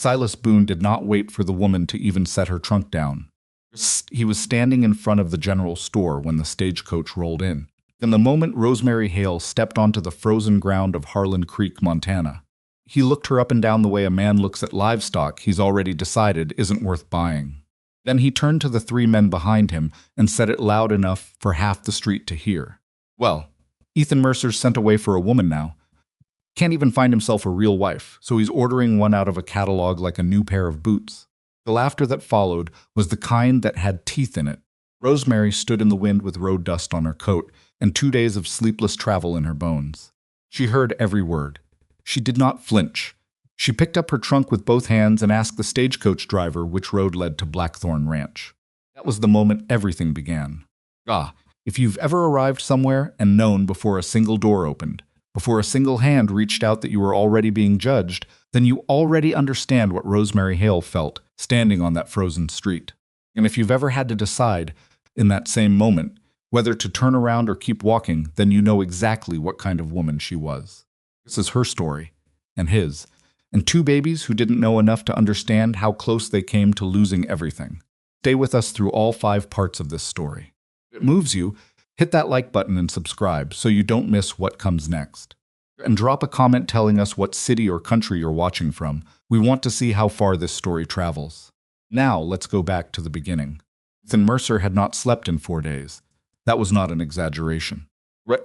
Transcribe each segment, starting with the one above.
Silas Boone did not wait for the woman to even set her trunk down. He was standing in front of the general store when the stagecoach rolled in. In the moment Rosemary Hale stepped onto the frozen ground of Harlan Creek, Montana, he looked her up and down the way a man looks at livestock he's already decided isn't worth buying. Then he turned to the three men behind him and said it loud enough for half the street to hear. "Well, Ethan Mercer's sent away for a woman now. Can't even find himself a real wife, so he's ordering one out of a catalog like a new pair of boots." The laughter that followed was the kind that had teeth in it. Rosemary stood in the wind with road dust on her coat and 2 days of sleepless travel in her bones. She heard every word. She did not flinch. She picked up her trunk with both hands and asked the stagecoach driver which road led to Blackthorn Ranch. That was the moment everything began. If you've ever arrived somewhere and known before a single door opened, before a single hand reached out that you were already being judged, then you already understand what Rosemary Hale felt standing on that frozen street. And if you've ever had to decide, in that same moment, whether to turn around or keep walking, then you know exactly what kind of woman she was. This is her story, and his, and two babies who didn't know enough to understand how close they came to losing everything. Stay with us through all 5 parts of this story. If it moves you, hit that like button and subscribe so you don't miss what comes next. And drop a comment telling us what city or country you're watching from. We want to see how far this story travels. Now, let's go back to the beginning. Ethan Mercer had not slept in 4 days. That was not an exaggeration.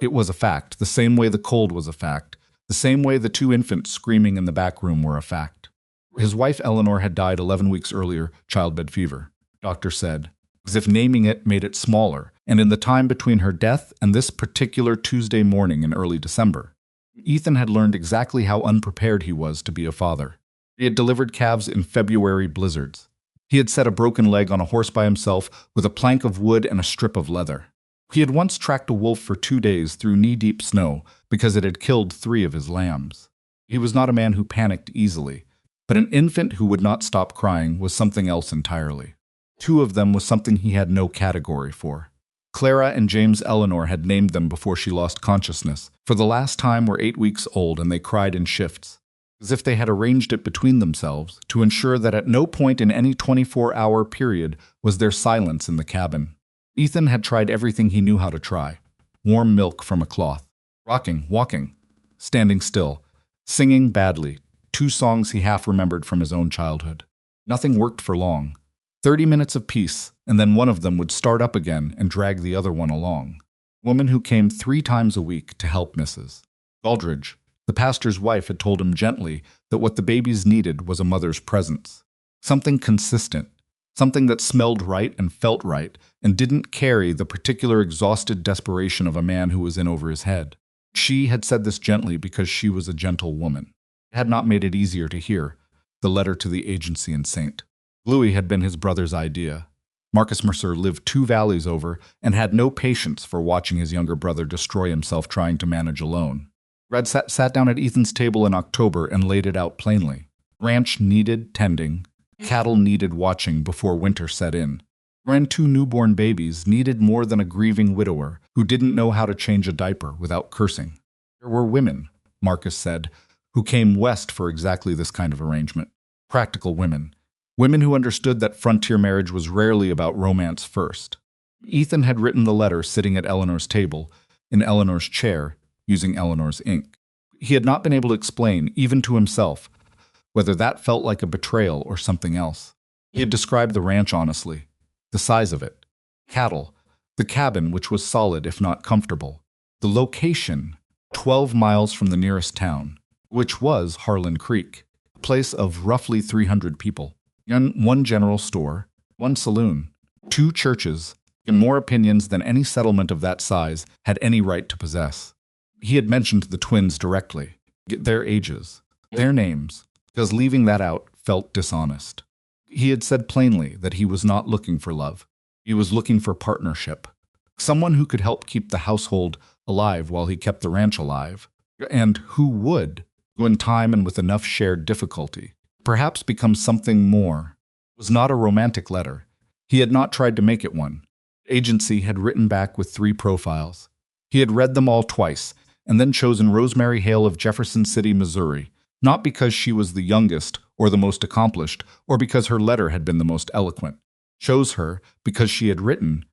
It was a fact, the same way the cold was a fact, the same way the 2 infants screaming in the back room were a fact. His wife Eleanor had died 11 weeks earlier, childbed fever, doctor said, as if naming it made it smaller, and in the time between her death and this particular Tuesday morning in early December. Ethan had learned exactly how unprepared he was to be a father. He had delivered calves in February blizzards. He had set a broken leg on a horse by himself with a plank of wood and a strip of leather. He had once tracked a wolf for 2 days through knee-deep snow because it had killed 3 of his lambs. He was not a man who panicked easily, but an infant who would not stop crying was something else entirely. 2 of them was something he had no category for. Clara and James Eleanor had named them before she lost consciousness. For the last time were 8 weeks old, and they cried in shifts, as if they had arranged it between themselves to ensure that at no point in any 24-hour period was there silence in the cabin. Ethan had tried everything he knew how to try. Warm milk from a cloth. Rocking, walking, standing still, singing badly, 2 songs he half remembered from his own childhood. Nothing worked for long. 30 minutes of peace, and then one of them would start up again and drag the other one along. Woman who came 3 times a week to help Mrs. Aldridge, the pastor's wife, had told him gently that what the babies needed was a mother's presence. Something consistent. Something that smelled right and felt right and didn't carry the particular exhausted desperation of a man who was in over his head. She had said this gently because she was a gentle woman. It had not made it easier to hear. The letter to the agency in St. Louis had been his brother's idea. Marcus Mercer lived 2 valleys over and had no patience for watching his younger brother destroy himself trying to manage alone. Red sat down at Ethan's table in October and laid it out plainly. Ranch needed tending. Cattle needed watching before winter set in. And 2 newborn babies needed more than a grieving widower who didn't know how to change a diaper without cursing. There were women, Marcus said, who came west for exactly this kind of arrangement. Practical women. Women who understood that frontier marriage was rarely about romance first. Ethan had written the letter sitting at Eleanor's table, in Eleanor's chair, using Eleanor's ink. He had not been able to explain, even to himself, whether that felt like a betrayal or something else. He had described the ranch honestly, the size of it, cattle, the cabin, which was solid if not comfortable, the location, 12 miles from the nearest town, which was Harlan Creek, a place of roughly 300 people, 1 general store, 1 saloon, 2 churches, and more opinions than any settlement of that size had any right to possess. He had mentioned the twins directly, their ages, their names, because leaving that out felt dishonest. He had said plainly that he was not looking for love. He was looking for partnership. Someone who could help keep the household alive while he kept the ranch alive, and who would, in time and with enough shared difficulty, perhaps become something more. It was not a romantic letter. He had not tried to make it one. The agency had written back with 3 profiles. He had read them all twice, and then chosen Rosemary Hale of Jefferson City, Missouri, not because she was the youngest or the most accomplished, or because her letter had been the most eloquent. Chose her because she had written,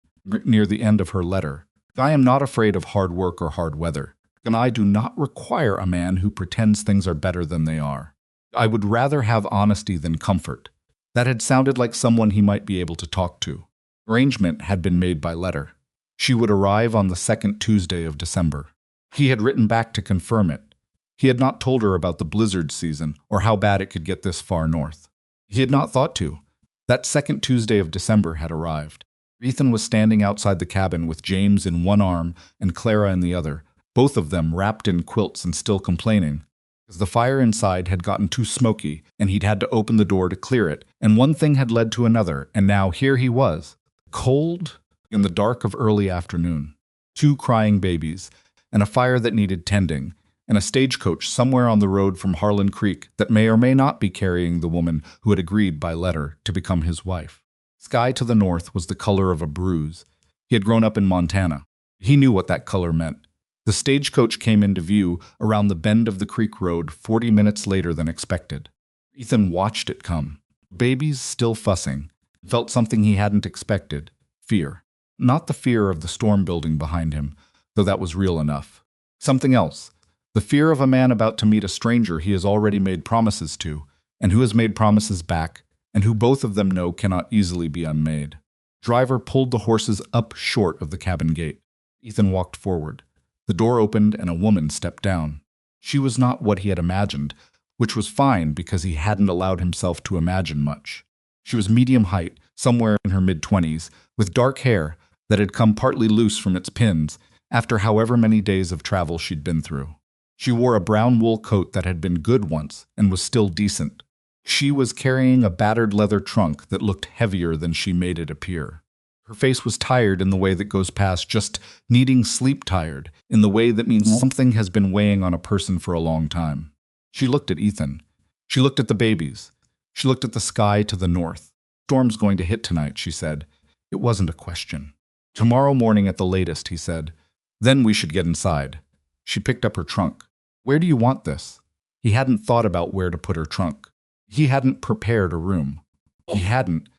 near the end of her letter, "I am not afraid of hard work or hard weather, and I do not require a man who pretends things are better than they are. I would rather have honesty than comfort." That had sounded like someone he might be able to talk to. Arrangement had been made by letter. She would arrive on the second Tuesday of December. He had written back to confirm it. He had not told her about the blizzard season or how bad it could get this far north. He had not thought to. That second Tuesday of December had arrived. Ethan was standing outside the cabin with James in one arm and Clara in the other, both of them wrapped in quilts and still complaining. Because the fire inside had gotten too smoky, and he'd had to open the door to clear it, and one thing had led to another, and now here he was, cold in the dark of early afternoon. 2 crying babies, and a fire that needed tending, and a stagecoach somewhere on the road from Harlan Creek that may or may not be carrying the woman who had agreed by letter to become his wife. Sky to the north was the color of a bruise. He had grown up in Montana. He knew what that color meant. The stagecoach came into view around the bend of the creek road 40 minutes later than expected. Ethan watched it come. Babies still fussing. Felt something he hadn't expected. Fear. Not the fear of the storm building behind him, though that was real enough. Something else. The fear of a man about to meet a stranger he has already made promises to, and who has made promises back, and who both of them know cannot easily be unmade. Driver pulled the horses up short of the cabin gate. Ethan walked forward. The door opened and a woman stepped down. She was not what he had imagined, which was fine because he hadn't allowed himself to imagine much. She was medium height, somewhere in her mid-20s, with dark hair that had come partly loose from its pins after however many days of travel she'd been through. She wore a brown wool coat that had been good once and was still decent. She was carrying a battered leather trunk that looked heavier than she made it appear. Her face was tired in the way that goes past just needing sleep tired, in the way that means something has been weighing on a person for a long time. She looked at Ethan. She looked at the babies. She looked at the sky to the north. "Storm's going to hit tonight," she said. It wasn't a question. "Tomorrow morning at the latest," he said. "Then we should get inside." She picked up her trunk. "Where do you want this?" He hadn't thought about where to put her trunk. He hadn't prepared a room. He hadn't,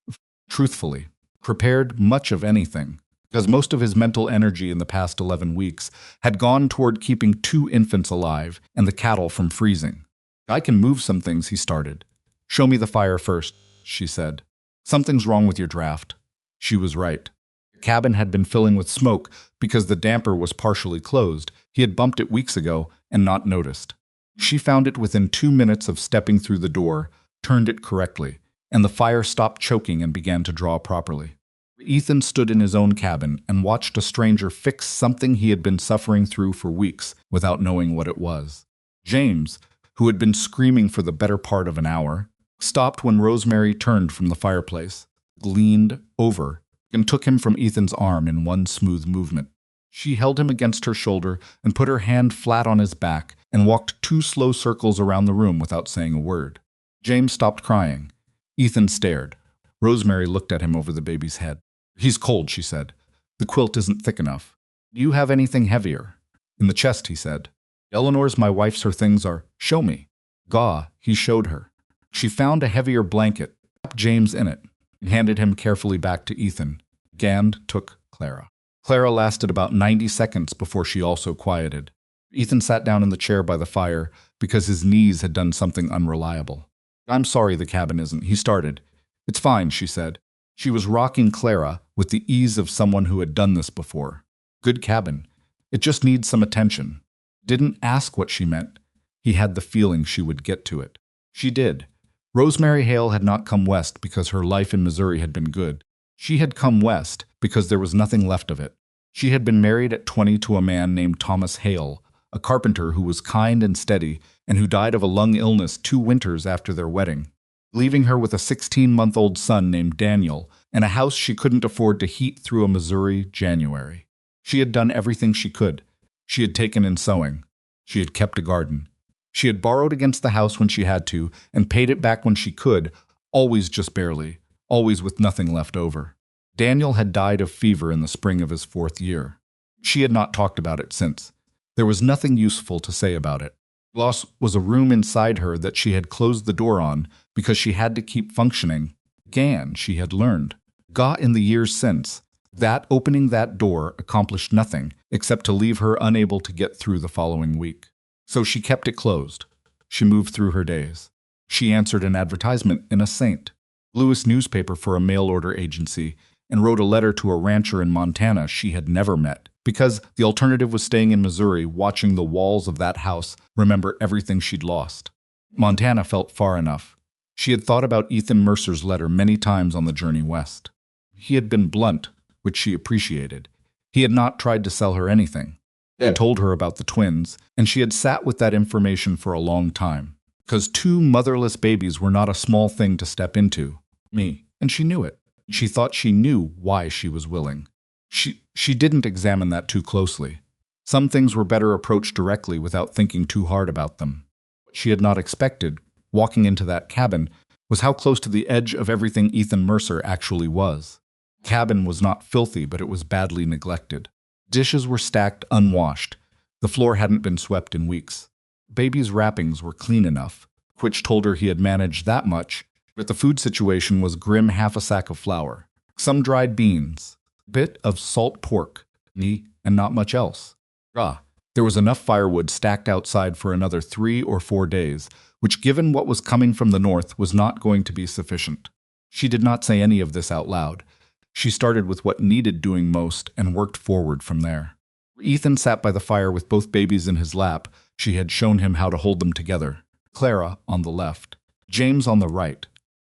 truthfully, prepared much of anything, because most of his mental energy in the past 11 weeks had gone toward keeping 2 infants alive and the cattle from freezing. "I can move some things," he started. "Show me the fire first," she said. "Something's wrong with your draft." She was right. The cabin had been filling with smoke because the damper was partially closed. He had bumped it weeks ago and not noticed. She found it within 2 minutes of stepping through the door, turned it correctly, and the fire stopped choking and began to draw properly. Ethan stood in his own cabin and watched a stranger fix something he had been suffering through for weeks without knowing what it was. James, who had been screaming for the better part of an hour, stopped when Rosemary turned from the fireplace, leaned over, and took him from Ethan's arm in one smooth movement. She held him against her shoulder and put her hand flat on his back and walked 2 slow circles around the room without saying a word. James stopped crying. Ethan stared. Rosemary looked at him over the baby's head. "He's cold," she said. "The quilt isn't thick enough. Do you have anything heavier?" "In the chest," he said. "Eleanor's my wife's, her things are." "Show me." Gaw, he showed her. She found a heavier blanket, wrapped James in it, and handed him carefully back to Ethan. Gand took Clara. Clara lasted about 90 seconds before she also quieted. Ethan sat down in the chair by the fire because his knees had done something unreliable. "I'm sorry the cabin isn't," he started. "It's fine," she said. She was rocking Clara with the ease of someone who had done this before. "Good cabin. It just needs some attention." Didn't ask what she meant. He had the feeling she would get to it. She did. Rosemary Hale had not come west because her life in Missouri had been good. She had come west because there was nothing left of it. She had been married at 20 to a man named Thomas Hale, a carpenter who was kind and steady and who died of a lung illness 2 winters after their wedding, leaving her with a 16-month-old son named Daniel and a house she couldn't afford to heat through a Missouri January. She had done everything she could. She had taken in sewing. She had kept a garden. She had borrowed against the house when she had to and paid it back when she could, always just barely, always with nothing left over. Daniel had died of fever in the spring of his 4th year. She had not talked about it since. There was nothing useful to say about it. Loss was a room inside her that she had closed the door on because she had to keep functioning. Again, she had learned. Got in the years since, that opening that door accomplished nothing except to leave her unable to get through the following week. So she kept it closed. She moved through her days. She answered an advertisement in a St. Louis newspaper for a mail-order agency and wrote a letter to a rancher in Montana she had never met, because the alternative was staying in Missouri, watching the walls of that house remember everything she'd lost. Montana felt far enough. She had thought about Ethan Mercer's letter many times on the journey west. He had been blunt, which she appreciated. He had not tried to sell her anything. He had told her about the twins, and she had sat with that information for a long time. Because 2 motherless babies were not a small thing to step into. And she knew it. She thought she knew why she was willing. She didn't examine that too closely. Some things were better approached directly without thinking too hard about them. What she had not expected, walking into that cabin, was how close to the edge of everything Ethan Mercer actually was. The cabin was not filthy, but it was badly neglected. Dishes were stacked unwashed. The floor hadn't been swept in weeks. Baby's wrappings were clean enough, which told her he had managed that much, but the food situation was grim. Half a sack of flour, some dried beans, a bit of salt pork, and not much else. There was enough firewood stacked outside for another 3 or 4 days, which, given what was coming from the north, was not going to be sufficient. She did not say any of this out loud. She started with what needed doing most and worked forward from there. Ethan sat by the fire with both babies in his lap. She had shown him how to hold them together. Clara on the left, James on the right,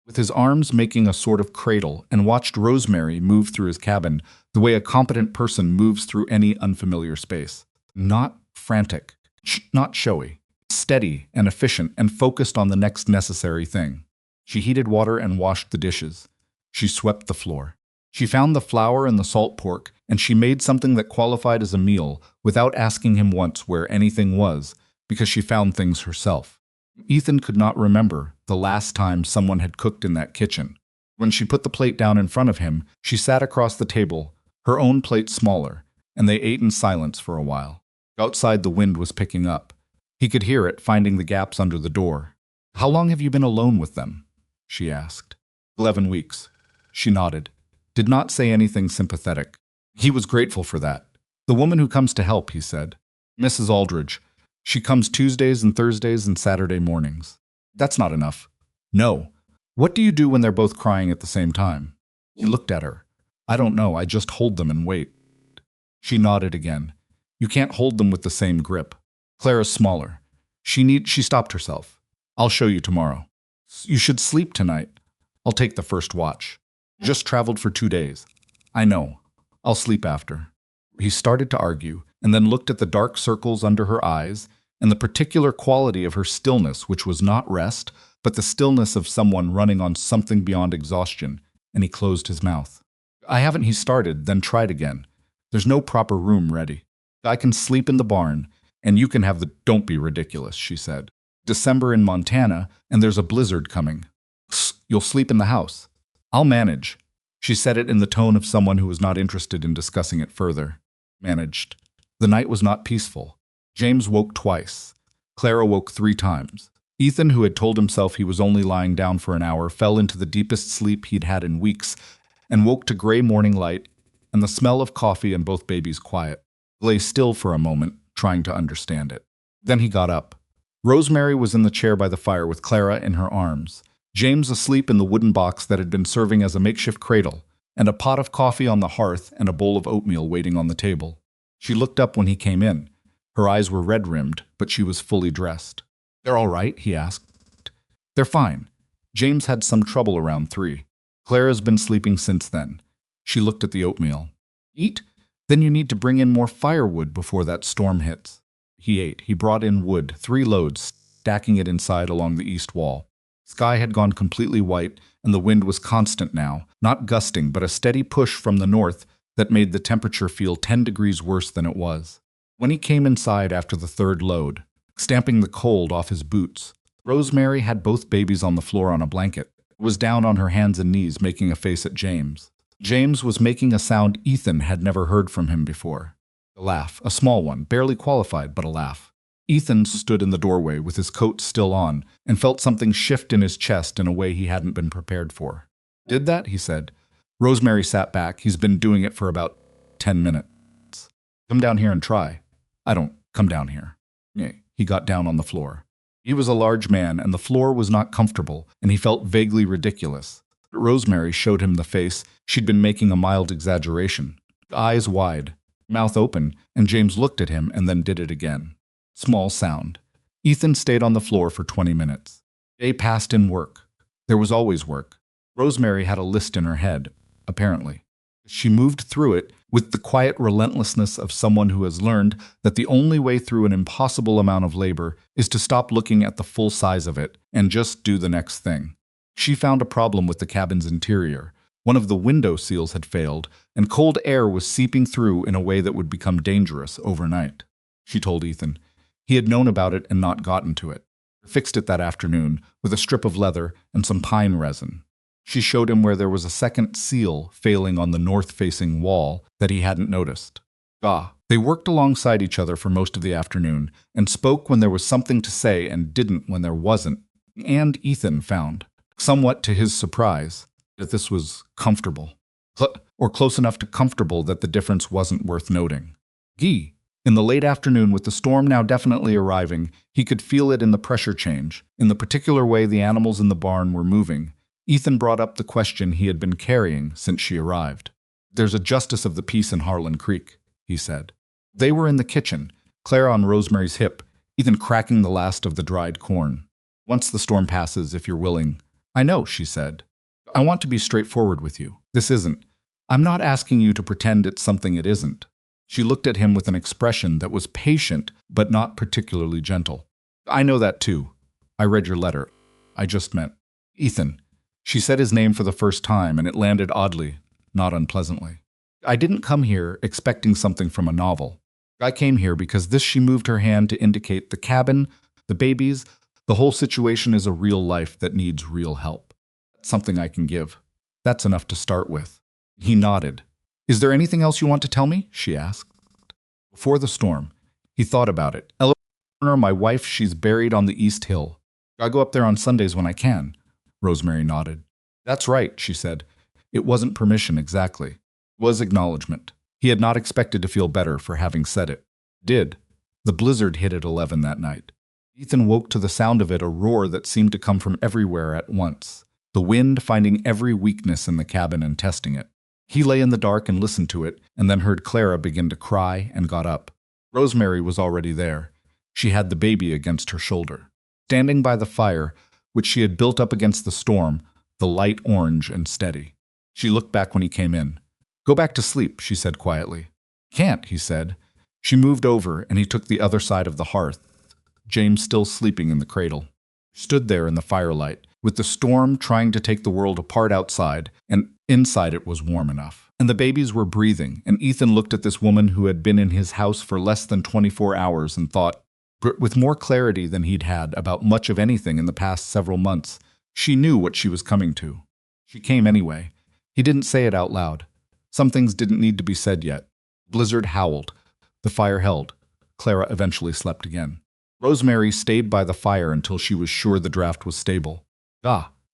with his arms making a sort of cradle, and watched Rosemary move through his cabin the way a competent person moves through any unfamiliar space. Not frantic, not showy, steady and efficient and focused on the next necessary thing. She heated water and washed the dishes. She swept the floor. She found the flour and the salt pork, and she made something that qualified as a meal without asking him once where anything was, because she found things herself. Ethan could not remember the last time someone had cooked in that kitchen. When she put the plate down in front of him, she sat across the table, her own plate smaller, and they ate in silence for a while. Outside, the wind was picking up. He could hear it, finding the gaps under the door. "How long have you been alone with them?" she asked. 11 weeks. She nodded. Did not say anything sympathetic. He was grateful for that. "The woman who comes to help," he said. "Mrs. Aldridge. She comes Tuesdays and Thursdays and Saturday mornings." "That's not enough." "No. What do you do when they're both crying at the same time?" He looked at her. "I don't know. I just hold them and wait." She nodded again. "You can't hold them with the same grip. Clara's smaller. She stopped herself. "I'll show you tomorrow." "You should sleep tonight." "I'll take the first watch." "Just traveled for 2 days." "I know. I'll sleep after." He started to argue, and then looked at the dark circles under her eyes and the particular quality of her stillness, which was not rest, but the stillness of someone running on something beyond exhaustion, and he closed his mouth. "I haven't," he started, then tried again. "There's no proper room ready. I can sleep in the barn, and you can have the—" "Don't be ridiculous," she said. "December in Montana, and there's a blizzard coming. You'll sleep in the house." "I'll manage." She said it in the tone of someone who was not interested in discussing it further. Managed. The night was not peaceful. James woke twice. Clara woke 3 times. Ethan, who had told himself he was only lying down for an hour, fell into the deepest sleep he'd had in weeks and woke to gray morning light and the smell of coffee and both babies quiet. Lay still for a moment, trying to understand it. Then he got up. Rosemary was in the chair by the fire with Clara in her arms, James asleep in the wooden box that had been serving as a makeshift cradle, and a pot of coffee on the hearth and a bowl of oatmeal waiting on the table. She looked up when he came in. Her eyes were red-rimmed, but she was fully dressed. "They're all right?" he asked. "They're fine. James had some trouble around 3. Clara's been sleeping since then." She looked at the oatmeal. "Eat? Then you need to bring in more firewood before that storm hits." He ate. He brought in wood, 3 loads, stacking it inside along the east wall. Sky had gone completely white, and the wind was constant now, not gusting, but a steady push from the north that made the temperature feel 10 degrees worse than it was. When he came inside after the 3rd load, stamping the cold off his boots, Rosemary had both babies on the floor on a blanket, was down on her hands and knees making a face at James. James was making a sound Ethan had never heard from him before. A laugh, a small one, barely qualified, but a laugh. Ethan stood in the doorway with his coat still on and felt something shift in his chest in a way he hadn't been prepared for. Did that? He said. Rosemary sat back. He's been doing it for about 10 minutes. Come down here and try. I don't come down here. He got down on the floor. He was a large man, and the floor was not comfortable, and he felt vaguely ridiculous. But Rosemary showed him the face she'd been making a mild exaggeration. Eyes wide, mouth open, and James looked at him and then did it again. Small sound. Ethan stayed on the floor for 20 minutes. Day passed in work. There was always work. Rosemary had a list in her head, apparently. She moved through it with the quiet relentlessness of someone who has learned that the only way through an impossible amount of labor is to stop looking at the full size of it and just do the next thing. She found a problem with the cabin's interior. One of the window seals had failed, and cold air was seeping through in a way that would become dangerous overnight. She told Ethan. He had known about it and not gotten to it. Fixed it that afternoon with a strip of leather and some pine resin. She showed him where there was a second seal failing on the north-facing wall that he hadn't noticed. They worked alongside each other for most of the afternoon and spoke when there was something to say and didn't when there wasn't. And Ethan found, somewhat to his surprise, that this was comfortable. Or close enough to comfortable that the difference wasn't worth noting. In the late afternoon, with the storm now definitely arriving, he could feel it in the pressure change, in the particular way the animals in the barn were moving. Ethan brought up the question he had been carrying since she arrived. There's a justice of the peace in Harlan Creek, he said. They were in the kitchen, Clara on Rosemary's hip, Ethan cracking the last of the dried corn. Once the storm passes, if you're willing. I know, she said. I want to be straightforward with you. This isn't. I'm not asking you to pretend it's something it isn't. She looked at him with an expression that was patient, but not particularly gentle. I know that too. I read your letter. I just meant, Ethan. She said his name for the first time, and it landed oddly, not unpleasantly. I didn't come here expecting something from a novel. I came here because she moved her hand to indicate the cabin, the babies, the whole situation is a real life that needs real help. That's something I can give. That's enough to start with. He nodded. Is there anything else you want to tell me? She asked. Before the storm, he thought about it. Eleanor, my wife, she's buried on the East Hill. I go up there on Sundays when I can. Rosemary nodded. That's right, she said. It wasn't permission exactly. It was acknowledgement. He had not expected to feel better for having said it. Did. The blizzard hit at 11 that night. Ethan woke to the sound of it, a roar that seemed to come from everywhere at once. The wind finding every weakness in the cabin and testing it. He lay in the dark and listened to it, and then heard Clara begin to cry and got up. Rosemary was already there. She had the baby against her shoulder. Standing by the fire, which she had built up against the storm, the light orange and steady. She looked back when he came in. Go back to sleep, she said quietly. Can't, he said. She moved over, and he took the other side of the hearth, James still sleeping in the cradle. Stood there in the firelight, with the storm trying to take the world apart outside, and inside it was warm enough. And the babies were breathing, and Ethan looked at this woman who had been in his house for less than 24 hours and thought, with more clarity than he'd had about much of anything in the past several months, she knew what she was coming to. She came anyway. He didn't say it out loud. Some things didn't need to be said yet. Blizzard howled. The fire held. Clara eventually slept again. Rosemary stayed by the fire until she was sure the draft was stable.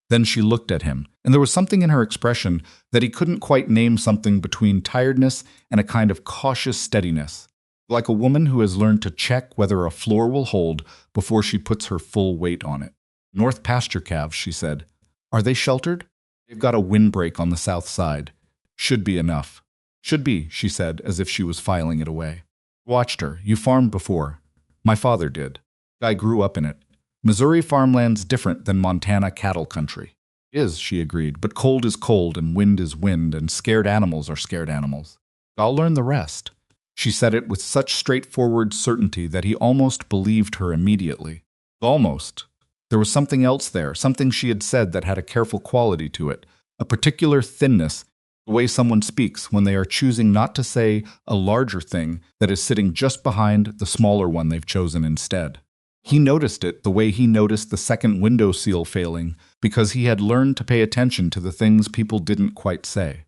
Then she looked at him, and there was something in her expression that he couldn't quite name, something between tiredness and a kind of cautious steadiness, like a woman who has learned to check whether a floor will hold before she puts her full weight on it. North pasture calves, she said. Are they sheltered? They've got a windbreak on the south side. Should be enough. Should be, she said, as if she was filing it away. Watched her. You farmed before. My father did. I grew up in it. Missouri farmland's different than Montana cattle country. It is, she agreed, but cold is cold and wind is wind and scared animals are scared animals. I'll learn the rest. She said it with such straightforward certainty that he almost believed her immediately. Almost. There was something else there, something she had said that had a careful quality to it, a particular thinness, the way someone speaks when they are choosing not to say a larger thing that is sitting just behind the smaller one they've chosen instead. He noticed it the way he noticed the second window seal failing, because he had learned to pay attention to the things people didn't quite say.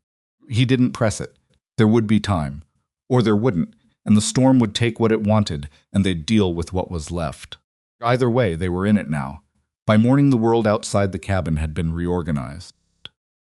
He didn't press it. There would be time. Or there wouldn't, and the storm would take what it wanted, and they'd deal with what was left. Either way, they were in it now. By morning, the world outside the cabin had been reorganized.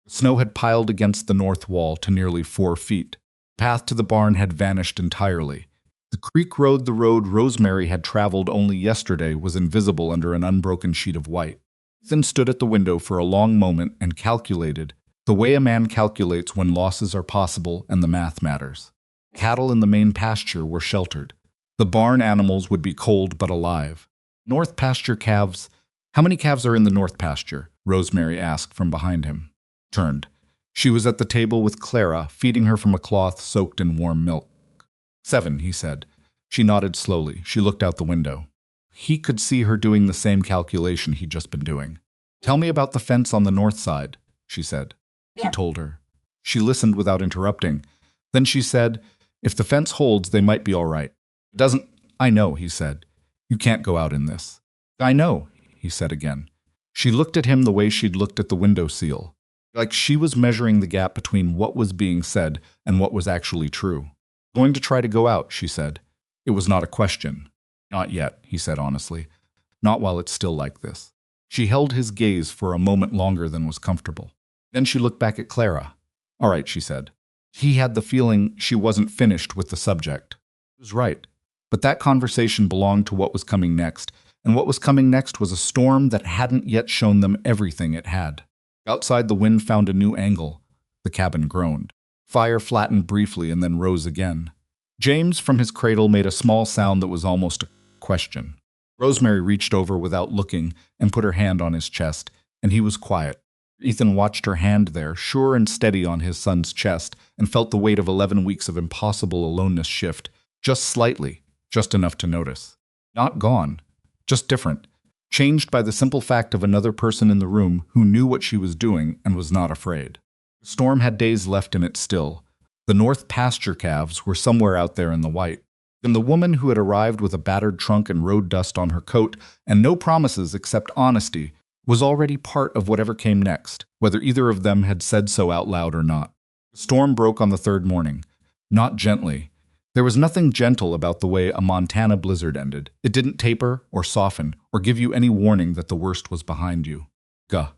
The snow had piled against the north wall to nearly 4 feet. The path to the barn had vanished entirely. The creek road, the road Rosemary had traveled only yesterday, was invisible under an unbroken sheet of white. Ethan stood at the window for a long moment and calculated, the way a man calculates when losses are possible and the math matters. Cattle in the main pasture were sheltered. The barn animals would be cold but alive. North pasture calves. How many calves are in the north pasture? Rosemary asked from behind him. Turned. She was at the table with Clara, feeding her from a cloth soaked in warm milk. 7, he said. She nodded slowly. She looked out the window. He could see her doing the same calculation he'd just been doing. Tell me about the fence on the north side, she said. He told her. She listened without interrupting. Then she said, if the fence holds, they might be all right. It doesn't. I know, he said. You can't go out in this. I know, he said again. She looked at him the way she'd looked at the window seal, like she was measuring the gap between what was being said and what was actually true. Going to try to go out, she said. It was not a question. Not yet, he said honestly. Not while it's still like this. She held his gaze for a moment longer than was comfortable. Then she looked back at Clara. All right, she said. He had the feeling she wasn't finished with the subject. He was right. But that conversation belonged to what was coming next, and what was coming next was a storm that hadn't yet shown them everything it had. Outside, the wind found a new angle. The cabin groaned. Fire flattened briefly and then rose again. James, from his cradle, made a small sound that was almost a question. Rosemary reached over without looking and put her hand on his chest, and he was quiet. Ethan watched her hand there, sure and steady on his son's chest, and felt the weight of 11 weeks of impossible aloneness shift, just slightly, just enough to notice. Not gone, just different, changed by the simple fact of another person in the room who knew what she was doing and was not afraid. The storm had days left in it still. The north pasture calves were somewhere out there in the white. And the woman who had arrived with a battered trunk and road dust on her coat and no promises except honesty was already part of whatever came next, whether either of them had said so out loud or not. The storm broke on the third morning. Not gently. There was nothing gentle about the way a Montana blizzard ended. It didn't taper or soften or give you any warning that the worst was behind you.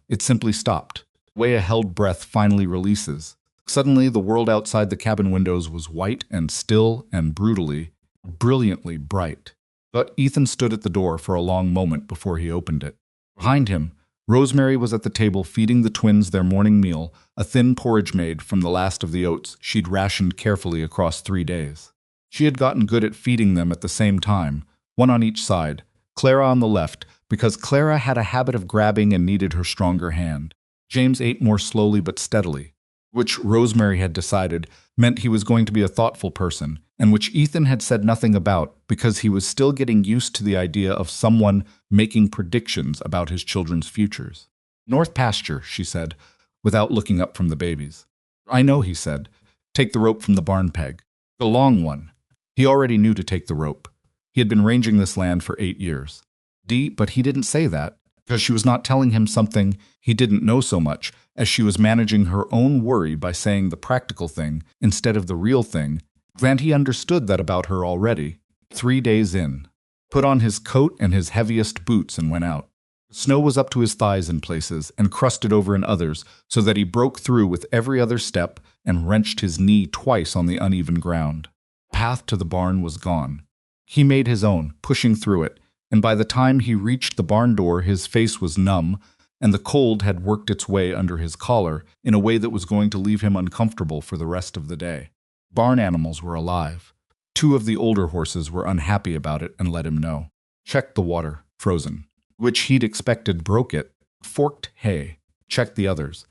It simply stopped. The way a held breath finally releases. Suddenly, the world outside the cabin windows was white and still and brilliantly bright. But Ethan stood at the door for a long moment before he opened it. Behind him, Rosemary was at the table feeding the twins their morning meal, a thin porridge made from the last of the oats she'd rationed carefully across 3 days. She had gotten good at feeding them at the same time, one on each side, Clara on the left, because Clara had a habit of grabbing and needed her stronger hand. James ate more slowly but steadily, which Rosemary had decided meant he was going to be a thoughtful person, and which Ethan had said nothing about because he was still getting used to the idea of someone making predictions about his children's futures. North pasture, she said, without looking up from the babies. I know, he said. Take the rope from the barn peg. The long one. He already knew to take the rope. He had been ranging this land for 8 years. But he didn't say that, because she was not telling him something he didn't know so much as she was managing her own worry by saying the practical thing instead of the real thing, and he understood that about her already. 3 days in. Put on his coat and his heaviest boots and went out. The snow was up to his thighs in places and crusted over in others so that he broke through with every other step and wrenched his knee twice on the uneven ground. The path to the barn was gone. He made his own, pushing through it, and by the time he reached the barn door his face was numb, and the cold had worked its way under his collar in a way that was going to leave him uncomfortable for the rest of the day. Barn animals were alive. 2 of the older horses were unhappy about it and let him know. Checked the water, frozen, which he'd expected broke it. Forked hay. Checked the others,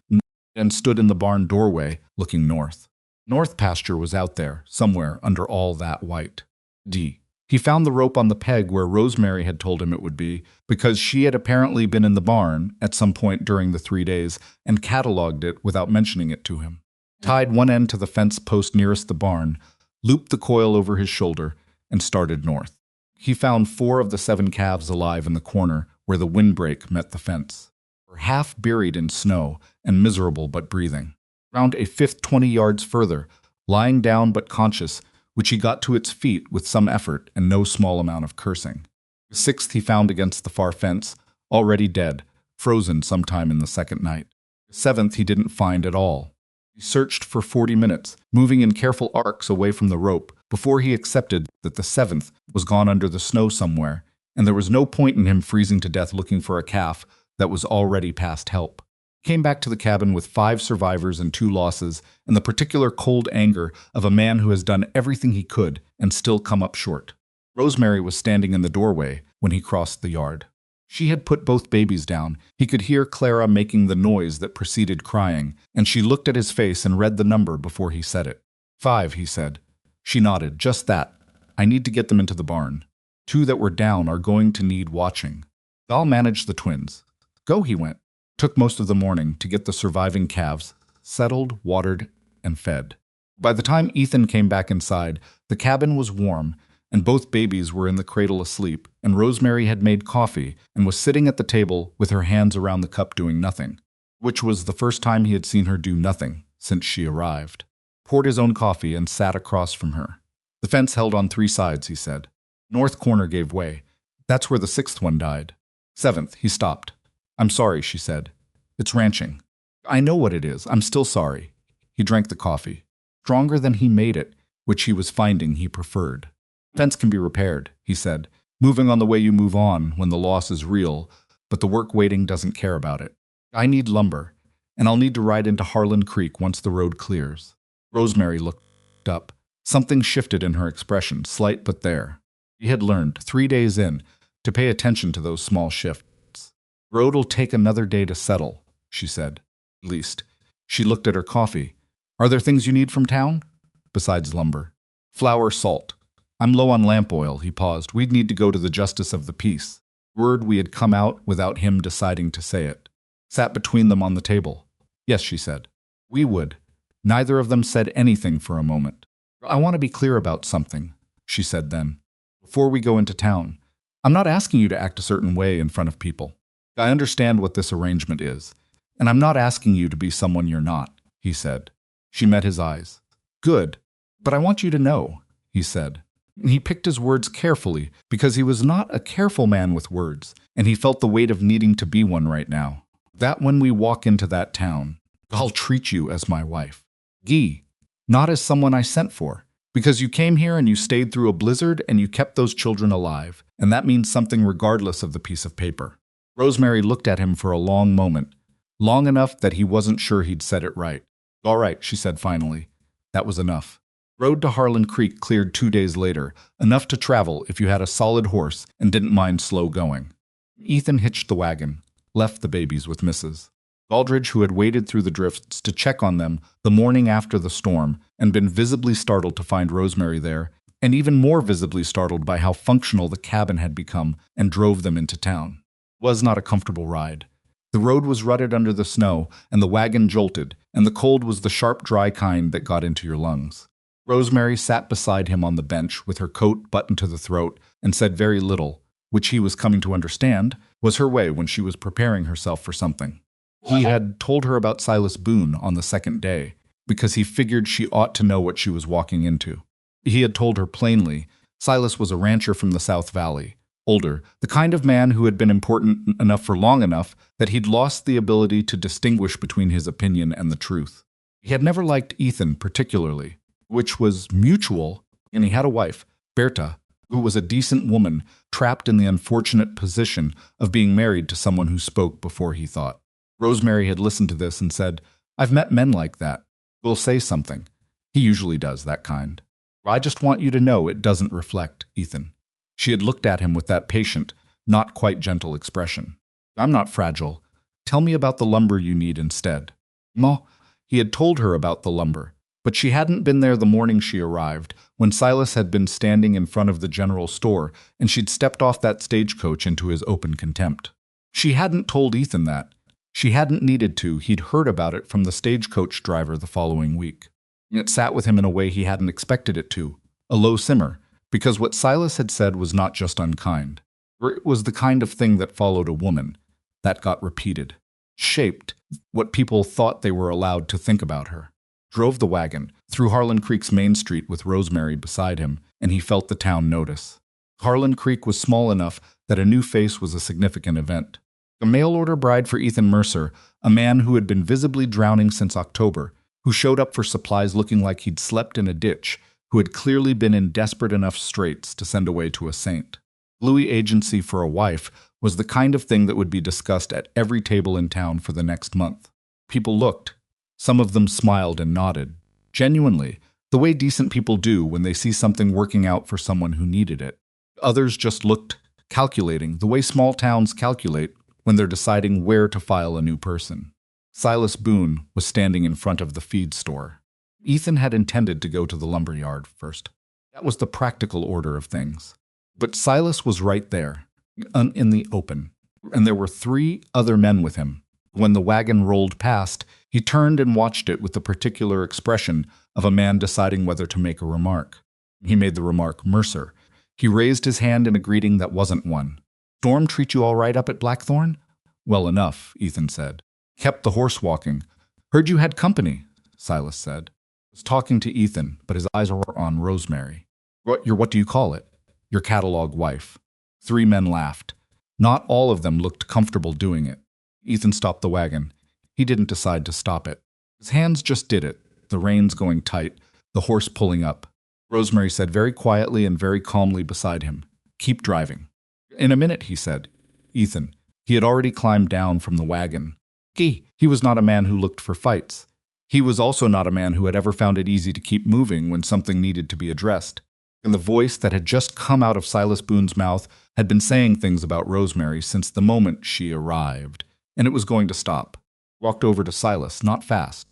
and stood in the barn doorway, looking north. North pasture was out there, somewhere under all that white. He found the rope on the peg where Rosemary had told him it would be, because she had apparently been in the barn at some point during the 3 days and cataloged it without mentioning it to him. Tied one end to the fence post nearest the barn, looped the coil over his shoulder, and started north. He found 4 of the 7 calves alive in the corner where the windbreak met the fence. They were half buried in snow and miserable but breathing. Round a fifth 20 yards further, lying down but conscious, which he got to its feet with some effort and no small amount of cursing. The sixth he found against the far fence, already dead, frozen sometime in the second night. The seventh he didn't find at all. He searched for 40 minutes, moving in careful arcs away from the rope, before he accepted that the seventh was gone under the snow somewhere, and there was no point in him freezing to death looking for a calf that was already past help. He came back to the cabin with 5 survivors and 2 losses, and the particular cold anger of a man who has done everything he could and still come up short. Rosemary was standing in the doorway when he crossed the yard. She had put both babies down. He could hear Clara making the noise that preceded crying, and she looked at his face and read the number before he said it. 5, he said. She nodded. Just that. I need to get them into the barn. 2 that were down are going to need watching. I'll manage the twins. Go, he went. Took most of the morning to get the surviving calves settled, watered, and fed. By the time Ethan came back inside, the cabin was warm, and both babies were in the cradle asleep, and Rosemary had made coffee and was sitting at the table with her hands around the cup doing nothing, which was the first time he had seen her do nothing since she arrived. Poured his own coffee and sat across from her. The fence held on 3 sides, he said. North corner gave way. That's where the 6th one died. 7th, he stopped. I'm sorry, she said. It's ranching. I know what it is. I'm still sorry. He drank the coffee. Stronger than he made it, which he was finding he preferred. Fence can be repaired, he said, moving on the way you move on when the loss is real, but the work waiting doesn't care about it. I need lumber, and I'll need to ride into Harlan Creek once the road clears. Rosemary looked up. Something shifted in her expression, slight but there. She had learned, 3 days in, to pay attention to those small shifts. Road'll take another day to settle, she said. At least. She looked at her coffee. Are there things you need from town? Besides lumber. Flour, salt. I'm low on lamp oil, he paused. We'd need to go to the justice of the peace. Word we had come out without him deciding to say it. Sat between them on the table. Yes, she said. We would. Neither of them said anything for a moment. I want to be clear about something, she said then. Before we go into town, I'm not asking you to act a certain way in front of people. I understand what this arrangement is, and I'm not asking you to be someone you're not, he said. She met his eyes. Good, but I want you to know, he said. He picked his words carefully because he was not a careful man with words, and he felt the weight of needing to be one right now. That when we walk into that town, I'll treat you as my wife. Guy, not as someone I sent for, because you came here and you stayed through a blizzard and you kept those children alive, and that means something regardless of the piece of paper. Rosemary looked at him for a long moment, long enough that he wasn't sure he'd said it right. All right, she said finally. That was enough. Road to Harlan Creek cleared 2 days later, enough to travel if you had a solid horse and didn't mind slow going. Ethan hitched the wagon, left the babies with Mrs. Aldridge, who had waded through the drifts to check on them the morning after the storm and been visibly startled to find Rosemary there, and even more visibly startled by how functional the cabin had become, and drove them into town. It was not a comfortable ride. The road was rutted under the snow, and the wagon jolted, and the cold was the sharp, dry kind that got into your lungs. Rosemary sat beside him on the bench with her coat buttoned to the throat and said very little, which he was coming to understand was her way when she was preparing herself for something. He had told her about Silas Boone on the second day because he figured she ought to know what she was walking into. He had told her plainly Silas was a rancher from the South Valley, older, the kind of man who had been important enough for long enough that he'd lost the ability to distinguish between his opinion and the truth. He had never liked Ethan particularly, which was mutual, and he had a wife, Berta, who was a decent woman trapped in the unfortunate position of being married to someone who spoke before he thought. Rosemary had listened to this and said, I've met men like that. Will say something. He usually does, that kind. I just want you to know it doesn't reflect Ethan. She had looked at him with that patient, not quite gentle expression. I'm not fragile. Tell me about the lumber you need instead. Ma, he had told her about the lumber. But she hadn't been there the morning she arrived, when Silas had been standing in front of the general store, and she'd stepped off that stagecoach into his open contempt. She hadn't told Ethan that. She hadn't needed to. He'd heard about it from the stagecoach driver the following week. It sat with him in a way he hadn't expected it to, a low simmer, because what Silas had said was not just unkind. It was the kind of thing that followed a woman, that got repeated, shaped what people thought they were allowed to think about her. drove the wagon through Harlan Creek's main street with Rosemary beside him, and he felt the town notice. Harlan Creek was small enough that a new face was a significant event. A mail-order bride for Ethan Mercer, a man who had been visibly drowning since October, who showed up for supplies looking like he'd slept in a ditch, who had clearly been in desperate enough straits to send away to a saint. Louis agency for a wife was the kind of thing that would be discussed at every table in town for the next month. People looked. Some of them smiled and nodded. Genuinely, the way decent people do when they see something working out for someone who needed it. Others just looked, calculating, the way small towns calculate when they're deciding where to file a new person. Silas Boone was standing in front of the feed store. Ethan had intended to go to the lumberyard first. That was the practical order of things. But Silas was right there, in the open, and there were 3 other men with him. When the wagon rolled past, he turned and watched it with the particular expression of a man deciding whether to make a remark. He made the remark, "Mercer." He raised his hand in a greeting that wasn't one. "Storm treat you all right up at Blackthorn?" "Well enough," Ethan said. "Kept the horse walking." "Heard you had company," Silas said. He was talking to Ethan, but his eyes were on Rosemary. What do you call it?" "Your catalog wife." 3 men laughed. Not all of them looked comfortable doing it. Ethan stopped the wagon. He didn't decide to stop it. His hands just did it, the reins going tight, the horse pulling up. Rosemary said very quietly and very calmly beside him, "Keep driving." "In a minute," he said. Ethan. He had already climbed down from the wagon. He was not a man who looked for fights. He was also not a man who had ever found it easy to keep moving when something needed to be addressed. And the voice that had just come out of Silas Boone's mouth had been saying things about Rosemary since the moment she arrived, and it was going to stop. Walked over to Silas, not fast,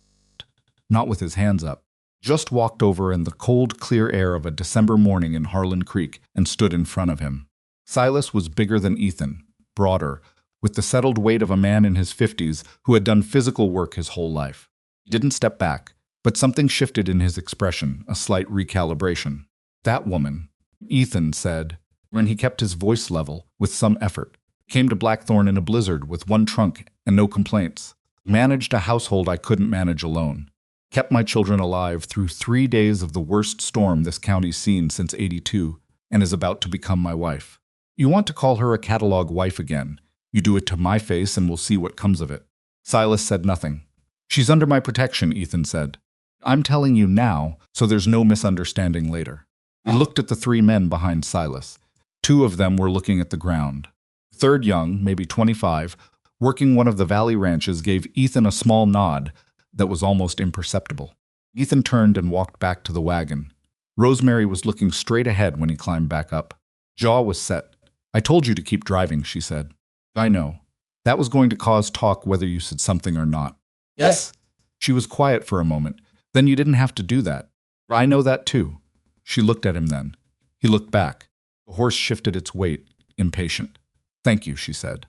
not with his hands up. Just walked over in the cold, clear air of a December morning in Harlan Creek and stood in front of him. Silas was bigger than Ethan, broader, with the settled weight of a man in his 50s who had done physical work his whole life. He didn't step back, but something shifted in his expression, a slight recalibration. "That woman," Ethan said, when he kept his voice level with some effort, "came to Blackthorn in a blizzard with 1 trunk and no complaints. Managed a household I couldn't manage alone. Kept my children alive through 3 days of the worst storm this county's seen since '82, and is about to become my wife. You want to call her a catalog wife again. You do it to my face and we'll see what comes of it." Silas said nothing. "She's under my protection," Ethan said. "I'm telling you now, so there's no misunderstanding later." He looked at the 3 men behind Silas. 2 of them were looking at the ground. Third, young, maybe 25, working one of the valley ranches, gave Ethan a small nod that was almost imperceptible. Ethan turned and walked back to the wagon. Rosemary was looking straight ahead when he climbed back up. Jaw was set. "I told you to keep driving," she said. "I know. That was going to cause talk whether you said something or not." "Yes." She was quiet for a moment. "Then you didn't have to do that." "I know that too." She looked at him then. He looked back. The horse shifted its weight, impatient. "Thank you," she said.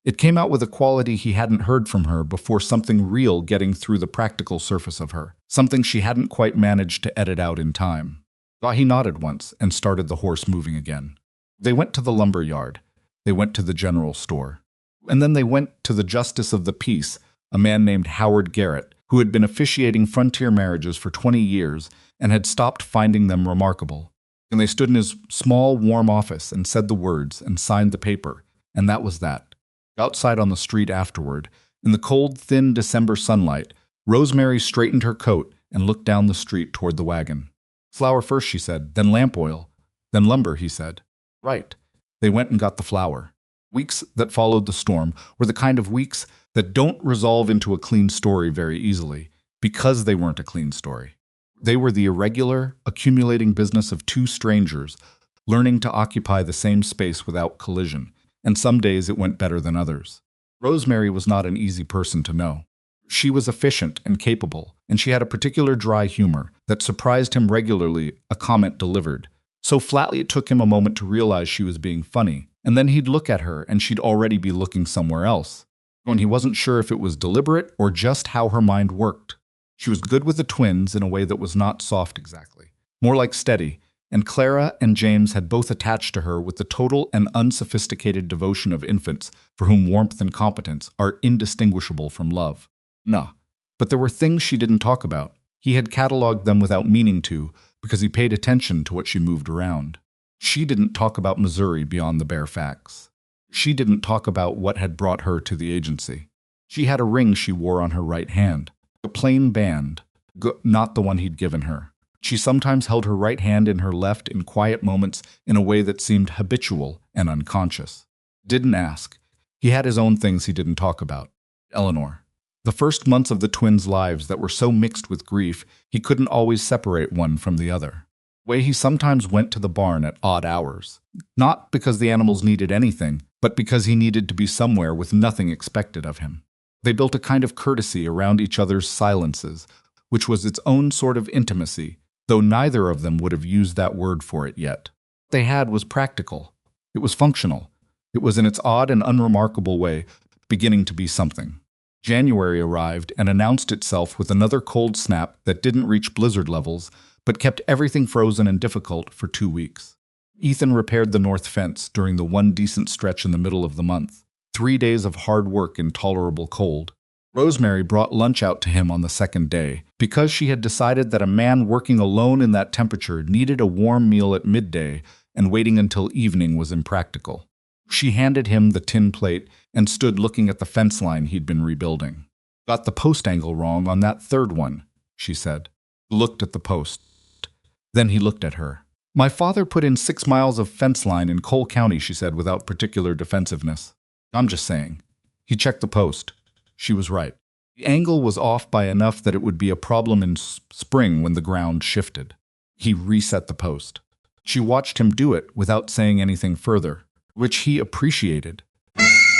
It came out with a quality he hadn't heard from her before, something real getting through the practical surface of her, something she hadn't quite managed to edit out in time. He nodded once and started the horse moving again. They went to the lumber yard. They went to the general store. And then they went to the justice of the peace, a man named Howard Garrett, who had been officiating frontier marriages for 20 years and had stopped finding them remarkable. And they stood in his small, warm office and said the words and signed the paper, and that was that. Outside on the street afterward, in the cold, thin December sunlight, Rosemary straightened her coat and looked down the street toward the wagon. "Flour first," she said, "then lamp oil, then lumber," he said. "Right." They went and got the flour. Weeks that followed the storm were the kind of weeks that don't resolve into a clean story very easily, because they weren't a clean story. They were the irregular, accumulating business of 2 strangers learning to occupy the same space without collision, and some days it went better than others. Rosemary was not an easy person to know. She was efficient and capable, and she had a particular dry humor that surprised him regularly, a comment delivered. So flatly it took him a moment to realize she was being funny, and then he'd look at her and she'd already be looking somewhere else. When he wasn't sure if it was deliberate or just how her mind worked. She was good with the twins in a way that was not soft exactly, more like steady, and Clara and James had both attached to her with the total and unsophisticated devotion of infants for whom warmth and competence are indistinguishable from love. But there were things she didn't talk about. He had cataloged them without meaning to, because he paid attention to what she moved around. She didn't talk about Missouri beyond the bare facts. She didn't talk about what had brought her to the agency. She had a ring she wore on her right hand, a plain band, not the one he'd given her. She sometimes held her right hand in her left in quiet moments in a way that seemed habitual and unconscious. Didn't ask. He had his own things he didn't talk about. Eleanor. The first months of the twins' lives that were so mixed with grief, he couldn't always separate one from the other. Way he sometimes went to the barn at odd hours. Not because the animals needed anything, but because he needed to be somewhere with nothing expected of him. They built a kind of courtesy around each other's silences, which was its own sort of intimacy, though neither of them would have used that word for it yet. What they had was practical. It was functional. It was in its odd and unremarkable way beginning to be something. January arrived and announced itself with another cold snap that didn't reach blizzard levels, but kept everything frozen and difficult for 2 weeks. Ethan repaired the north fence during the one decent stretch in the middle of the month. 3 days of hard work in tolerable cold. Rosemary brought lunch out to him on the second day, because she had decided that a man working alone in that temperature needed a warm meal at midday, and waiting until evening was impractical. She handed him the tin plate and stood looking at the fence line he'd been rebuilding. "Got the post angle wrong on that third one," she said. Looked at the post. Then he looked at her. "My father put in 6 miles of fence line in Cole County," she said without particular defensiveness. "I'm just saying." He checked the post. She was right. The angle was off by enough that it would be a problem in spring when the ground shifted. He reset the post. She watched him do it without saying anything further, which he appreciated.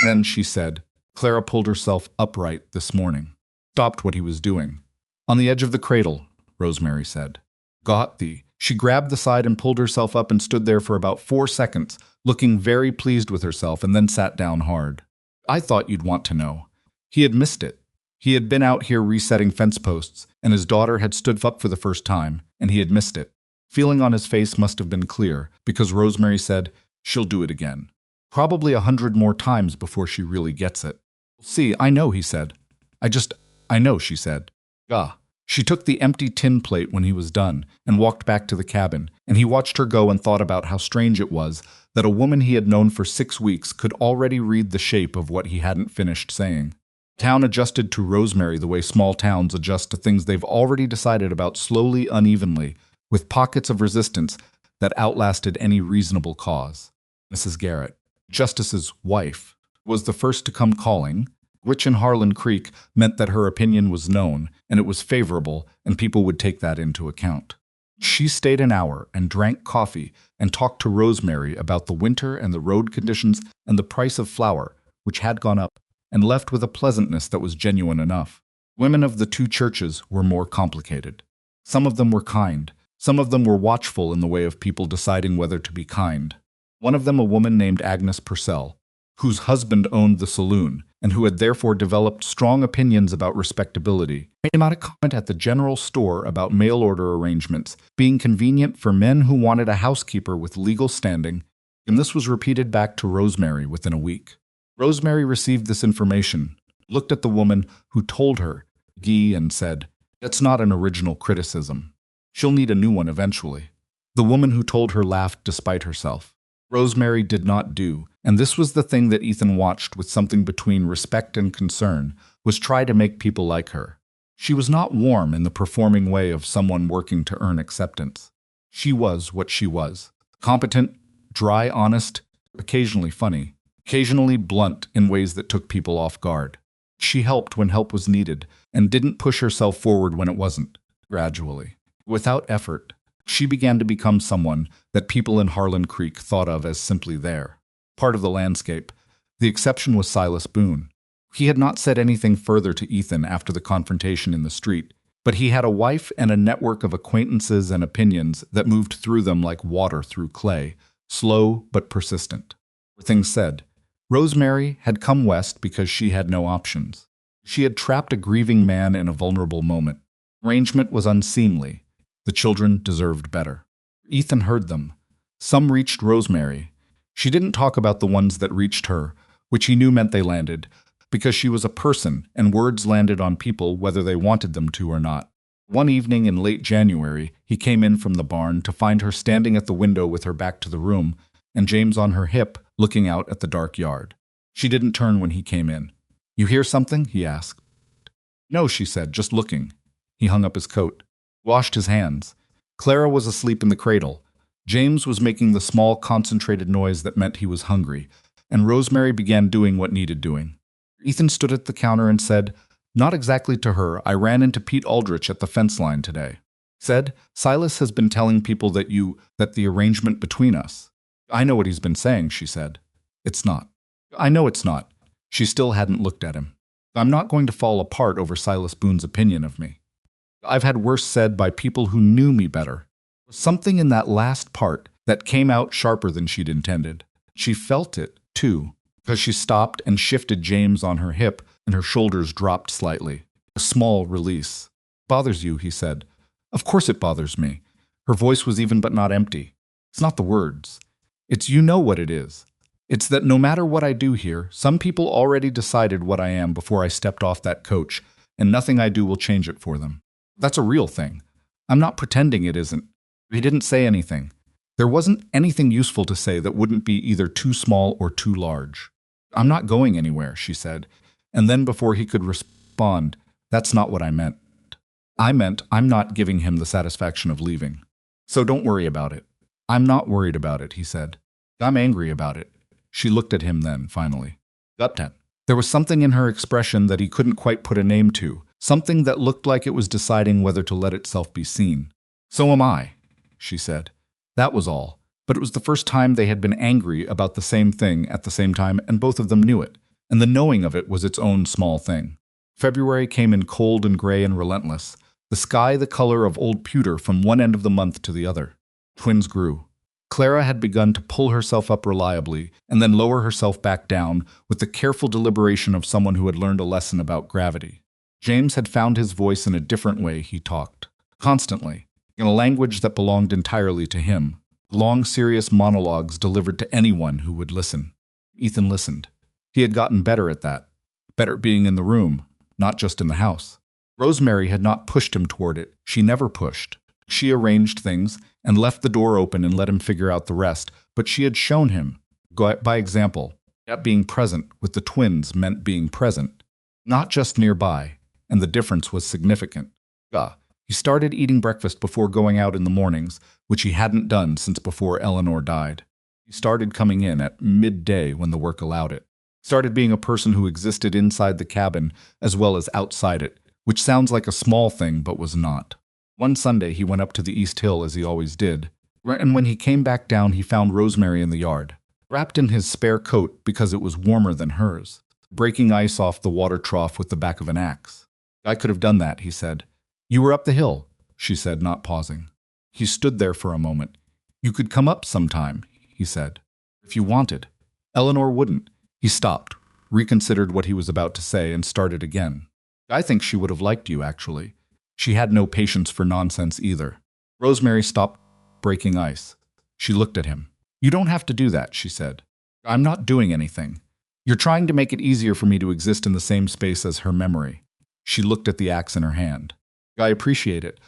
Then she said, "Clara pulled herself upright this morning." Stopped what he was doing. "On the edge of the cradle," Rosemary said. "Got thee." She grabbed the side and pulled herself up and stood there for about 4 seconds, looking very pleased with herself, and then sat down hard. "I thought you'd want to know." He had missed it. He had been out here resetting fence posts, and his daughter had stood up for the first time, and he had missed it. Feeling on his face must have been clear, because Rosemary said, "She'll do it again. Probably 100 more times before she really gets it." "See, I know," he said. I know," she said. "Gah." She took the empty tin plate when he was done and walked back to the cabin, and he watched her go and thought about how strange it was that a woman he had known for 6 weeks could already read the shape of what he hadn't finished saying. Town adjusted to Rosemary the way small towns adjust to things they've already decided about slowly, unevenly, with pockets of resistance that outlasted any reasonable cause. Mrs. Garrett, Justice's wife, was the first to come calling, which in Harlan Creek meant that her opinion was known, and it was favorable, and people would take that into account. She stayed an hour and drank coffee and talked to Rosemary about the winter and the road conditions and the price of flour, which had gone up, and left with a pleasantness that was genuine enough. Women of the 2 churches were more complicated. Some of them were kind. Some of them were watchful in the way of people deciding whether to be kind. One of them a woman named Agnes Purcell, whose husband owned the saloon, and who had therefore developed strong opinions about respectability, came out a comment at the general store about mail-order arrangements being convenient for men who wanted a housekeeper with legal standing, and this was repeated back to Rosemary within a week. Rosemary received this information, looked at the woman who told her, Guy, and said, "That's not an original criticism. She'll need a new one eventually." The woman who told her laughed despite herself. Rosemary did not do, and this was the thing that Ethan watched with something between respect and concern, was try to make people like her. She was not warm in the performing way of someone working to earn acceptance. She was what she was. Competent, dry, honest, occasionally funny, occasionally blunt in ways that took people off guard. She helped when help was needed, and didn't push herself forward when it wasn't. Gradually, without effort, she began to become someone that people in Harlan Creek thought of as simply there. Part of the landscape. The exception was Silas Boone. He had not said anything further to Ethan after the confrontation in the street, but he had a wife and a network of acquaintances and opinions that moved through them like water through clay, slow but persistent. Things said, Rosemary had come west because she had no options. She had trapped a grieving man in a vulnerable moment. Arrangement was unseemly. The children deserved better. Ethan heard them. Some reached Rosemary. She didn't talk about the ones that reached her, which he knew meant they landed, because she was a person and words landed on people whether they wanted them to or not. One evening in late January, he came in from the barn to find her standing at the window with her back to the room and James on her hip looking out at the dark yard. She didn't turn when he came in. "You hear something?" he asked. "No," she said, "just looking." He hung up his coat, washed his hands. Clara was asleep in the cradle. James was making the small, concentrated noise that meant he was hungry, and Rosemary began doing what needed doing. Ethan stood at the counter and said, "Not exactly to her, I ran into Pete Aldrich at the fence line today. Said, Silas has been telling people that the arrangement between us." "I know what he's been saying," she said. "It's not." "I know it's not." She still hadn't looked at him. "I'm not going to fall apart over Silas Boone's opinion of me. I've had worse said by people who knew me better." Something in that last part that came out sharper than she'd intended. She felt it, too, because she stopped and shifted James on her hip, and her shoulders dropped slightly. A small release. "Bothers you," he said. "Of course it bothers me." Her voice was even but not empty. "It's not the words. It's you know what it is. It's that no matter what I do here, some people already decided what I am before I stepped off that coach, and nothing I do will change it for them. That's a real thing. I'm not pretending it isn't." He didn't say anything. There wasn't anything useful to say that wouldn't be either too small or too large. "I'm not going anywhere," she said. And then before he could respond, "That's not what I meant. I meant I'm not giving him the satisfaction of leaving. So don't worry about it." "I'm not worried about it," he said. "I'm angry about it." She looked at him then, finally. Got that. There was something in her expression that he couldn't quite put a name to, something that looked like it was deciding whether to let itself be seen. "So am I," she said. That was all. But it was the first time they had been angry about the same thing at the same time, and both of them knew it. And the knowing of it was its own small thing. February came in cold and gray and relentless, the sky the color of old pewter from one end of the month to the other. Twins grew. Clara had begun to pull herself up reliably and then lower herself back down with the careful deliberation of someone who had learned a lesson about gravity. James had found his voice in a different way. He talked. Constantly. In a language that belonged entirely to him. Long, serious monologues delivered to anyone who would listen. Ethan listened. He had gotten better at that. Better at being in the room, not just in the house. Rosemary had not pushed him toward it. She never pushed. She arranged things and left the door open and let him figure out the rest, but she had shown him, by example, that being present with the twins meant being present, not just nearby, and the difference was significant. He started eating breakfast before going out in the mornings, which he hadn't done since before Eleanor died. He started coming in at midday when the work allowed it. Started being a person who existed inside the cabin as well as outside it, which sounds like a small thing but was not. One Sunday he went up to the East Hill as he always did, and when he came back down he found Rosemary in the yard, wrapped in his spare coat because it was warmer than hers, breaking ice off the water trough with the back of an axe. "I could have done that," he said. "You were up the hill," she said, not pausing. He stood there for a moment. "You could come up sometime," he said. "If you wanted." Eleanor wouldn't. He stopped, reconsidered what he was about to say, and started again. "I think she would have liked you, actually. She had no patience for nonsense either." Rosemary stopped breaking ice. She looked at him. "You don't have to do that," she said. "I'm not doing anything. You're trying to make it easier for me to exist in the same space as her memory." She looked at the axe in her hand. "I appreciate it,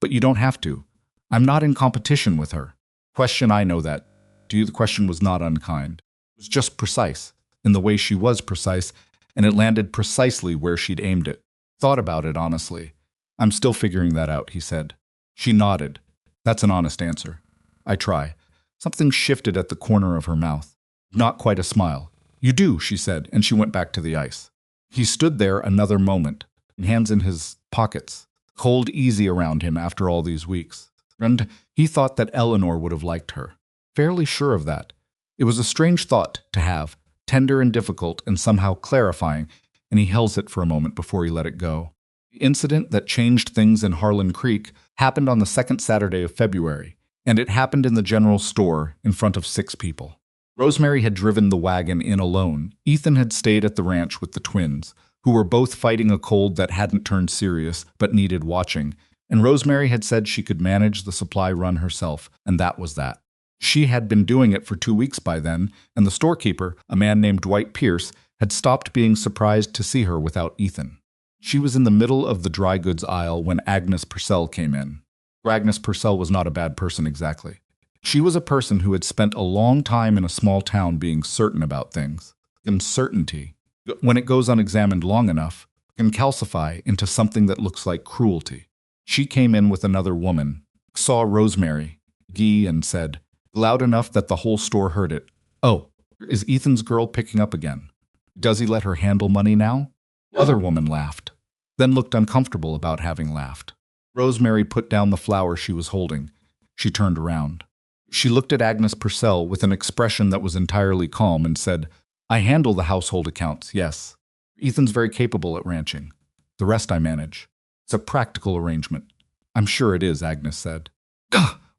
but you don't have to. I'm not in competition with her." I know that. To you, the question was not unkind. It was just precise, in the way she was precise, and it landed precisely where she'd aimed it. "Thought about it, honestly. I'm still figuring that out," he said. She nodded. "That's an honest answer." "I try." Something shifted at the corner of her mouth. Not quite a smile. "You do," she said, and she went back to the ice. He stood there another moment, hands in his pockets, cold easy around him after all these weeks. And he thought that Eleanor would have liked her. Fairly sure of that. It was a strange thought to have, tender and difficult and somehow clarifying, and he held it for a moment before he let it go. The incident that changed things in Harlan Creek happened on the second Saturday of February, and it happened in the general store in front of 6 people. Rosemary had driven the wagon in alone. Ethan had stayed at the ranch with the twins, who were both fighting a cold that hadn't turned serious but needed watching, and Rosemary had said she could manage the supply run herself, and that was that. She had been doing it for 2 weeks by then, and the storekeeper, a man named Dwight Pierce, had stopped being surprised to see her without Ethan. She was in the middle of the dry goods aisle when Agnes Purcell came in. Agnes Purcell was not a bad person exactly. She was a person who had spent a long time in a small town being certain about things. And certainty, when it goes unexamined long enough, can calcify into something that looks like cruelty. She came in with another woman, saw Rosemary, and said, loud enough that the whole store heard it, "Oh, is Ethan's girl picking up again? Does he let her handle money now?" The other woman laughed, then looked uncomfortable about having laughed. Rosemary put down the flower she was holding. She turned around. She looked at Agnes Purcell with an expression that was entirely calm and said, "I handle the household accounts, yes. Ethan's very capable at ranching. The rest I manage. It's a practical arrangement." "I'm sure it is," Agnes said.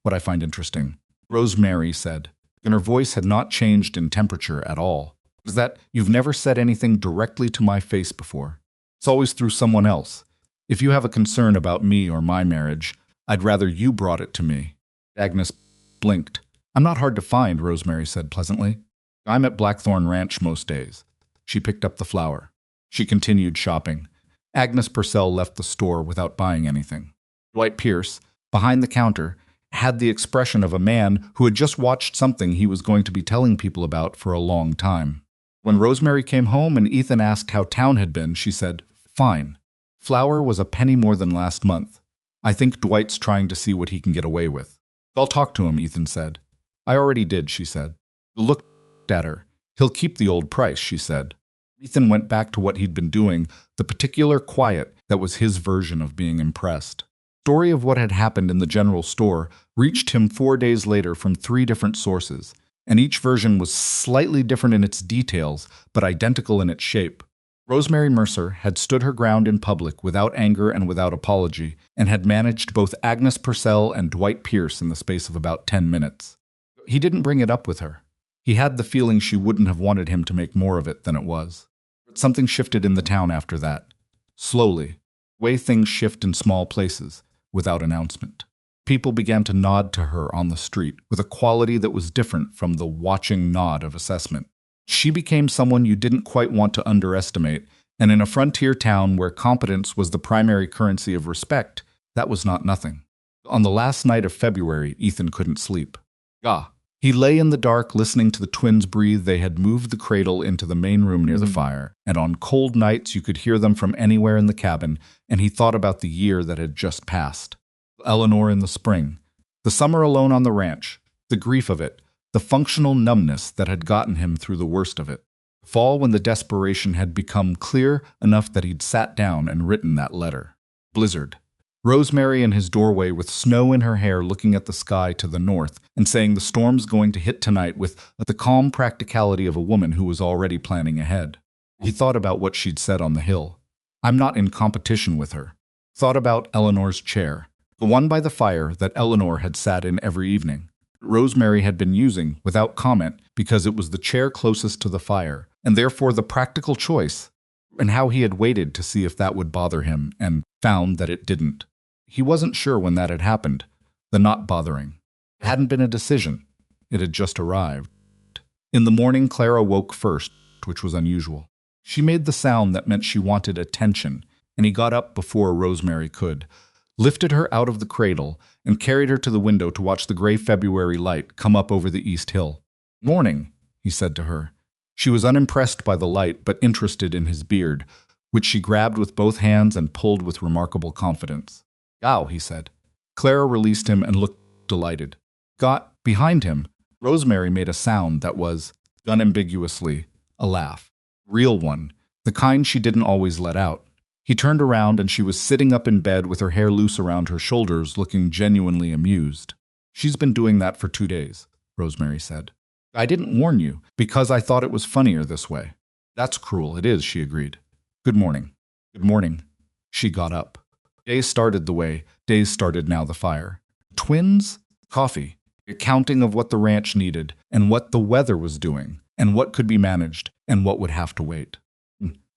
"What I find interesting," Rosemary said, and her voice had not changed in temperature at all, "is that you've never said anything directly to my face before. It's always through someone else. If you have a concern about me or my marriage, I'd rather you brought it to me." Agnes blinked. "I'm not hard to find," Rosemary said pleasantly. "I'm at Blackthorn Ranch most days." She picked up the flower. She continued shopping. Agnes Purcell left the store without buying anything. Dwight Pierce, behind the counter, had the expression of a man who had just watched something he was going to be telling people about for a long time. When Rosemary came home and Ethan asked how town had been, she said, "Fine. Flour was a penny more than last month. I think Dwight's trying to see what he can get away with." "I'll talk to him," Ethan said. "I already did," she said. Looked at her. "He'll keep the old price," she said. Ethan went back to what he'd been doing, the particular quiet that was his version of being impressed. The story of what had happened in the general store reached him 4 days later from 3 different sources, and each version was slightly different in its details, but identical in its shape. Rosemary Mercer had stood her ground in public without anger and without apology, and had managed both Agnes Purcell and Dwight Pierce in the space of about 10 minutes. He didn't bring it up with her. He had the feeling she wouldn't have wanted him to make more of it than it was. But something shifted in the town after that. Slowly, the way things shift in small places, without announcement. People began to nod to her on the street with a quality that was different from the watching nod of assessment. She became someone you didn't quite want to underestimate, and in a frontier town where competence was the primary currency of respect, that was not nothing. On the last night of February, Ethan couldn't sleep. He lay in the dark listening to the twins breathe. They had moved the cradle into the main room near the fire, and on cold nights you could hear them from anywhere in the cabin, and he thought about the year that had just passed. Eleanor in the spring, the summer alone on the ranch, the grief of it, the functional numbness that had gotten him through the worst of it. The fall when the desperation had become clear enough that he'd sat down and written that letter. Blizzard. Rosemary in his doorway with snow in her hair looking at the sky to the north and saying the storm's going to hit tonight with the calm practicality of a woman who was already planning ahead. He thought about what she'd said on the hill. "I'm not in competition with her." Thought about Eleanor's chair, the one by the fire that Eleanor had sat in every evening. Rosemary had been using without comment because it was the chair closest to the fire, and therefore the practical choice, and how he had waited to see if that would bother him and found that it didn't. He wasn't sure when that had happened, the not bothering. It hadn't been a decision. It had just arrived. In the morning, Clara woke first, which was unusual. She made the sound that meant she wanted attention, and he got up before Rosemary could, lifted her out of the cradle, and carried her to the window to watch the gray February light come up over the east hill. "Morning," he said to her. She was unimpressed by the light, but interested in his beard, which she grabbed with both hands and pulled with remarkable confidence. "Ow," he said. Clara released him and looked delighted. Behind him, Rosemary made a sound that was, unambiguously, a laugh. Real one, the kind she didn't always let out. He turned around and she was sitting up in bed with her hair loose around her shoulders, looking genuinely amused. "She's been doing that for 2 days, Rosemary said. "I didn't warn you, because I thought it was funnier this way." "That's cruel, it is," she agreed. "Good morning." "Good morning." She got up. Days started the way, days started now the fire. Twins, coffee, accounting of what the ranch needed, and what the weather was doing, and what could be managed, and what would have to wait.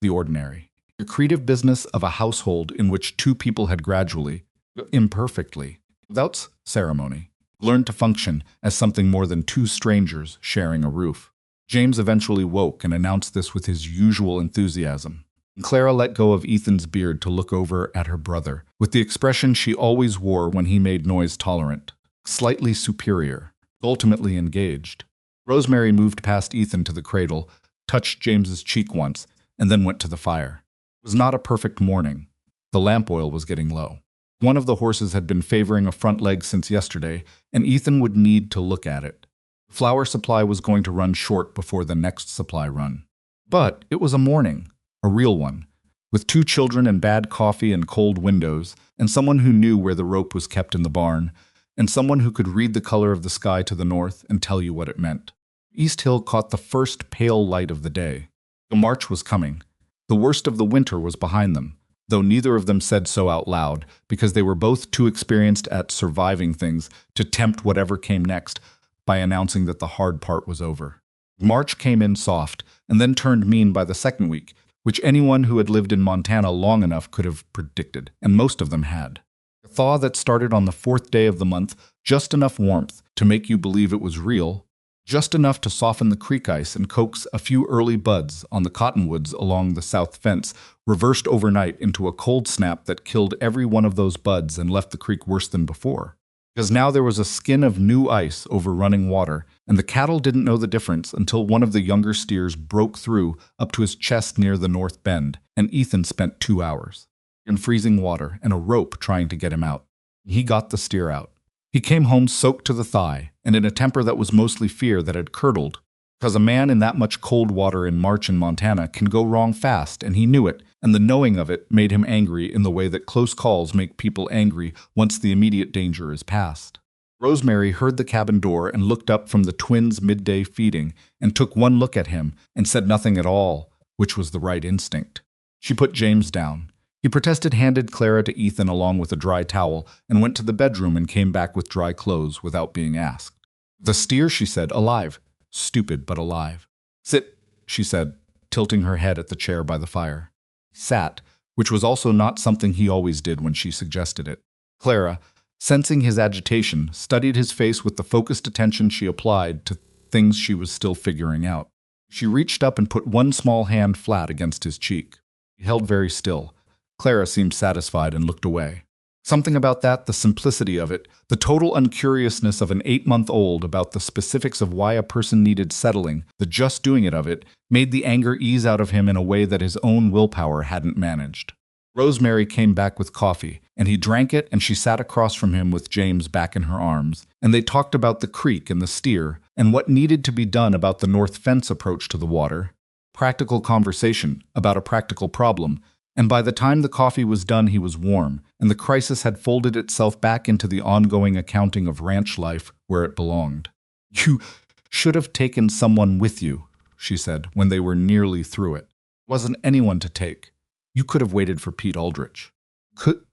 The ordinary. The creative business of a household in which 2 people had gradually, imperfectly, without ceremony, learned to function as something more than 2 strangers sharing a roof. James eventually woke and announced this with his usual enthusiasm. Clara let go of Ethan's beard to look over at her brother, with the expression she always wore when he made noise tolerant, slightly superior, ultimately engaged. Rosemary moved past Ethan to the cradle, touched James's cheek once, and then went to the fire. It was not a perfect morning. The lamp oil was getting low. One of the horses had been favoring a front leg since yesterday, and Ethan would need to look at it. The flour supply was going to run short before the next supply run. But it was a morning, a real one, with 2 children and bad coffee and cold windows, and someone who knew where the rope was kept in the barn, and someone who could read the color of the sky to the north and tell you what it meant. East Hill caught the first pale light of the day. The march was coming. The worst of the winter was behind them, though neither of them said so out loud, because they were both too experienced at surviving things to tempt whatever came next by announcing that the hard part was over. March came in soft, and then turned mean by the second week, which anyone who had lived in Montana long enough could have predicted, and most of them had. A thaw that started on the 4th day of the month, just enough warmth to make you believe it was real, just enough to soften the creek ice and coax a few early buds on the cottonwoods along the south fence, reversed overnight into a cold snap that killed every one of those buds and left the creek worse than before. Because now there was a skin of new ice over running water, and the cattle didn't know the difference until one of the younger steers broke through up to his chest near the north bend, and Ethan spent 2 hours in freezing water and a rope trying to get him out. He got the steer out. He came home soaked to the thigh, and in a temper that was mostly fear that had curdled, because a man in that much cold water in March in Montana can go wrong fast, and he knew it, and the knowing of it made him angry in the way that close calls make people angry once the immediate danger is past. Rosemary heard the cabin door and looked up from the twins' midday feeding and took one look at him and said nothing at all, which was the right instinct. She put James down. He protested, handed Clara to Ethan along with a dry towel, and went to the bedroom and came back with dry clothes without being asked. The steer, she said, alive. Stupid, but alive. Sit, she said, tilting her head at the chair by the fire. He sat, which was also not something he always did when she suggested it. Clara, sensing his agitation, studied his face with the focused attention she applied to things she was still figuring out. She reached up and put one small hand flat against his cheek. He held very still. Clara seemed satisfied and looked away. Something about that, the simplicity of it, the total uncuriousness of an 8-month-old about the specifics of why a person needed settling, the just doing it of it, made the anger ease out of him in a way that his own willpower hadn't managed. Rosemary came back with coffee, and he drank it, and she sat across from him with James back in her arms, and they talked about the creek and the steer, and what needed to be done about the north fence approach to the water. Practical conversation about a practical problem. And by the time the coffee was done, he was warm, and the crisis had folded itself back into the ongoing accounting of ranch life where it belonged. "You should have taken someone with you," she said, when they were nearly through it. "Wasn't anyone to take. You could have waited for Pete Aldrich."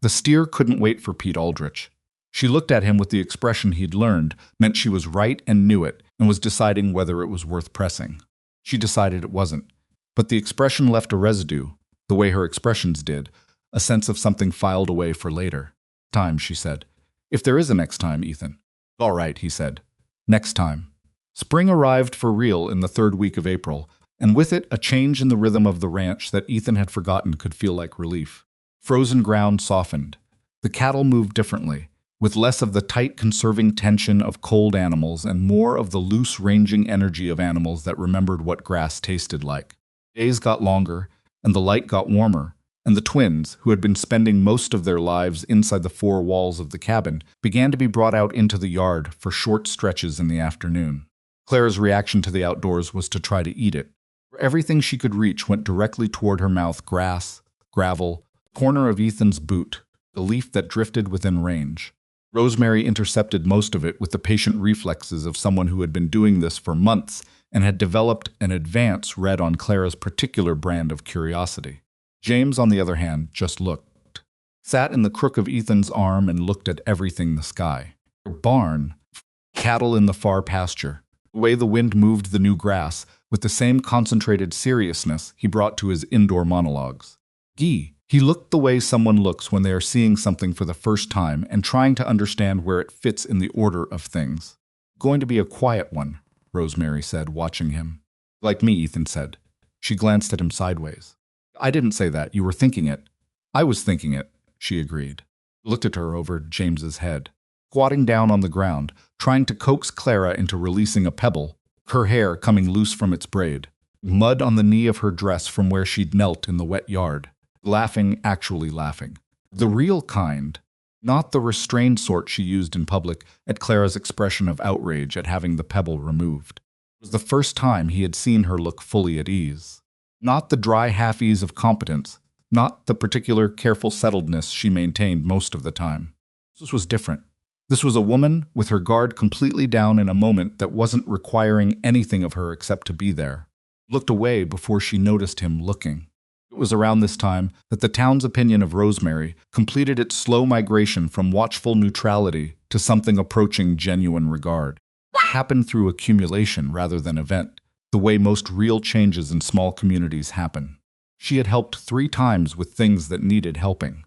The steer couldn't wait for Pete Aldrich. She looked at him with the expression he'd learned, meant she was right and knew it, and was deciding whether it was worth pressing. She decided it wasn't. But the expression left a residue, the way her expressions did, a sense of something filed away for later. "Time," she said. "If there is a next time, Ethan." "All right," he said. "Next time." Spring arrived for real in the 3rd week of April, and with it a change in the rhythm of the ranch that Ethan had forgotten could feel like relief. Frozen ground softened. The cattle moved differently, with less of the tight conserving tension of cold animals and more of the loose ranging energy of animals that remembered what grass tasted like. Days got longer, and the light got warmer, and the twins, who had been spending most of their lives inside the 4 walls of the cabin, began to be brought out into the yard for short stretches in the afternoon. Clara's reaction to the outdoors was to try to eat it. Everything she could reach went directly toward her mouth: grass, gravel, corner of Ethan's boot, the leaf that drifted within range. Rosemary intercepted most of it with the patient reflexes of someone who had been doing this for months and had developed an advance read on Clara's particular brand of curiosity. James, on the other hand, just looked. Sat in the crook of Ethan's arm and looked at everything: the sky, a barn, cattle in the far pasture, the way the wind moved the new grass, with the same concentrated seriousness he brought to his indoor monologues. He looked the way someone looks when they are seeing something for the first time and trying to understand where it fits in the order of things. "Going to be a quiet one," Rosemary said, watching him. Like me, Ethan said. She glanced at him sideways. I didn't say that. You were thinking it. I was thinking it, she agreed. Looked at her over James's head. Squatting down on the ground, trying to coax Clara into releasing a pebble, her hair coming loose from its braid. Mud on the knee of her dress from where she'd knelt in the wet yard. Laughing, actually laughing. The real kind, not the restrained sort she used in public at Clara's expression of outrage at having the pebble removed. It was the first time he had seen her look fully at ease. Not the dry half-ease of competence, not the particular careful settledness she maintained most of the time. This was different. This was a woman with her guard completely down in a moment that wasn't requiring anything of her except to be there. Looked away before she noticed him looking. It was around this time that the town's opinion of Rosemary completed its slow migration from watchful neutrality to something approaching genuine regard. It happened through accumulation rather than event, the way most real changes in small communities happen. She had helped 3 times with things that needed helping.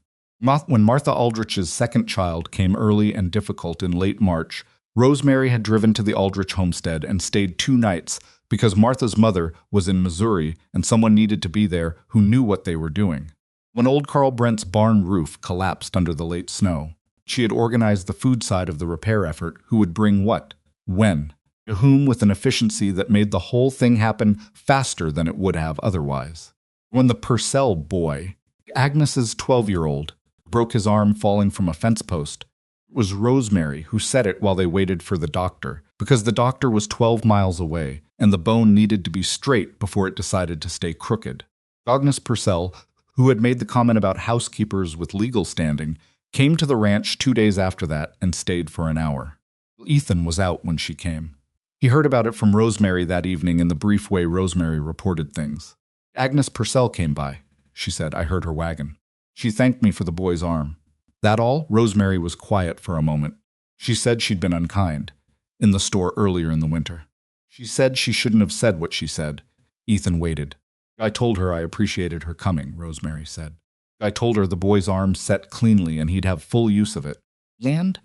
When Martha Aldrich's second child came early and difficult in late March, Rosemary had driven to the Aldrich homestead and stayed 2 nights because Martha's mother was in Missouri and someone needed to be there who knew what they were doing. When old Carl Brent's barn roof collapsed under the late snow, she had organized the food side of the repair effort, who would bring what, when, to whom, with an efficiency that made the whole thing happen faster than it would have otherwise. When the Purcell boy, Agnes's 12-year-old, broke his arm falling from a fence post, it was Rosemary who said it while they waited for the doctor, because the doctor was 12 miles away, and the bone needed to be straight before it decided to stay crooked. Agnes Purcell, who had made the comment about housekeepers with legal standing, came to the ranch 2 days after that and stayed for an hour. Ethan was out when she came. He heard about it from Rosemary that evening in the brief way Rosemary reported things. Agnes Purcell came by, she said. I heard her wagon. She thanked me for the boy's arm. That all? Rosemary was quiet for a moment. She said she'd been unkind. In the store earlier in the winter. She said she shouldn't have said what she said. Ethan waited. I told her I appreciated her coming, Rosemary said. I told her the boy's arm set cleanly and he'd have full use of it. And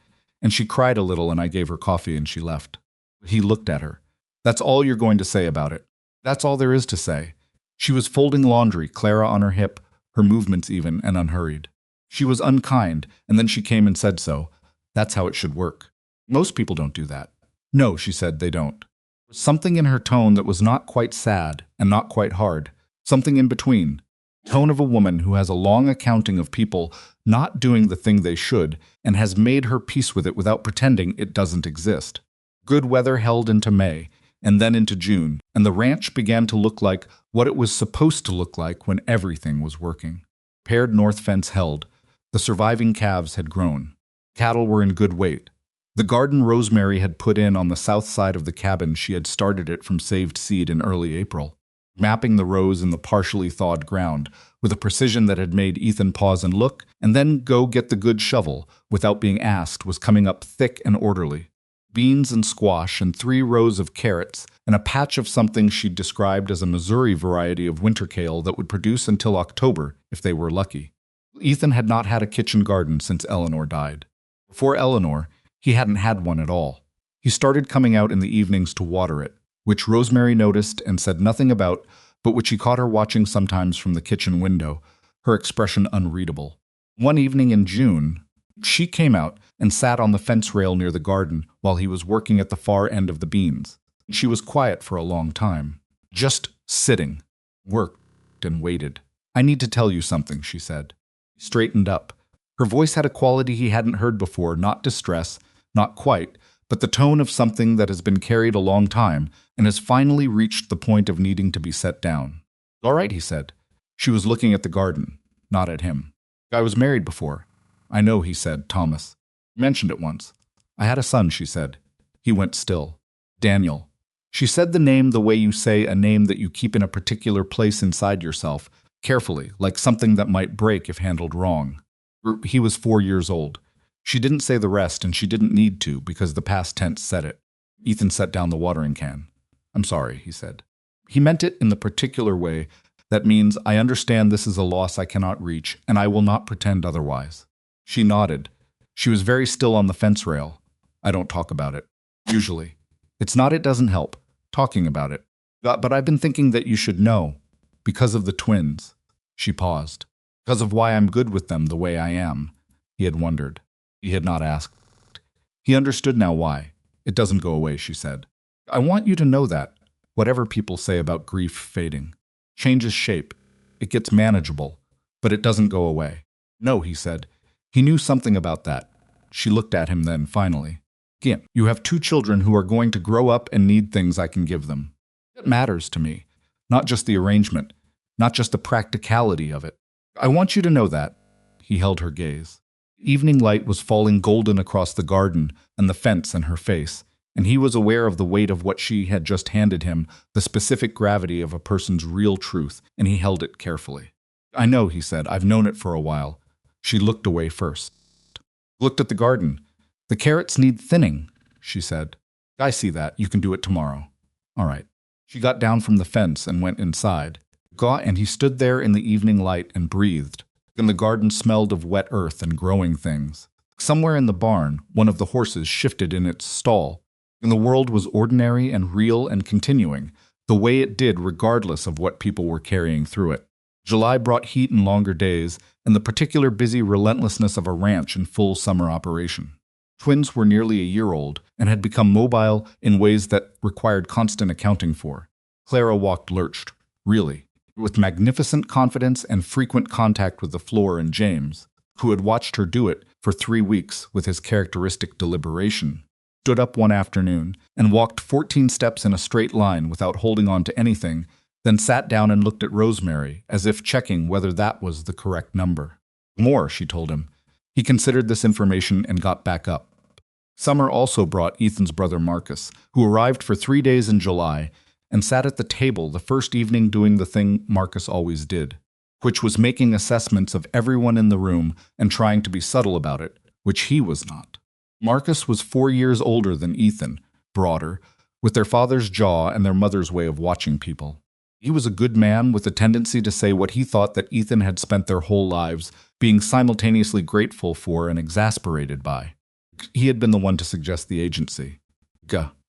she cried a little and I gave her coffee and she left. He looked at her. That's all you're going to say about it. That's all there is to say. She was folding laundry, Clara on her hip, her movements even and unhurried. She was unkind, and then she came and said so. That's how it should work. Most people don't do that. No, she said, they don't. There was something in her tone that was not quite sad and not quite hard, something in between. The tone of a woman who has a long accounting of people not doing the thing they should and has made her peace with it without pretending it doesn't exist. Good weather held into May, and then into June, and the ranch began to look like what it was supposed to look like when everything was working. Paired north fence held. The surviving calves had grown. Cattle were in good weight. The garden Rosemary had put in on the south side of the cabin, she had started it from saved seed in early April, mapping the rows in the partially thawed ground with a precision that had made Ethan pause and look, and then go get the good shovel, without being asked, was coming up thick and orderly. Beans and squash and 3 rows of carrots and a patch of something she'd described as a Missouri variety of winter kale that would produce until October if they were lucky. Ethan had not had a kitchen garden since Eleanor died. Before Eleanor, he hadn't had one at all. He started coming out in the evenings to water it, which Rosemary noticed and said nothing about, but which he caught her watching sometimes from the kitchen window, her expression unreadable. One evening in June, she came out and sat on the fence rail near the garden while he was working at the far end of the beans. She was quiet for a long time, just sitting, worked and waited. I need to tell you something, she said. He straightened up. Her voice had a quality he hadn't heard before, not distress, not quite, but the tone of something that has been carried a long time and has finally reached the point of needing to be set down. All right, he said. She was looking at the garden, not at him. I was married before. I know, he said, Thomas. You mentioned it once. I had a son, she said. He went still. Daniel. She said the name the way you say a name that you keep in a particular place inside yourself, carefully, like something that might break if handled wrong. He was 4 years old. She didn't say the rest, and she didn't need to, because the past tense said it. Ethan set down the watering can. I'm sorry, he said. He meant it in the particular way that means I understand this is a loss I cannot reach, and I will not pretend otherwise. She nodded. She was very still on the fence rail. I don't talk about it. Usually. It's not it doesn't help. Talking about it. But I've been thinking that you should know. Because of the twins." She paused. "Because of why I'm good with them the way I am." He had wondered. He had not asked. He understood now why. "It doesn't go away," she said. "I want you to know that, whatever people say about grief fading, changes shape. It gets manageable, but it doesn't go away." "No," he said. He knew something about that. She looked at him then, finally. "Gimp, you have 2 children who are going to grow up and need things I can give them. It matters to me, not just the arrangement, not just the practicality of it. I want you to know that." He held her gaze. Evening light was falling golden across the garden and the fence and her face, and he was aware of the weight of what she had just handed him, the specific gravity of a person's real truth, and he held it carefully. "I know," he said. "I've known it for a while." She looked away first. Looked at the garden. "The carrots need thinning," she said. "I see that. You can do it tomorrow." "All right." She got down from the fence and went inside. And he stood there in the evening light and breathed, and the garden smelled of wet earth and growing things. Somewhere in the barn, one of the horses shifted in its stall, and the world was ordinary and real and continuing, the way it did regardless of what people were carrying through it. July brought heat and longer days, and the particular busy relentlessness of a ranch in full summer operation. Twins were nearly a year old and had become mobile in ways that required constant accounting for. Clara walked lurched, really, with magnificent confidence and frequent contact with the floor and James, who had watched her do it for 3 weeks with his characteristic deliberation, stood up one afternoon and walked 14 steps in a straight line without holding on to anything, then sat down and looked at Rosemary, as if checking whether that was the correct number. "More," she told him. He considered this information and got back up. Summer also brought Ethan's brother Marcus, who arrived for 3 days in July, and sat at the table the first evening doing the thing Marcus always did, which was making assessments of everyone in the room and trying to be subtle about it, which he was not. Marcus was 4 years older than Ethan, broader, with their father's jaw and their mother's way of watching people. He was a good man with a tendency to say what he thought that Ethan had spent their whole lives being simultaneously grateful for and exasperated by. He had been the one to suggest the agency.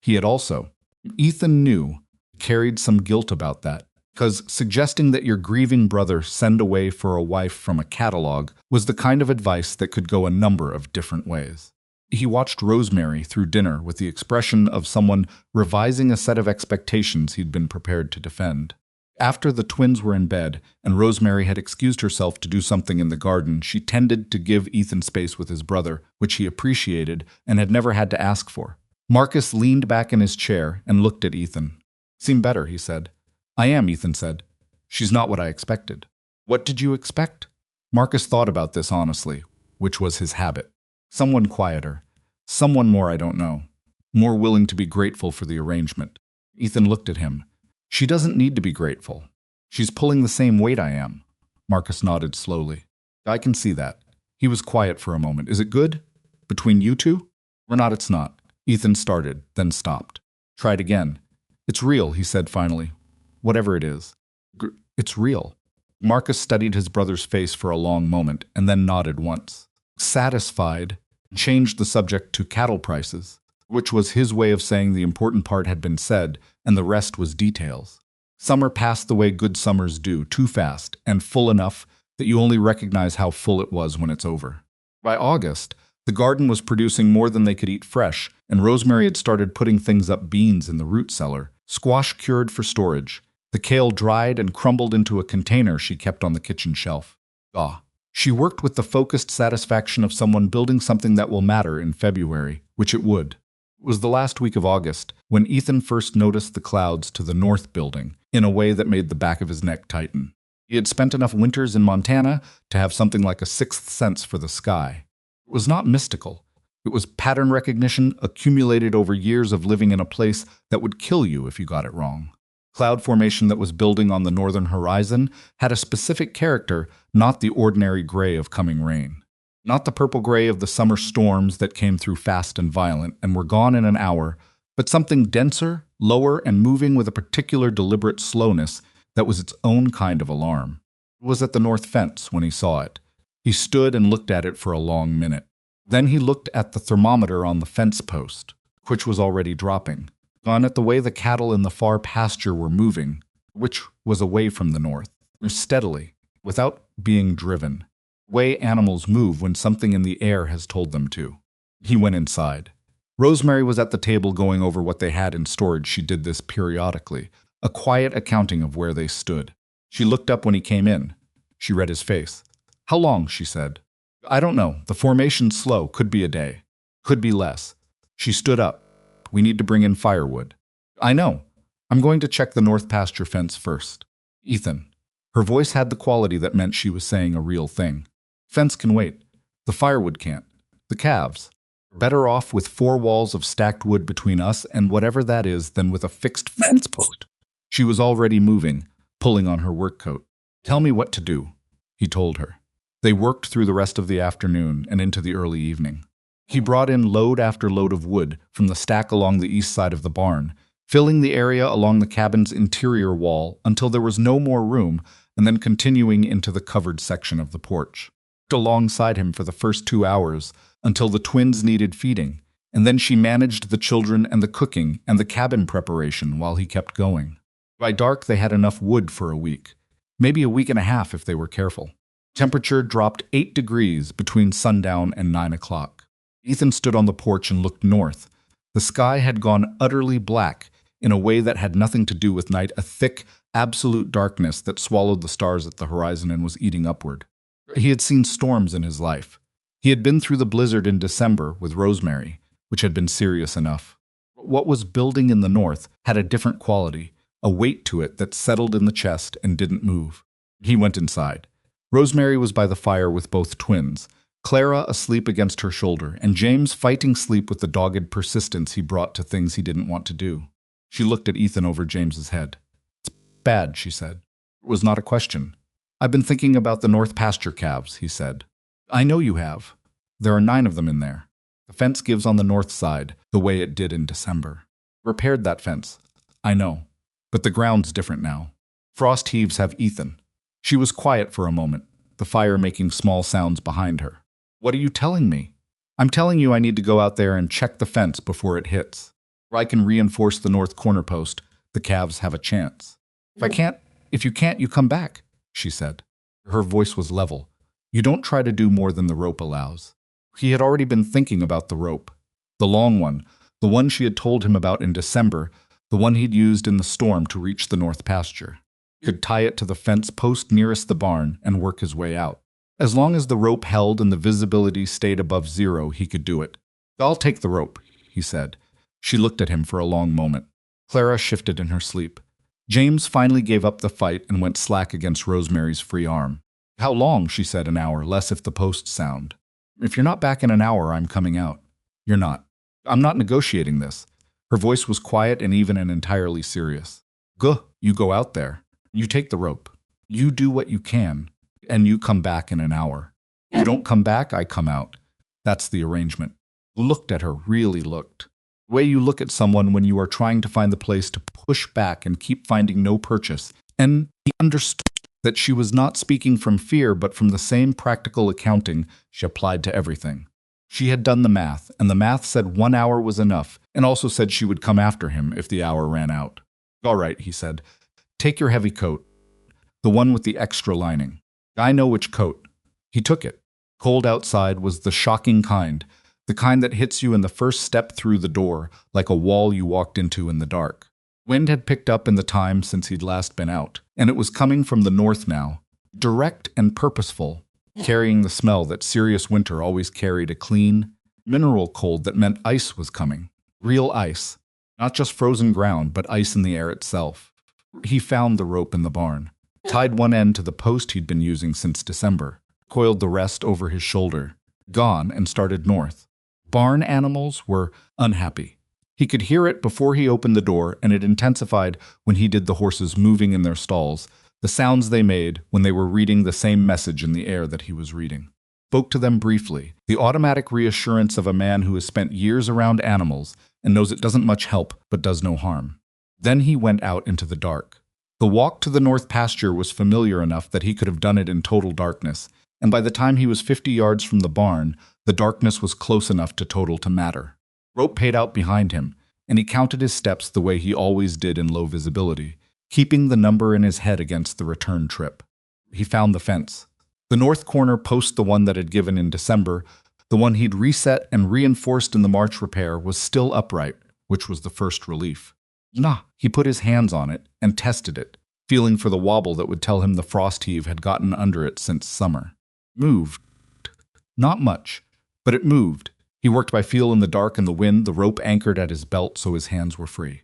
He had also. Ethan knew, carried some guilt about that, because suggesting that your grieving brother send away for a wife from a catalog was the kind of advice that could go a number of different ways. He watched Rosemary through dinner with the expression of someone revising a set of expectations he'd been prepared to defend. After the twins were in bed and Rosemary had excused herself to do something in the garden, she tended to give Ethan space with his brother, which he appreciated and had never had to ask for. Marcus leaned back in his chair and looked at Ethan. "Seem better," he said. "I am," Ethan said. "She's not what I expected." "What did you expect?" Marcus thought about this honestly, which was his habit. Someone quieter. Someone more I don't know. More willing to be grateful for the arrangement. Ethan looked at him. "She doesn't need to be grateful. She's pulling the same weight I am." Marcus nodded slowly. "I can see that." He was quiet for a moment. "Is it good? Between you two?" "Or not, it's not." Ethan started, then stopped. "Tried again." "It's real," he said finally. "Whatever it is." "It's real." Marcus studied his brother's face for a long moment, and then nodded once. Satisfied, changed the subject to cattle prices, which was his way of saying the important part had been said, and the rest was details. Summer passed the way good summers do, too fast, and full enough that you only recognize how full it was when it's over. By August, the garden was producing more than they could eat fresh, and Rosemary had started putting things up beans in the root cellar, squash cured for storage, the kale dried and crumbled into a container she kept on the kitchen shelf. She worked with the focused satisfaction of someone building something that will matter in February, which it would. It was the last week of August when Ethan first noticed the clouds to the north building in a way that made the back of his neck tighten. He had spent enough winters in Montana to have something like a sixth sense for the sky. It was not mystical. It was pattern recognition accumulated over years of living in a place that would kill you if you got it wrong. Cloud formation that was building on the northern horizon had a specific character, not the ordinary gray of coming rain. Not the purple gray of the summer storms that came through fast and violent and were gone in an hour, but something denser, lower, and moving with a particular deliberate slowness that was its own kind of alarm. It was at the north fence when he saw it. He stood and looked at it for a long minute. Then he looked at the thermometer on the fence post, which was already dropping. gone at the way the cattle in the far pasture were moving, which was away from the north, steadily, without being driven. Way animals move when something in the air has told them to. He went inside. Rosemary was at the table going over what they had in storage. She did this periodically, a quiet accounting of where they stood. She looked up when he came in. She read his face. "How long?" she said. "I don't know. The formation's slow. Could be a day. Could be less." She stood up. "We need to bring in firewood." "I know. I'm going to check the north pasture fence first." "Ethan." Her voice had the quality that meant she was saying a real thing. "Fence can wait. The firewood can't. The calves. Better off with 4 walls of stacked wood between us and whatever that is than with a fixed fence post." She was already moving, pulling on her work coat. "Tell me what to do," he told her. They worked through the rest of the afternoon and into the early evening. He brought in load after load of wood from the stack along the east side of the barn, filling the area along the cabin's interior wall until there was no more room, and then continuing into the covered section of the porch. Alongside him for the first 2 hours until the twins needed feeding, and then she managed the children and the cooking and the cabin preparation while he kept going. By dark, they had enough wood for a week, maybe a week and a half if they were careful. Temperature dropped 8 degrees between sundown and 9 o'clock. Ethan stood on the porch and looked north. The sky had gone utterly black in a way that had nothing to do with night, a thick, absolute darkness that swallowed the stars at the horizon and was eating upward. He had seen storms in his life. He had been through the blizzard in December with Rosemary, which had been serious enough. What was building in the north had a different quality, a weight to it that settled in the chest and didn't move. He went inside. Rosemary was by the fire with both twins, Clara asleep against her shoulder, and James fighting sleep with the dogged persistence he brought to things he didn't want to do. She looked at Ethan over James's head. "It's bad," she said. It was not a question. "I've been thinking about the north pasture calves," he said. "I know you have. There are 9 of them in there. The fence gives on the north side, the way it did in December. Repaired that fence. I know. But the ground's different now. Frost heaves have Ethan." She was quiet for a moment, the fire making small sounds behind her. "What are you telling me?" "I'm telling you I need to go out there and check the fence before it hits. Or I can reinforce the north corner post. The calves have a chance. If you can't, you come back," she said. Her voice was level. "You don't try to do more than the rope allows." He had already been thinking about the rope. The long one, the one she had told him about in December, the one he'd used in the storm to reach the north pasture. He could tie it to the fence post nearest the barn and work his way out. As long as the rope held and the visibility stayed above 0, he could do it. "I'll take the rope," he said. She looked at him for a long moment. Clara shifted in her sleep. James finally gave up the fight and went slack against Rosemary's free arm. "How long?" she said. "An hour, less if the posts sound." "If you're not back in an hour, I'm coming out." "You're not." "I'm not negotiating this." Her voice was quiet and even and entirely serious. "Guh, you go out there. You take the rope. You do what you can, and you come back in an hour. You don't come back, I come out. That's the arrangement." Looked at her, really looked. The way you look at someone when you are trying to find the place to push back and keep finding no purchase. And he understood that she was not speaking from fear, but from the same practical accounting she applied to everything. She had done the math, and the math said 1 hour was enough, and also said she would come after him if the hour ran out. "All right," he said. "Take your heavy coat, the one with the extra lining." "I know which coat." He took it. Cold outside was the shocking kind, the kind that hits you in the first step through the door, like a wall you walked into in the dark. Wind had picked up in the time since he'd last been out, and it was coming from the north now, direct and purposeful, carrying the smell that serious winter always carried, a clean, mineral cold that meant ice was coming. Real ice. Not just frozen ground, but ice in the air itself. He found the rope in the barn, tied one end to the post he'd been using since December, coiled the rest over his shoulder, gone, and started north. Barn animals were unhappy. He could hear it before he opened the door, and it intensified when he did the horses moving in their stalls, the sounds they made when they were reading the same message in the air that he was reading. Spoke to them briefly, the automatic reassurance of a man who has spent years around animals and knows it doesn't much help but does no harm. Then he went out into the dark. The walk to the north pasture was familiar enough that he could have done it in total darkness, and by the time he was 50 yards from the barn, the darkness was close enough to total to matter. Rope paid out behind him, and he counted his steps the way he always did in low visibility, keeping the number in his head against the return trip. He found the fence. The north corner post, the one that had given in December, the one he'd reset and reinforced in the March repair, was still upright, which was the first relief. He put his hands on it and tested it, feeling for the wobble that would tell him the frost heave had gotten under it since summer. Moved. Not much, but it moved. He worked by feel in the dark and the wind, the rope anchored at his belt so his hands were free.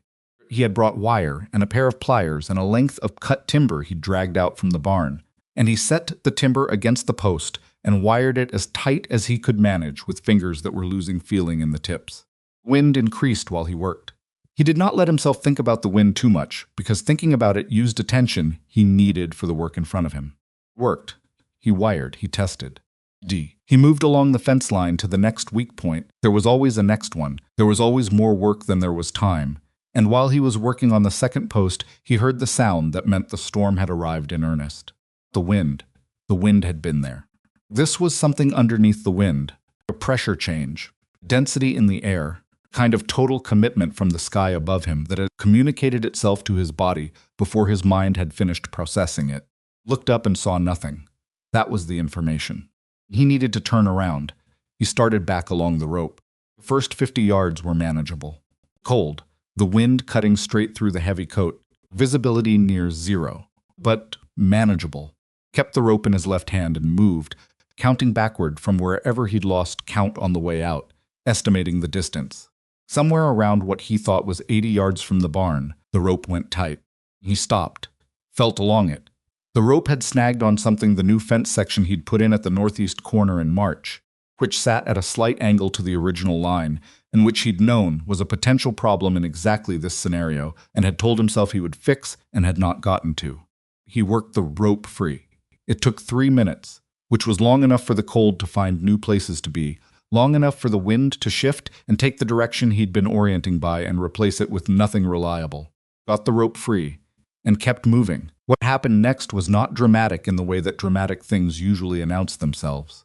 He had brought wire and a pair of pliers and a length of cut timber he'd dragged out from the barn, and he set the timber against the post and wired it as tight as he could manage with fingers that were losing feeling in the tips. Wind increased while he worked. He did not let himself think about the wind too much, because thinking about it used attention he needed for the work in front of him. Worked. He wired. He tested. He moved along the fence line to the next weak point. There was always a next one. There was always more work than there was time. And while he was working on the second post, he heard the sound that meant the storm had arrived in earnest. The wind. The wind had been there. This was something underneath the wind. A pressure change. Density in the air. Kind of total commitment from the sky above him that had communicated itself to his body before his mind had finished processing it. Looked up and saw nothing. That was the information. He needed to turn around. He started back along the rope. The first 50 yards were manageable. Cold, the wind cutting straight through the heavy coat, visibility near zero, but manageable. Kept the rope in his left hand and moved, counting backward from wherever he'd lost count on the way out, estimating the distance. Somewhere around what he thought was 80 yards from the barn, the rope went tight. He stopped, felt along it. The rope had snagged on something, the new fence section he'd put in at the northeast corner in March, which sat at a slight angle to the original line, and which he'd known was a potential problem in exactly this scenario, and had told himself he would fix and had not gotten to. He worked the rope free. It took 3 minutes, which was long enough for the cold to find new places to be, long enough for the wind to shift and take the direction he'd been orienting by and replace it with nothing reliable. Got the rope free, and kept moving. What happened next was not dramatic in the way that dramatic things usually announce themselves.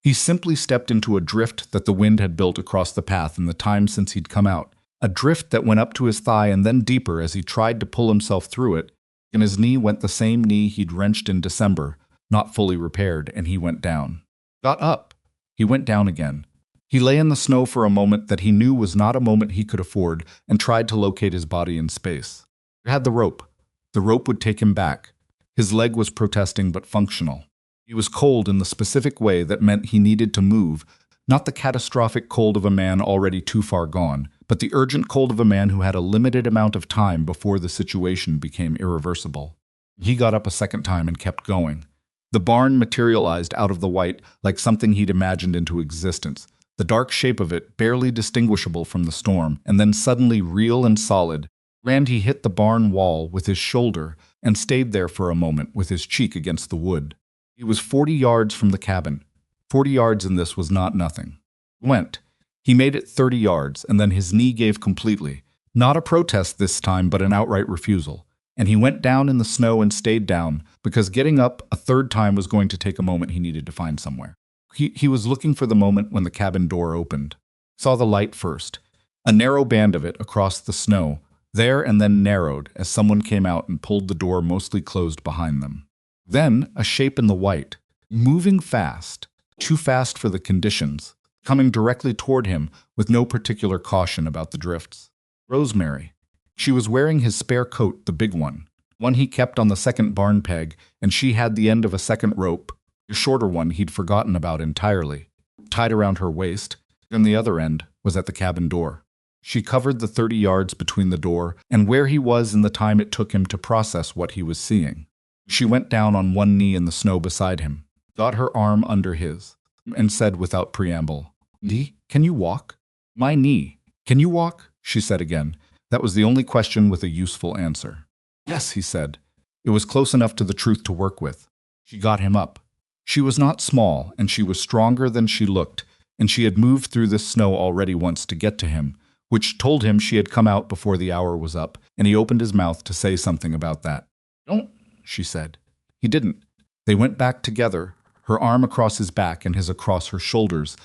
He simply stepped into a drift that the wind had built across the path in the time since he'd come out, a drift that went up to his thigh and then deeper as he tried to pull himself through it, and his knee went the same knee he'd wrenched in December, not fully repaired, and he went down. Got up. He went down again. He lay in the snow for a moment that he knew was not a moment he could afford, and tried to locate his body in space. He had the rope. The rope would take him back. His leg was protesting but functional. He was cold in the specific way that meant he needed to move, not the catastrophic cold of a man already too far gone, but the urgent cold of a man who had a limited amount of time before the situation became irreversible. He got up a second time and kept going. The barn materialized out of the white like something he'd imagined into existence, the dark shape of it barely distinguishable from the storm, and then suddenly real and solid. Randy hit the barn wall with his shoulder and stayed there for a moment with his cheek against the wood. He was 40 yards from the cabin. 40 yards in this was not nothing. He made it 30 yards, and then his knee gave completely. Not a protest this time, but an outright refusal. And he went down in the snow and stayed down, because getting up a third time was going to take a moment he needed to find somewhere. He was looking for the moment when the cabin door opened. Saw the light first, a narrow band of it across the snow, there and then narrowed as someone came out and pulled the door mostly closed behind them. Then a shape in the white, moving fast, too fast for the conditions, coming directly toward him with no particular caution about the drifts. Rosemary. She was wearing his spare coat, the big one he kept on the second barn peg, and she had the end of a second rope, a shorter one he'd forgotten about entirely, tied around her waist, and the other end was at the cabin door. She covered the 30 yards between the door and where he was in the time it took him to process what he was seeing. She went down on one knee in the snow beside him, got her arm under his, and said without preamble, "Dee, can you walk?" "My knee. Can you walk?" she said again. That was the only question with a useful answer. "Yes," he said. It was close enough to the truth to work with. She got him up. She was not small, and she was stronger than she looked, and she had moved through this snow already once to get to him, which told him she had come out before the hour was up, and he opened his mouth to say something about that. "Don't," she said. He didn't. They went back together, her arm across his back and his across her shoulders,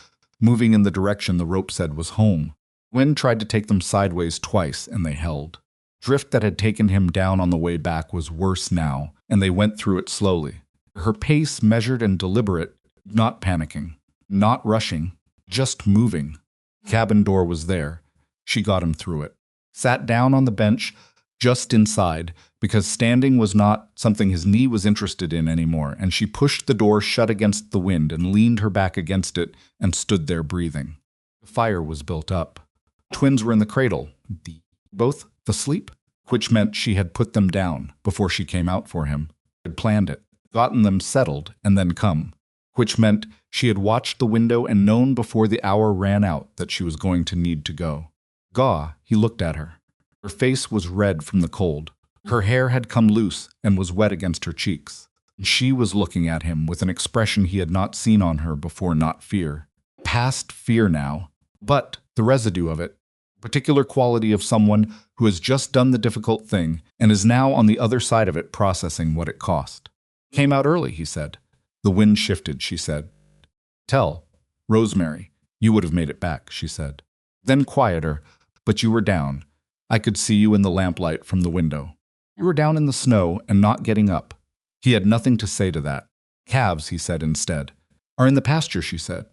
moving in the direction the rope said was home. Wind tried to take them sideways twice, and they held. Drift that had taken him down on the way back was worse now, and they went through it slowly. Her pace measured and deliberate, not panicking, not rushing, just moving. Cabin door was there. She got him through it. Sat down on the bench, just inside, because standing was not something his knee was interested in anymore, and she pushed the door shut against the wind and leaned her back against it and stood there breathing. The fire was built up. Twins were in the cradle, both asleep, which meant she had put them down before she came out for him, had planned it, gotten them settled, and then come, which meant she had watched the window and known before the hour ran out that she was going to need to go. Gaw, he looked at her. Her face was red from the cold. Her hair had come loose and was wet against her cheeks. She was looking at him with an expression he had not seen on her before, not fear. Past fear now, but the residue of it, a particular quality of someone who has just done the difficult thing and is now on the other side of it processing what it cost. Came out early, he said. The wind shifted, she said. Tell Rosemary, you would have made it back, she said. Then quieter, but you were down. I could see you in the lamplight from the window. You were down in the snow and not getting up. He had nothing to say to that. Calves, he said instead, are in the pasture, she said.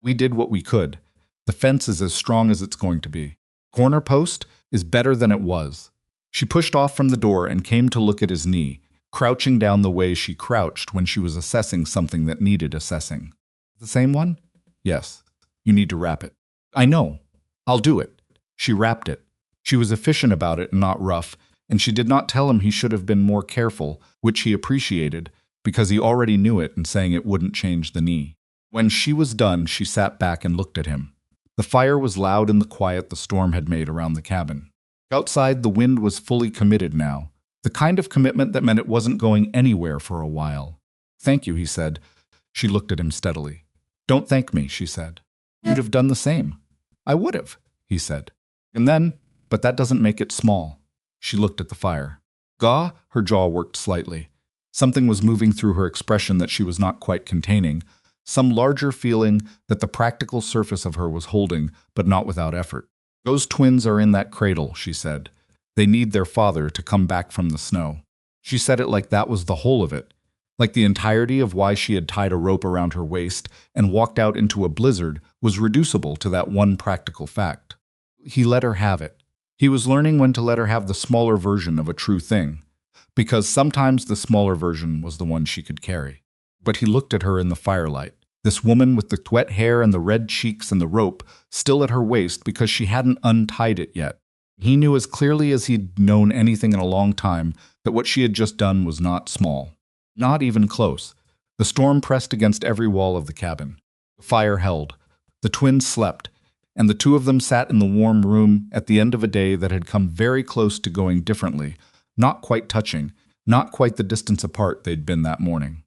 We did what we could. The fence is as strong as it's going to be. Corner post is better than it was. She pushed off from the door and came to look at his knee, crouching down the way she crouched when she was assessing something that needed assessing. The same one? Yes. You need to wrap it. I know. I'll do it. She wrapped it. She was efficient about it and not rough, and she did not tell him he should have been more careful, which he appreciated, because he already knew it and saying it wouldn't change the knee. When she was done, she sat back and looked at him. The fire was loud in the quiet the storm had made around the cabin. Outside, the wind was fully committed now, the kind of commitment that meant it wasn't going anywhere for a while. Thank you, he said. She looked at him steadily. Don't thank me, she said. You'd have done the same. I would have, he said. And then, but that doesn't make it small. She looked at the fire. Gaw, her jaw worked slightly. Something was moving through her expression that she was not quite containing, some larger feeling that the practical surface of her was holding, but not without effort. Those twins are in that cradle, she said. They need their father to come back from the snow. She said it like that was the whole of it, like the entirety of why she had tied a rope around her waist and walked out into a blizzard was reducible to that one practical fact. He let her have it. He was learning when to let her have the smaller version of a true thing, because sometimes the smaller version was the one she could carry. But he looked at her in the firelight, this woman with the wet hair and the red cheeks and the rope still at her waist because she hadn't untied it yet. He knew as clearly as he'd known anything in a long time that what she had just done was not small. Not even close. The storm pressed against every wall of the cabin. The fire held. The twins slept, and the two of them sat in the warm room at the end of a day that had come very close to going differently, not quite touching, not quite the distance apart they'd been that morning.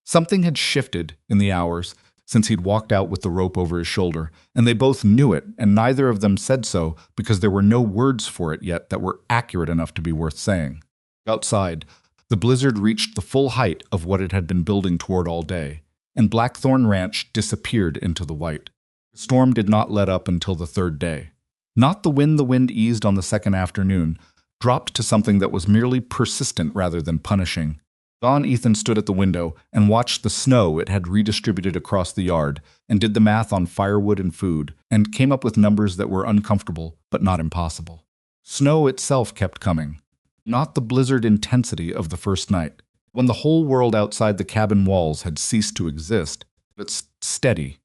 Something had shifted in the hours since he'd walked out with the rope over his shoulder, and they both knew it, and neither of them said so because there were no words for it yet that were accurate enough to be worth saying. Outside, the blizzard reached the full height of what it had been building toward all day, and Blackthorn Ranch disappeared into the white. The storm did not let up until the third day. Not the wind eased on the second afternoon, dropped to something that was merely persistent rather than punishing. Ethan stood at the window and watched the snow it had redistributed across the yard and did the math on firewood and food and came up with numbers that were uncomfortable but not impossible. Snow itself kept coming. Not the blizzard intensity of the first night, when the whole world outside the cabin walls had ceased to exist, but steady,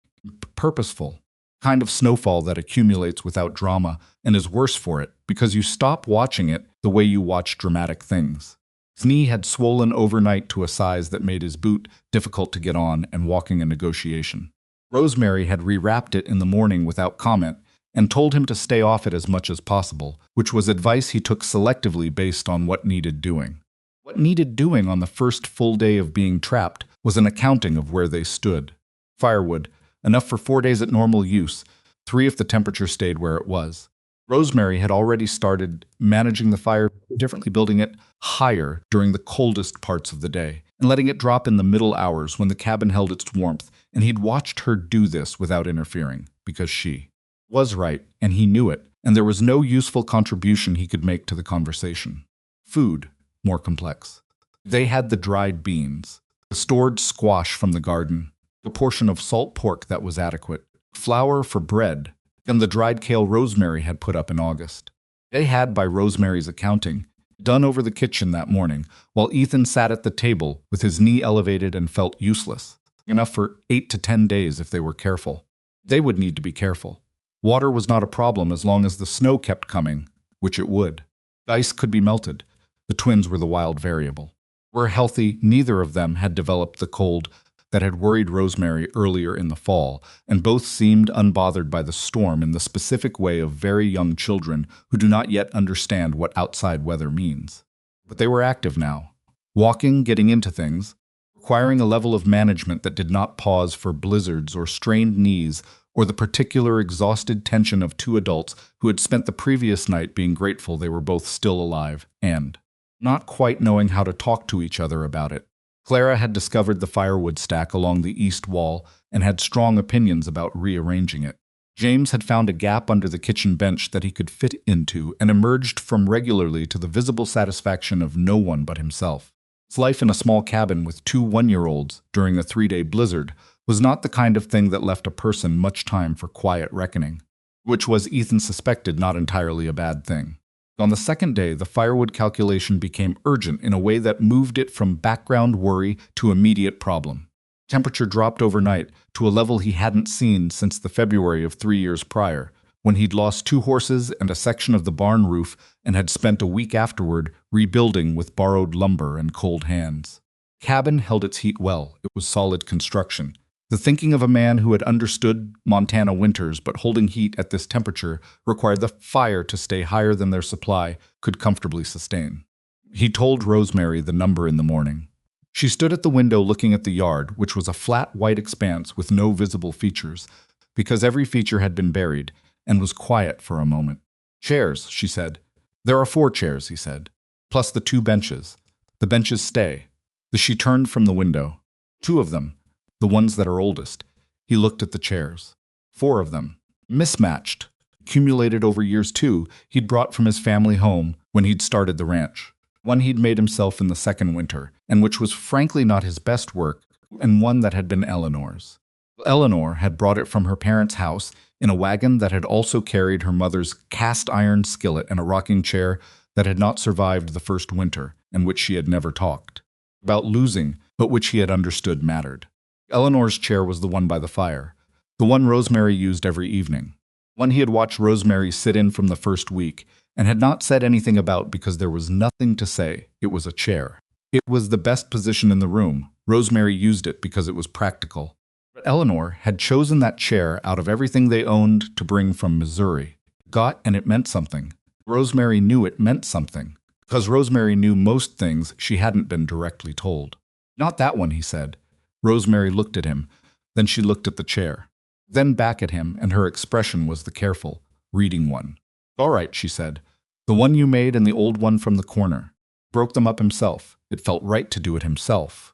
purposeful, kind of snowfall that accumulates without drama and is worse for it because you stop watching it the way you watch dramatic things. His knee had swollen overnight to a size that made his boot difficult to get on and walking a negotiation. Rosemary had rewrapped it in the morning without comment and told him to stay off it as much as possible, which was advice he took selectively based on what needed doing. What needed doing on the first full day of being trapped was an accounting of where they stood. Firewood, enough for 4 days at normal use, 3 if the temperature stayed where it was. Rosemary had already started managing the fire differently, building it higher during the coldest parts of the day and letting it drop in the middle hours when the cabin held its warmth, and he'd watched her do this without interfering, because she Was right, and he knew it, and there was no useful contribution he could make to the conversation. Food, more complex. They had the dried beans, the stored squash from the garden, a portion of salt pork that was adequate, flour for bread, and the dried kale Rosemary had put up in August. They had, by Rosemary's accounting, done over the kitchen that morning, while Ethan sat at the table with his knee elevated and felt useless. Enough for 8 to 10 days if they were careful. They would need to be careful. Water was not a problem as long as the snow kept coming, which it would. The ice could be melted. The twins were the wild variable. Were healthy, neither of them had developed the cold that had worried Rosemary earlier in the fall, and both seemed unbothered by the storm in the specific way of very young children who do not yet understand what outside weather means. But they were active now, walking, getting into things, requiring a level of management that did not pause for blizzards or strained knees or the particular exhausted tension of two adults who had spent the previous night being grateful they were both still alive and not quite knowing how to talk to each other about it. Clara had discovered the firewood stack along the east wall and had strong opinions about rearranging it. James had found a gap under the kitchen bench that he could fit into and emerged from regularly to the visible satisfaction of no one but himself. His life in a small cabin with 2 one-year-olds during a 3-day blizzard was not the kind of thing that left a person much time for quiet reckoning, which was, Ethan suspected, not entirely a bad thing. On the second day, the firewood calculation became urgent in a way that moved it from background worry to immediate problem. Temperature dropped overnight to a level he hadn't seen since the February of 3 years prior, when he'd lost 2 horses and a section of the barn roof and had spent a week afterward rebuilding with borrowed lumber and cold hands. Cabin held its heat well. It was solid construction. The thinking of a man who had understood Montana winters but holding heat at this temperature required the fire to stay higher than their supply could comfortably sustain. He told Rosemary the number in the morning. She stood at the window looking at the yard, which was a flat white expanse with no visible features, because every feature had been buried, and was quiet for a moment. "Chairs," she said. "There are 4 chairs," he said, "plus the 2 benches. The benches stay." She turned from the window. 2 of them. The ones that are oldest. He looked at the chairs. 4 of them. Mismatched. Accumulated over years too, he'd brought from his family home when he'd started the ranch. One he'd made himself in the second winter, and which was frankly not his best work, and one that had been Eleanor's. Eleanor had brought it from her parents' house in a wagon that had also carried her mother's cast-iron skillet and a rocking chair that had not survived the first winter, and which she had never talked about losing, but which he had understood mattered. Eleanor's chair was the one by the fire, the one Rosemary used every evening, one he had watched Rosemary sit in from the first week, and had not said anything about because there was nothing to say. It was a chair. It was the best position in the room. Rosemary used it because it was practical. But Eleanor had chosen that chair out of everything they owned to bring from Missouri. And it meant something. Rosemary knew it meant something, because Rosemary knew most things she hadn't been directly told. "Not that one," he said. Rosemary looked at him, then she looked at the chair, then back at him, and her expression was the careful, reading one. "All right," she said. "The one you made and the old one from the corner. Broke them up himself. It felt right to do it himself."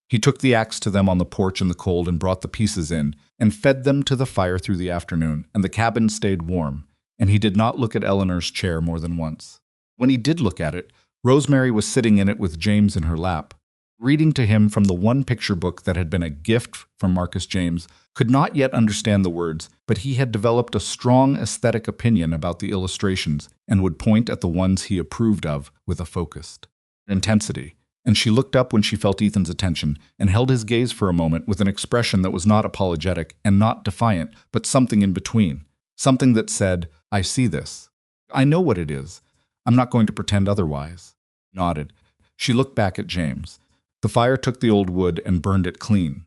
He took the axe to them on the porch in the cold and brought the pieces in, and fed them to the fire through the afternoon, and the cabin stayed warm, and he did not look at Eleanor's chair more than once. When he did look at it, Rosemary was sitting in it with James in her lap, reading to him from the one picture book that had been a gift from Marcus James, could not yet understand the words, but he had developed a strong aesthetic opinion about the illustrations and would point at the ones he approved of with a focused intensity. And she looked up when she felt Ethan's attention and held his gaze for a moment with an expression that was not apologetic and not defiant, but something in between. Something that said, "I see this. I know what it is. I'm not going to pretend otherwise." Nodded. She looked back at James. The fire took the old wood and burned it clean.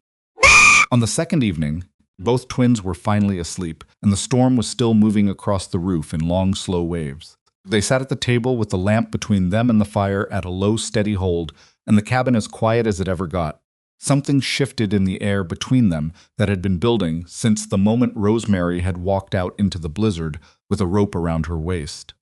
On the second evening, both twins were finally asleep, and the storm was still moving across the roof in long, slow waves. They sat at the table with the lamp between them and the fire at a low, steady hold, and the cabin as quiet as it ever got. Something shifted in the air between them that had been building since the moment Rosemary had walked out into the blizzard with a rope around her waist.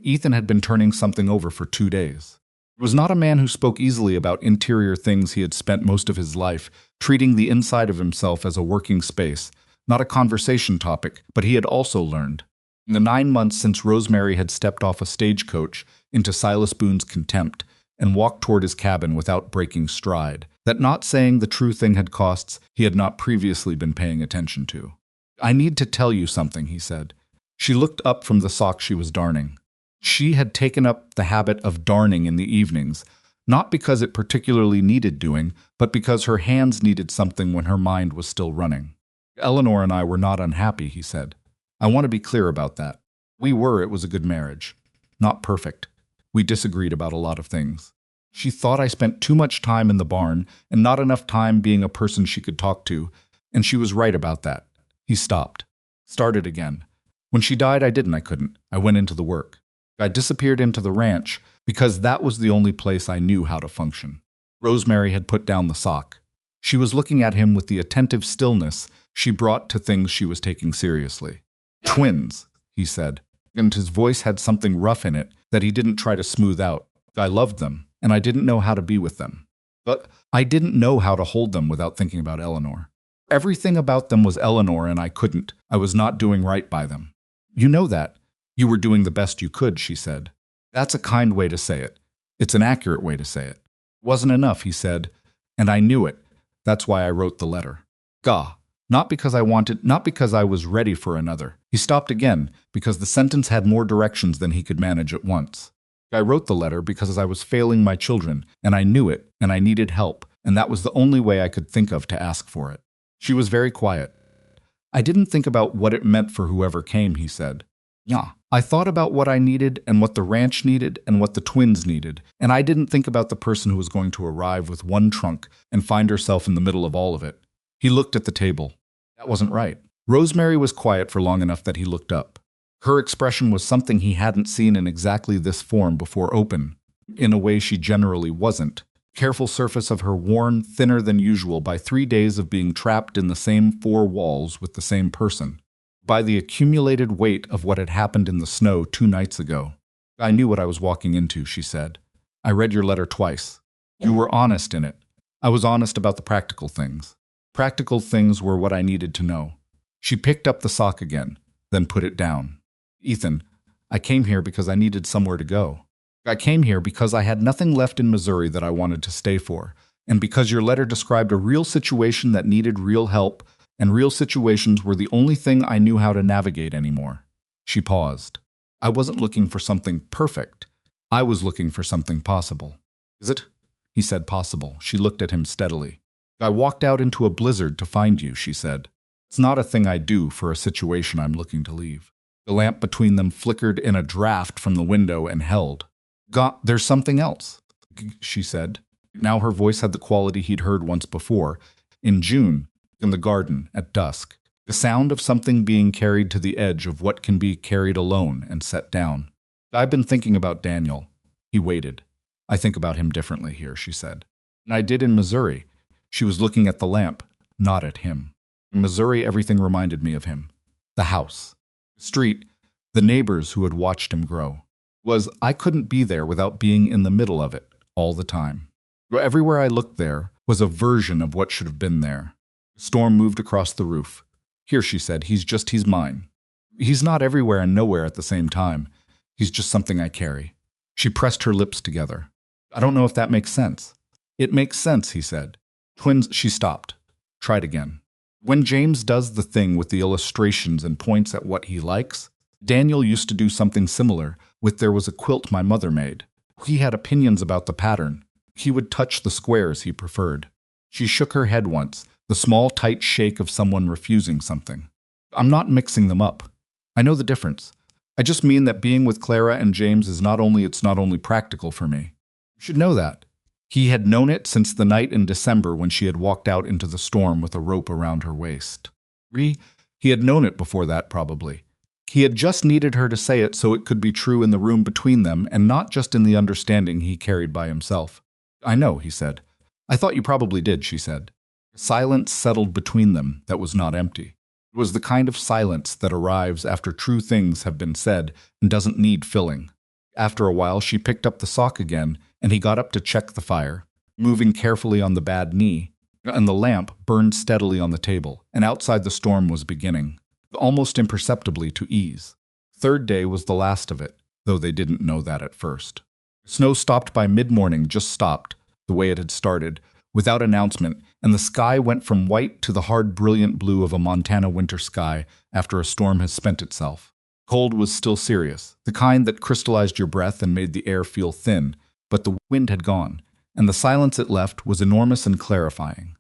Ethan had been turning something over for 2 days. He was not a man who spoke easily about interior things. He had spent most of his life treating the inside of himself as a working space, not a conversation topic, but he had also learned. In the 9 months since Rosemary had stepped off a stagecoach into Silas Boone's contempt and walked toward his cabin without breaking stride, that not saying the true thing had costs he had not previously been paying attention to. "I need to tell you something," he said. She looked up from the sock she was darning. She had taken up the habit of darning in the evenings, not because it particularly needed doing, but because her hands needed something when her mind was still running. "Eleanor and I were not unhappy," he said. "I want to be clear about that. It was a good marriage. Not perfect. We disagreed about a lot of things. She thought I spent too much time in the barn and not enough time being a person she could talk to, and she was right about that." He stopped. Started again. "When she died, I couldn't. I went into the work. I disappeared into the ranch because that was the only place I knew how to function." Rosemary had put down the sock. She was looking at him with the attentive stillness she brought to things she was taking seriously. "Twins," he said, and his voice had something rough in it that he didn't try to smooth out. "I loved them, and I didn't know how to be with them. But I didn't know how to hold them without thinking about Eleanor. Everything about them was Eleanor, and I couldn't. I was not doing right by them." "You know that. You were doing the best you could," she said. "That's a kind way to say it. It's an accurate way to say it." "Wasn't enough," he said, "and I knew it. That's why I wrote the letter. Gah. Not because I was ready for another." He stopped again, because the sentence had more directions than he could manage at once. "I wrote the letter because I was failing my children, and I knew it, and I needed help, and that was the only way I could think of to ask for it." She was very quiet. "I didn't think about what it meant for whoever came," he said. "Yeah. I thought about what I needed and what the ranch needed and what the twins needed, and I didn't think about the person who was going to arrive with one trunk and find herself in the middle of all of it." He looked at the table. That wasn't right. Rosemary was quiet for long enough that he looked up. Her expression was something he hadn't seen in exactly this form before, open, in a way she generally wasn't. Careful surface of her worn thinner than usual by 3 days of being trapped in the same 4 walls with the same person. By the accumulated weight of what had happened in the snow 2 nights ago. "I knew what I was walking into," she said. "I read your letter twice. You were honest in it. I was honest about the practical things. Practical things were what I needed to know." She picked up the sock again, then put it down. "Ethan, I came here because I needed somewhere to go. I came here because I had nothing left in Missouri that I wanted to stay for, and because your letter described a real situation that needed real help, and real situations were the only thing I knew how to navigate anymore." She paused. "I wasn't looking for something perfect. I was looking for something possible." "Is it?" He said, "Possible." She looked at him steadily. "I walked out into a blizzard to find you," she said. "It's not a thing I do for a situation I'm looking to leave." The lamp between them flickered in a draft from the window and held. "There's something else," she said. Now her voice had the quality he'd heard once before, in June, in the garden, at dusk. The sound of something being carried to the edge of what can be carried alone and set down. "I've been thinking about Daniel." He waited. "I think about him differently here," she said. "And I did in Missouri." She was looking at the lamp, not at him. "In Missouri, everything reminded me of him. The house, the street, the neighbors who had watched him grow. I couldn't be there without being in the middle of it, all the time. Everywhere I looked there was a version of what should have been there." The storm moved across the roof. "Here," she said, he's mine. He's not everywhere and nowhere at the same time. He's just something I carry." She pressed her lips together. "I don't know if that makes sense." "It makes sense," he said. "Twins," she stopped. Tried again. "When James does the thing with the illustrations and points at what he likes, Daniel used to do something similar there was a quilt my mother made. He had opinions about the pattern. He would touch the squares he preferred." She shook her head once, the small, tight shake of someone refusing something. "I'm not mixing them up. I know the difference. I just mean that being with Clara and James is not only practical for me. You should know that." He had known it since the night in December when she had walked out into the storm with a rope around her waist. He had known it before that, probably. He had just needed her to say it so it could be true in the room between them and not just in the understanding he carried by himself. "I know," he said. "I thought you probably did," she said. Silence settled between them that was not empty. It was the kind of silence that arrives after true things have been said and doesn't need filling. After a while, she picked up the sock again, and he got up to check the fire, moving carefully on the bad knee. and the lamp burned steadily on the table, and outside the storm was beginning, almost imperceptibly, to ease. Third day was the last of it, though they didn't know that at first. Snow stopped by mid-morning, just stopped, the way it had started, without announcement, and the sky went from white to the hard, brilliant blue of a Montana winter sky after a storm has spent itself. Cold was still serious, the kind that crystallized your breath and made the air feel thin, but the wind had gone, and the silence it left was enormous and clarifying.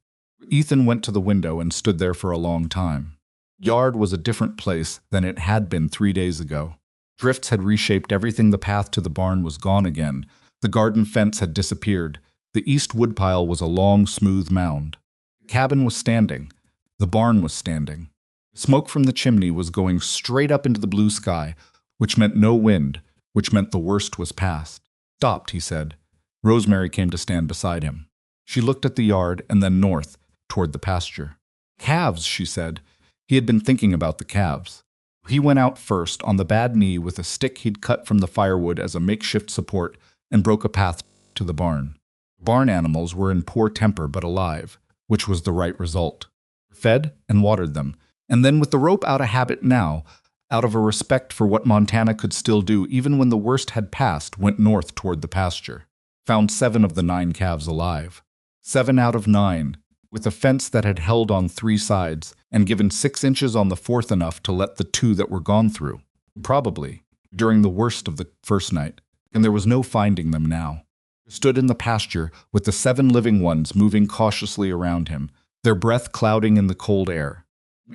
Ethan went to the window and stood there for a long time. Yard was a different place than it had been 3 days ago. Drifts had reshaped everything. The path to the barn was gone again. The garden fence had disappeared. The east woodpile was a long, smooth mound. The cabin was standing. The barn was standing. Smoke from the chimney was going straight up into the blue sky, which meant no wind, which meant the worst was past. "Stopped," he said. Rosemary came to stand beside him. She looked at the yard and then north, toward the pasture. "Calves," she said. He had been thinking about the calves. He went out first, on the bad knee, with a stick he'd cut from the firewood as a makeshift support, and broke a path to the barn. Barn animals were in poor temper but alive, which was the right result. Fed and watered them, and then with the rope out of habit now, out of a respect for what Montana could still do even when the worst had passed, went north toward the pasture. Found 7 of the 9 calves alive. 7 out of 9, with a fence that had held on 3 sides, and given 6 inches on the 4th, enough to let the 2 that were gone through. Probably, during the worst of the first night, and there was no finding them now. He stood in the pasture with the 7 living ones moving cautiously around him, their breath clouding in the cold air.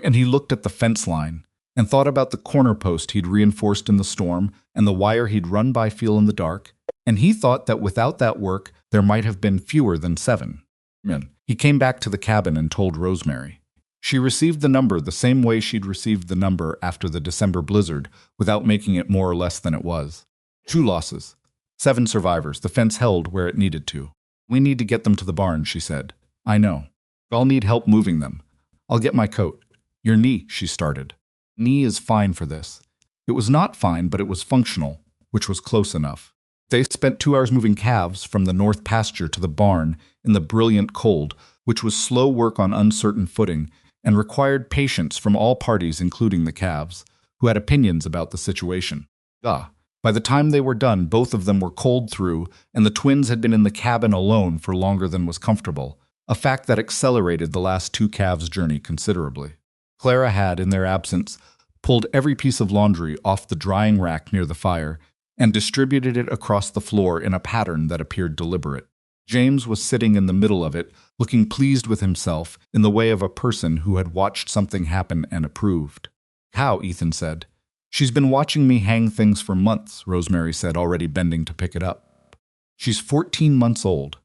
And he looked at the fence line, and thought about the corner post he'd reinforced in the storm, and the wire he'd run by feel in the dark, and he thought that without that work there might have been fewer than 7. He came back to the cabin and told Rosemary. She received the number the same way she'd received the number after the December blizzard, without making it more or less than it was. 2 losses. 7 survivors. The fence held where it needed to. "We need to get them to the barn," she said. "I know. I'll need help moving them. I'll get my coat." "Your knee," she started. "Knee is fine for this." It was not fine, but it was functional, which was close enough. They spent 2 hours moving calves from the north pasture to the barn in the brilliant cold, which was slow work on uncertain footing, and required patience from all parties, including the calves, who had opinions about the situation. By the time they were done, both of them were cold through, and the twins had been in the cabin alone for longer than was comfortable, a fact that accelerated the last 2 calves' journey considerably. Clara had, in their absence, pulled every piece of laundry off the drying rack near the fire and distributed it across the floor in a pattern that appeared deliberate. James was sitting in the middle of it, looking pleased with himself in the way of a person who had watched something happen and approved. "How?" Ethan said. "She's been watching me hang things for months," Rosemary said, already bending to pick it up. "She's 14 months old.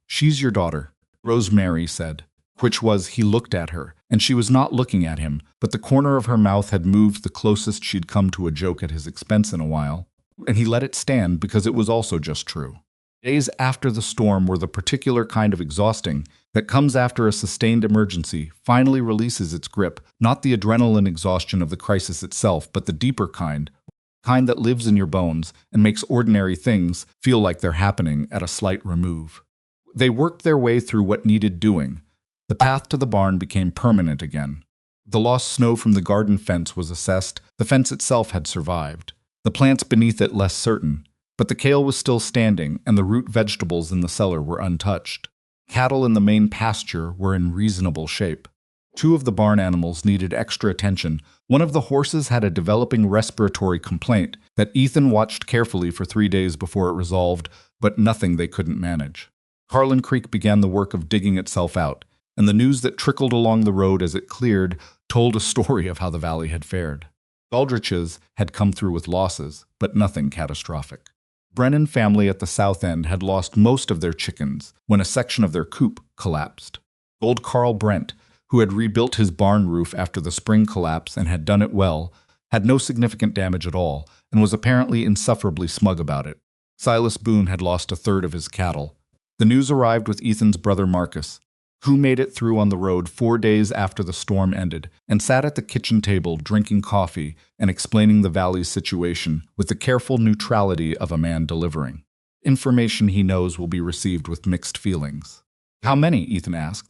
She's your daughter," Rosemary said, which was, he looked at her, and she was not looking at him, but the corner of her mouth had moved the closest she'd come to a joke at his expense in a while, and he let it stand because it was also just true. Days after the storm were the particular kind of exhausting that comes after a sustained emergency finally releases its grip, not the adrenaline exhaustion of the crisis itself, but the deeper kind that lives in your bones and makes ordinary things feel like they're happening at a slight remove. They worked their way through what needed doing. The path to the barn became permanent again. The lost snow from the garden fence was assessed. The fence itself had survived. The plants beneath it less certain. But the kale was still standing, and the root vegetables in the cellar were untouched. Cattle in the main pasture were in reasonable shape. 2 of the barn animals needed extra attention. One of the horses had a developing respiratory complaint that Ethan watched carefully for 3 days before it resolved, but nothing they couldn't manage. Carlin Creek began the work of digging itself out, and the news that trickled along the road as it cleared told a story of how the valley had fared. Aldrich's had come through with losses, but nothing catastrophic. Brennan family at the south end had lost most of their chickens when a section of their coop collapsed. Old Carl Brent, who had rebuilt his barn roof after the spring collapse and had done it well, had no significant damage at all and was apparently insufferably smug about it. Silas Boone had lost 1/3 of his cattle. The news arrived with Ethan's brother Marcus, who made it through on the road 4 days after the storm ended and sat at the kitchen table drinking coffee and explaining the valley's situation with the careful neutrality of a man delivering information he knows will be received with mixed feelings. "How many?" Ethan asked.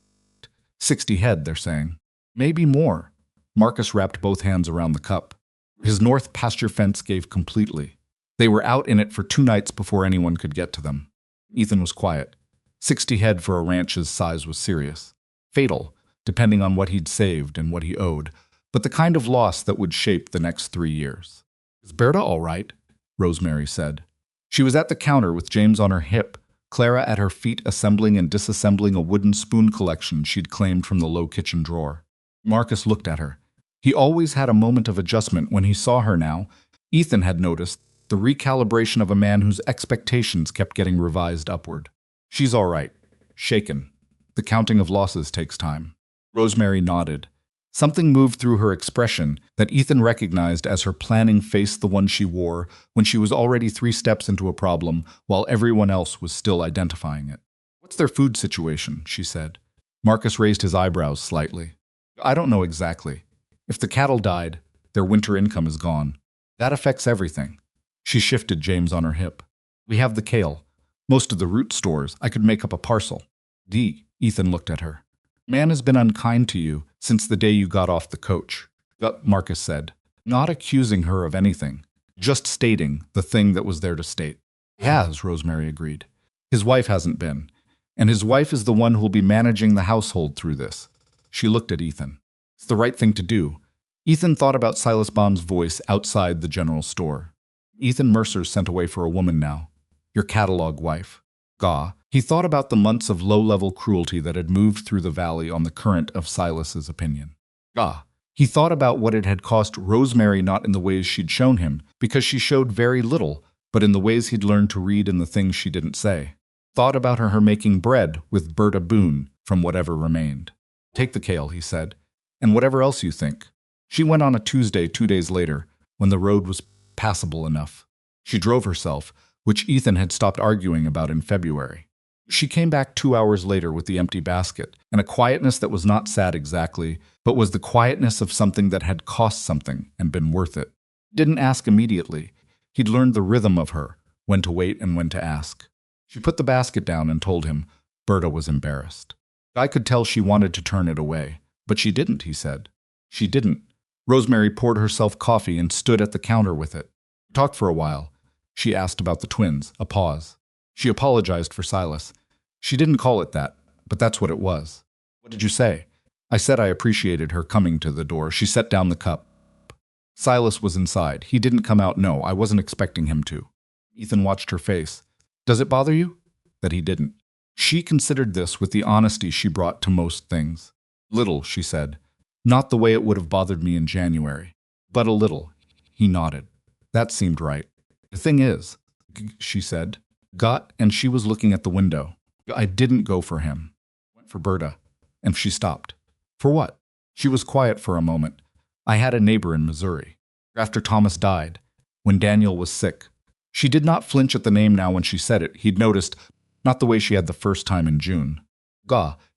60 head, they're saying. Maybe more. Marcus wrapped both hands around the cup. His north pasture fence gave completely. They were out in it for 2 nights before anyone could get to them. Ethan was quiet. 60 head for a ranch's size was serious. Fatal, depending on what he'd saved and what he owed, but the kind of loss that would shape the next 3 years. "Is Berta all right?" Rosemary said. She was at the counter with James on her hip, Clara at her feet assembling and disassembling a wooden spoon collection she'd claimed from the low kitchen drawer. Marcus looked at her. He always had a moment of adjustment when he saw her now. Ethan had noticed the recalibration of a man whose expectations kept getting revised upward. "She's all right. Shaken. The counting of losses takes time." Rosemary nodded. Something moved through her expression that Ethan recognized as her planning face, the one she wore when she was already 3 steps into a problem while everyone else was still identifying it. "What's their food situation?" she said. Marcus raised his eyebrows slightly. "I don't know exactly. If the cattle died, their winter income is gone. That affects everything." She shifted James on her hip. "We have the kale. Most of the root stores. I could make up a parcel." Ethan looked at her. "Man has been unkind to you since the day you got off the coach," Marcus said, not accusing her of anything, just stating the thing that was there to state. "Has," Rosemary agreed. "His wife hasn't been, and his wife is the one who'll be managing the household through this." She looked at Ethan. "It's the right thing to do." Ethan thought about Silas Bond's voice outside the general store. Ethan Mercer's sent away for a woman now. Your catalog wife. He thought about the months of low-level cruelty that had moved through the valley on the current of Silas's opinion. He thought about what it had cost Rosemary, not in the ways she'd shown him, because she showed very little, but in the ways he'd learned to read and the things she didn't say. Thought about her making bread with Berta Boone from whatever remained. "Take the kale," he said, "and whatever else you think." She went on a Tuesday 2 days later, when the road was passable enough. She drove herself, which Ethan had stopped arguing about in February. She came back 2 hours later with the empty basket, and a quietness that was not sad exactly, but was the quietness of something that had cost something and been worth it. Didn't ask immediately. He'd learned the rhythm of her, when to wait and when to ask. She put the basket down and told him. Berta was embarrassed. I could tell she wanted to turn it away, but she didn't, he said. She didn't. Rosemary poured herself coffee and stood at the counter with it. Talked for a while. She asked about the twins, a pause. She apologized for Silas. She didn't call it that, but that's what it was. "What did you say?" I said I appreciated her coming to the door. She set down the cup. Silas was inside. He didn't come out, no, I wasn't expecting him to. Ethan watched her face. "Does it bother you?" That he didn't. She considered this with the honesty she brought to most things. "Little," she said. "Not the way it would have bothered me in January, but a little." He nodded. That seemed right. "The thing is," she said, and she was looking at the window. "I didn't go for him. Went for Berta." And she stopped. "For what?" She was quiet for a moment. "I had a neighbor in Missouri. After Thomas died, when Daniel was sick." She did not flinch at the name now when she said it. He'd noticed, not the way she had the first time in June.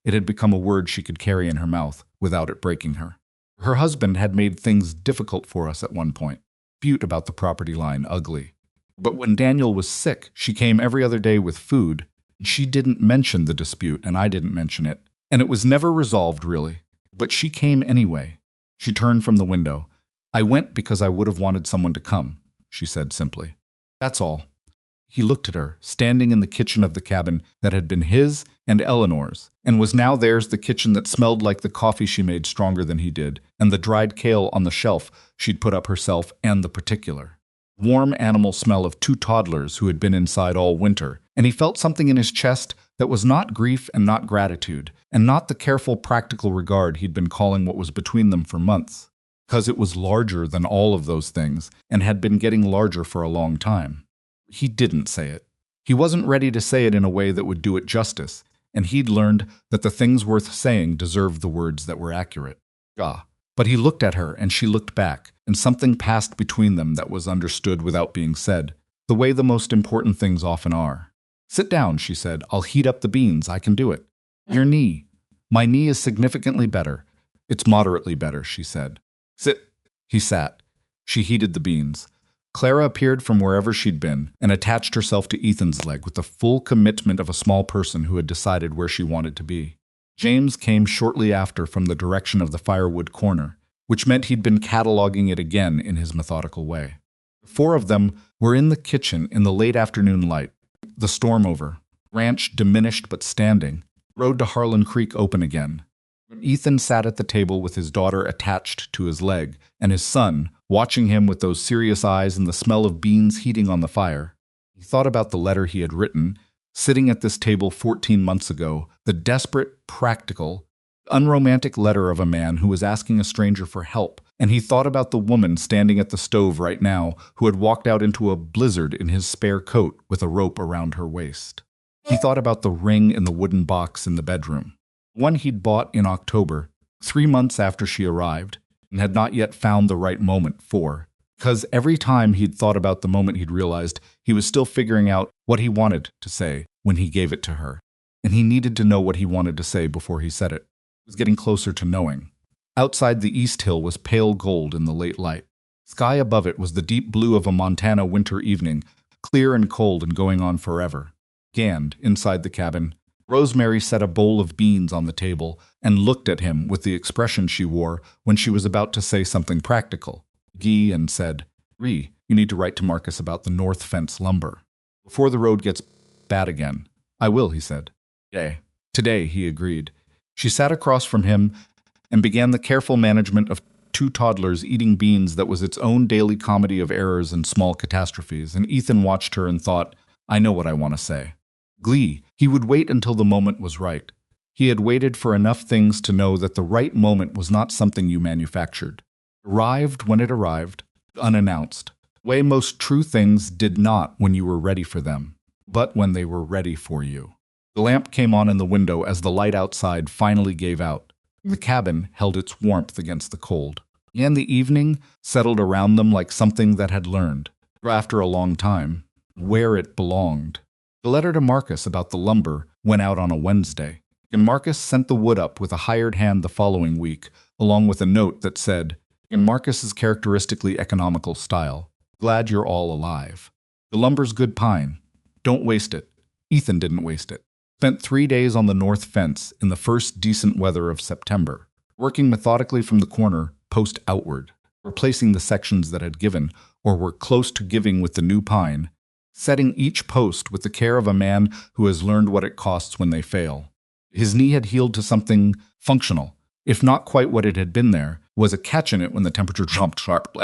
It had become a word she could carry in her mouth without it breaking her. Her husband had made things difficult for us at one point. Dispute about the property line, ugly. But when Daniel was sick, she came every other day with food. She didn't mention the dispute, and I didn't mention it. And it was never resolved, really. But she came anyway. She turned from the window. "I went because I would have wanted someone to come," she said simply. "That's all." He looked at her, standing in the kitchen of the cabin that had been his and Eleanor's, and was now theirs, the kitchen that smelled like the coffee she made stronger than he did, and the dried kale on the shelf she'd put up herself, and the particular warm animal smell of 2 toddlers who had been inside all winter, and he felt something in his chest that was not grief and not gratitude, and not the careful practical regard he'd been calling what was between them for months, because it was larger than all of those things, and had been getting larger for a long time. He didn't say it. He wasn't ready to say it in a way that would do it justice, and he'd learned that the things worth saying deserved the words that were accurate. But he looked at her, and she looked back, and something passed between them that was understood without being said, the way the most important things often are. "Sit down," she said. "I'll heat up the beans. I can do it." "Your knee." "My knee is significantly better." "It's moderately better," she said. "Sit." He sat. She heated the beans. Clara appeared from wherever she'd been and attached herself to Ethan's leg with the full commitment of a small person who had decided where she wanted to be. James came shortly after from the direction of the firewood corner, which meant he'd been cataloging it again in his methodical way. The four of them were in the kitchen in the late afternoon light. The storm over, ranch diminished but standing, road to Harlan Creek open again. Ethan sat at the table with his daughter attached to his leg, and his son, watching him with those serious eyes and the smell of beans heating on the fire. He thought about the letter he had written, sitting at this table 14 months ago, the desperate, practical, unromantic letter of a man who was asking a stranger for help, and he thought about the woman standing at the stove right now who had walked out into a blizzard in his spare coat with a rope around her waist. He thought about the ring in the wooden box in the bedroom, one he'd bought in October, 3 months after she arrived, and had not yet found the right moment for. Because every time he'd thought about the moment, he'd realized he was still figuring out what he wanted to say when he gave it to her, and he needed to know what he wanted to say before he said it. He was getting closer to knowing. Outside, the east hill was pale gold in the late light. Sky above it was the deep blue of a Montana winter evening, clear and cold and going on forever. Scanned inside the cabin, Rosemary set a bowl of beans on the table and looked at him with the expression she wore when she was about to say something practical. Gee, and said, "Ree, you need to write to Marcus about the north fence lumber. Before the road gets bad again." "I will," he said. "Today." "Today," he agreed. She sat across from him and began the careful management of 2 toddlers eating beans that was its own daily comedy of errors and small catastrophes, and Ethan watched her and thought, "I know what I want to say." Glee. He would wait until the moment was right. He had waited for enough things to know that the right moment was not something you manufactured. It arrived when it arrived, unannounced. The way most true things did not when you were ready for them, but when they were ready for you. The lamp came on in the window as the light outside finally gave out. The cabin held its warmth against the cold, and the evening settled around them like something that had learned, after a long time, where it belonged. The letter to Marcus about the lumber went out on a Wednesday, and Marcus sent the wood up with a hired hand the following week, along with a note that said, "In Marcus's characteristically economical style, glad you're all alive. The lumber's good pine. Don't waste it." Ethan didn't waste it. Spent 3 days on the north fence in the first decent weather of September, working methodically from the corner, post outward, replacing the sections that had given, or were close to giving with the new pine, setting each post with the care of a man who has learned what it costs when they fail. His knee had healed to something functional, if not quite what it had been. There was a catch in it when the temperature jumped sharp,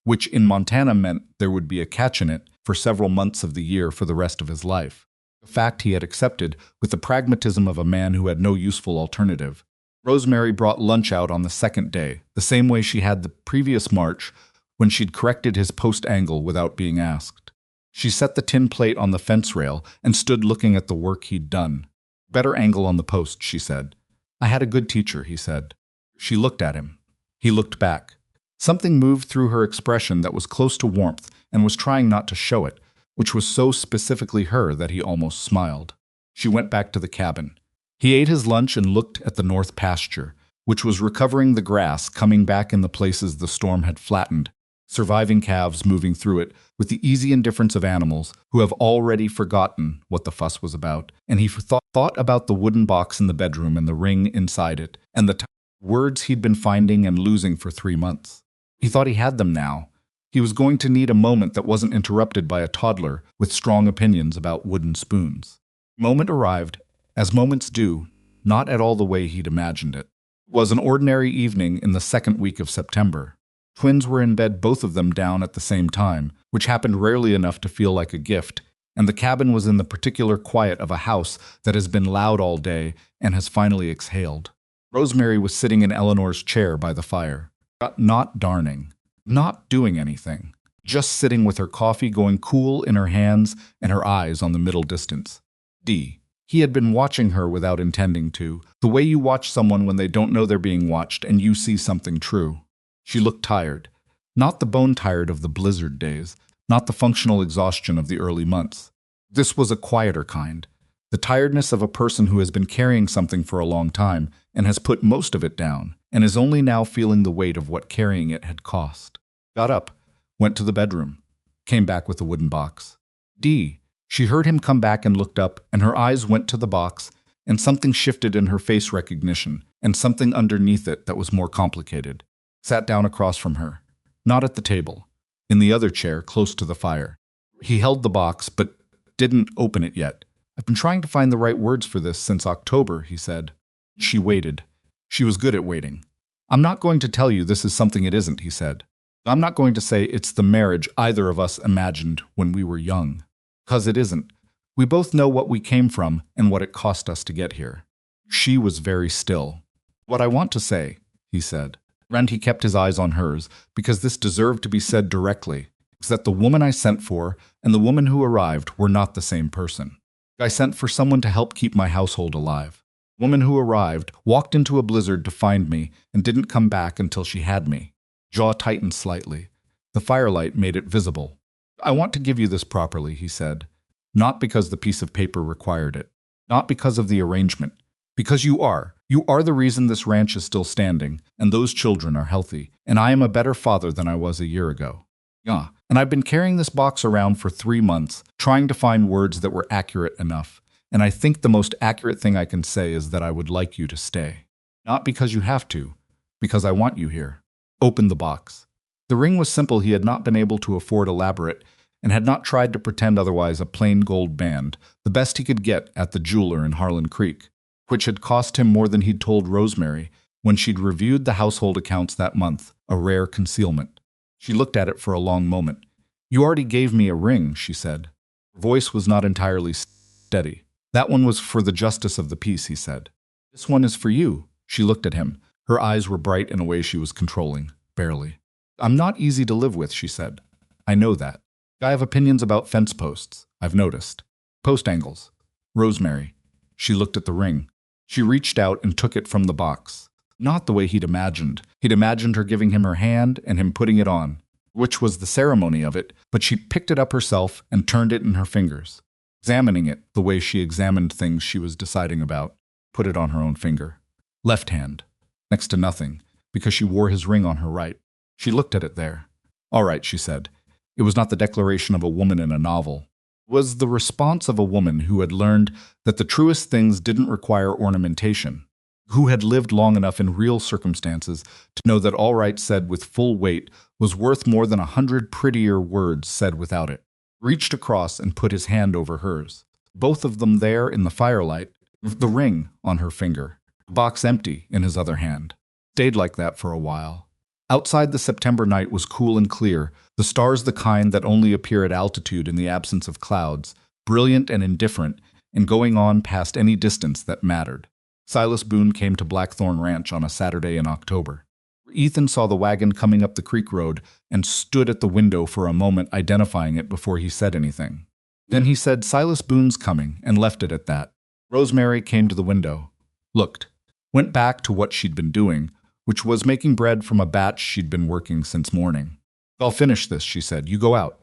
which in Montana meant there would be a catch in it for several months of the year for the rest of his life. A fact he had accepted with the pragmatism of a man who had no useful alternative. Rosemary brought lunch out on the second day, the same way she had the previous March when she'd corrected his post angle without being asked. She set the tin plate on the fence rail and stood looking at the work he'd done. "Better angle on the post," she said. "I had a good teacher," he said. She looked at him. He looked back. Something moved through her expression that was close to warmth and was trying not to show it, which was so specifically her that he almost smiled. She went back to the cabin. He ate his lunch and looked at the north pasture, which was recovering the grass coming back in the places the storm had flattened, surviving calves moving through it with the easy indifference of animals who have already forgotten what the fuss was about, and he thought about the wooden box in the bedroom and the ring inside it, and the words he'd been finding and losing for 3 months. He thought he had them now. He was going to need a moment that wasn't interrupted by a toddler with strong opinions about wooden spoons. The moment arrived, as moments do, not at all the way he'd imagined it. It was an ordinary evening in the second week of September. Twins were in bed, both of them down at the same time, which happened rarely enough to feel like a gift, and the cabin was in the particular quiet of a house that has been loud all day and has finally exhaled. Rosemary was sitting in Eleanor's chair by the fire, not darning, not doing anything, just sitting with her coffee going cool in her hands and her eyes on the middle distance. He had been watching her without intending to, the way you watch someone when they don't know they're being watched and you see something true. She looked tired, not the bone-tired of the blizzard days, not the functional exhaustion of the early months. This was a quieter kind, the tiredness of a person who has been carrying something for a long time and has put most of it down, and is only now feeling the weight of what carrying it had cost. Got up, went to the bedroom, came back with a wooden box. She heard him come back and looked up, and her eyes went to the box, And something shifted in her face recognition, and something underneath it that was more complicated. Sat down across from her. Not at the table. In the other chair, close to the fire. He held the box, but didn't open it yet. I've been trying to find the right words for this since October, he said. She waited. She was good at waiting. I'm not going to tell you this is something it isn't, he said. I'm not going to say it's the marriage either of us imagined when we were young. 'Cause it isn't. We both know what we came from and what it cost us to get here. She was very still. What I want to say, he said, and he kept his eyes on hers, because this deserved to be said directly, is that the woman I sent for and the woman who arrived were not the same person. I sent for someone to help keep my household alive. The woman who arrived walked into a blizzard to find me and didn't come back until she had me. Jaw tightened slightly. The firelight made it visible. I want to give you this properly, he said. Not because the piece of paper required it. Not because of the arrangement. Because you are. You are the reason this ranch is still standing, and those children are healthy, and I am a better father than I was a year ago. Yeah, and I've been carrying this box around for 3 months, trying to find words that were accurate enough, and I think the most accurate thing I can say is that I would like you to stay. Not because you have to, because I want you here. Open the box. The ring was simple. He had not been able to afford elaborate, and had not tried to pretend otherwise a plain gold band, the best he could get at the jeweler in Harlan Creek, which had cost him more than he'd told Rosemary when she'd reviewed the household accounts that month, a rare concealment. She looked at it for a long moment. You already gave me a ring, she said. Her voice was not entirely steady. That one was for the justice of the peace, he said. This one is for you. She looked at him. Her eyes were bright in a way she was controlling, barely. I'm not easy to live with, she said. I know that. I have opinions about fence posts, I've noticed. Post angles. Rosemary. She looked at the ring. She reached out and took it from the box. Not the way he'd imagined. He'd imagined her giving him her hand and him putting it on, which was the ceremony of it, but she picked it up herself and turned it in her fingers, examining it the way she examined things she was deciding about, put it on her own finger. Left hand. Next to nothing, because she wore his ring on her right. She looked at it there. All right, she said. It was not the declaration of a woman in a novel. It was the response of a woman who had learned that the truest things didn't require ornamentation, who had lived long enough in real circumstances to know that all right said with full weight was worth more than 100 prettier words said without it. Reached across and put his hand over hers. Both of them there in the firelight, the ring on her finger, the box empty in his other hand. Stayed like that for a while. Outside, the September night was cool and clear, the stars the kind that only appear at altitude in the absence of clouds, brilliant and indifferent, and going on past any distance that mattered. Silas Boone came to Blackthorn Ranch on a Saturday in October. Ethan saw the wagon coming up the creek road and stood at the window for a moment identifying it before he said anything. Then he said, Silas Boone's coming, and left it at that. Rosemary came to the window, looked, went back to what she'd been doing, which was making bread from a batch she'd been working since morning. I'll finish this, she said. You go out.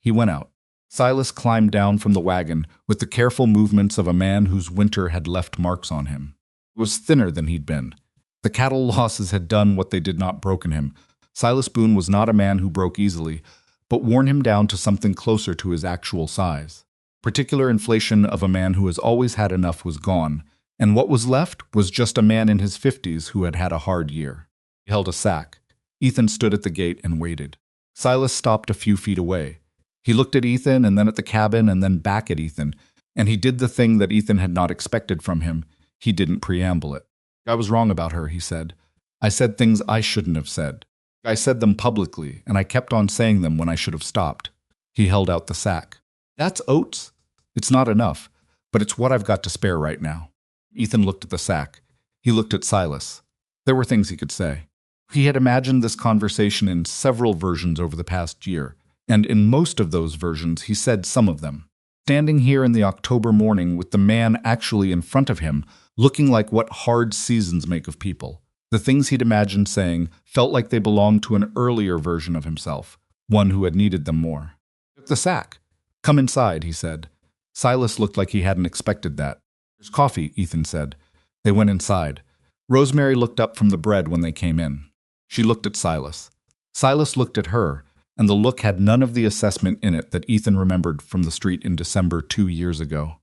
He went out. Silas climbed down from the wagon with the careful movements of a man whose winter had left marks on him. It was thinner than he'd been. The cattle losses had done what they did not broken him. Silas Boone was not a man who broke easily, but worn him down to something closer to his actual size. Particular inflation of a man who has always had enough was gone, and what was left was just a man in his 50s who had had a hard year. He held a sack. Ethan stood at the gate and waited. Silas stopped a few feet away. He looked at Ethan and then at the cabin and then back at Ethan, and he did the thing that Ethan had not expected from him. He didn't preamble it. I was wrong about her, he said. I said things I shouldn't have said. I said them publicly, and I kept on saying them when I should have stopped. He held out the sack. That's oats. It's not enough, but it's what I've got to spare right now. Ethan looked at the sack. He looked at Silas. There were things he could say. He had imagined this conversation in several versions over the past year, and in most of those versions he said some of them. Standing here in the October morning with the man actually in front of him, looking like what hard seasons make of people, the things he'd imagined saying felt like they belonged to an earlier version of himself, one who had needed them more. Took the sack. Come inside, he said. Silas looked like he hadn't expected that. There's coffee, Ethan said. They went inside. Rosemary looked up from the bread when they came in. She looked at Silas. Silas looked at her, and the look had none of the assessment in it that Ethan remembered from the street in December 2 years ago.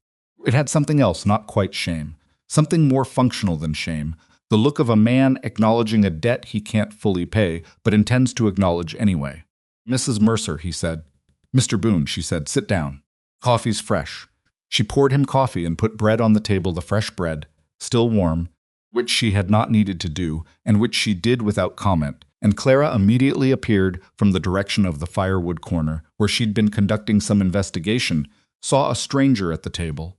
It had something else, not quite shame. Something more functional than shame. The look of a man acknowledging a debt he can't fully pay, but intends to acknowledge anyway. "Mrs. Mercer," he said. "Mr. Boone," she said, "sit down. Coffee's fresh." She poured him coffee and put bread on the table, the fresh bread, still warm, which she had not needed to do, and which she did without comment. And Clara immediately appeared from the direction of the firewood corner, where she'd been conducting some investigation, saw a stranger at the table,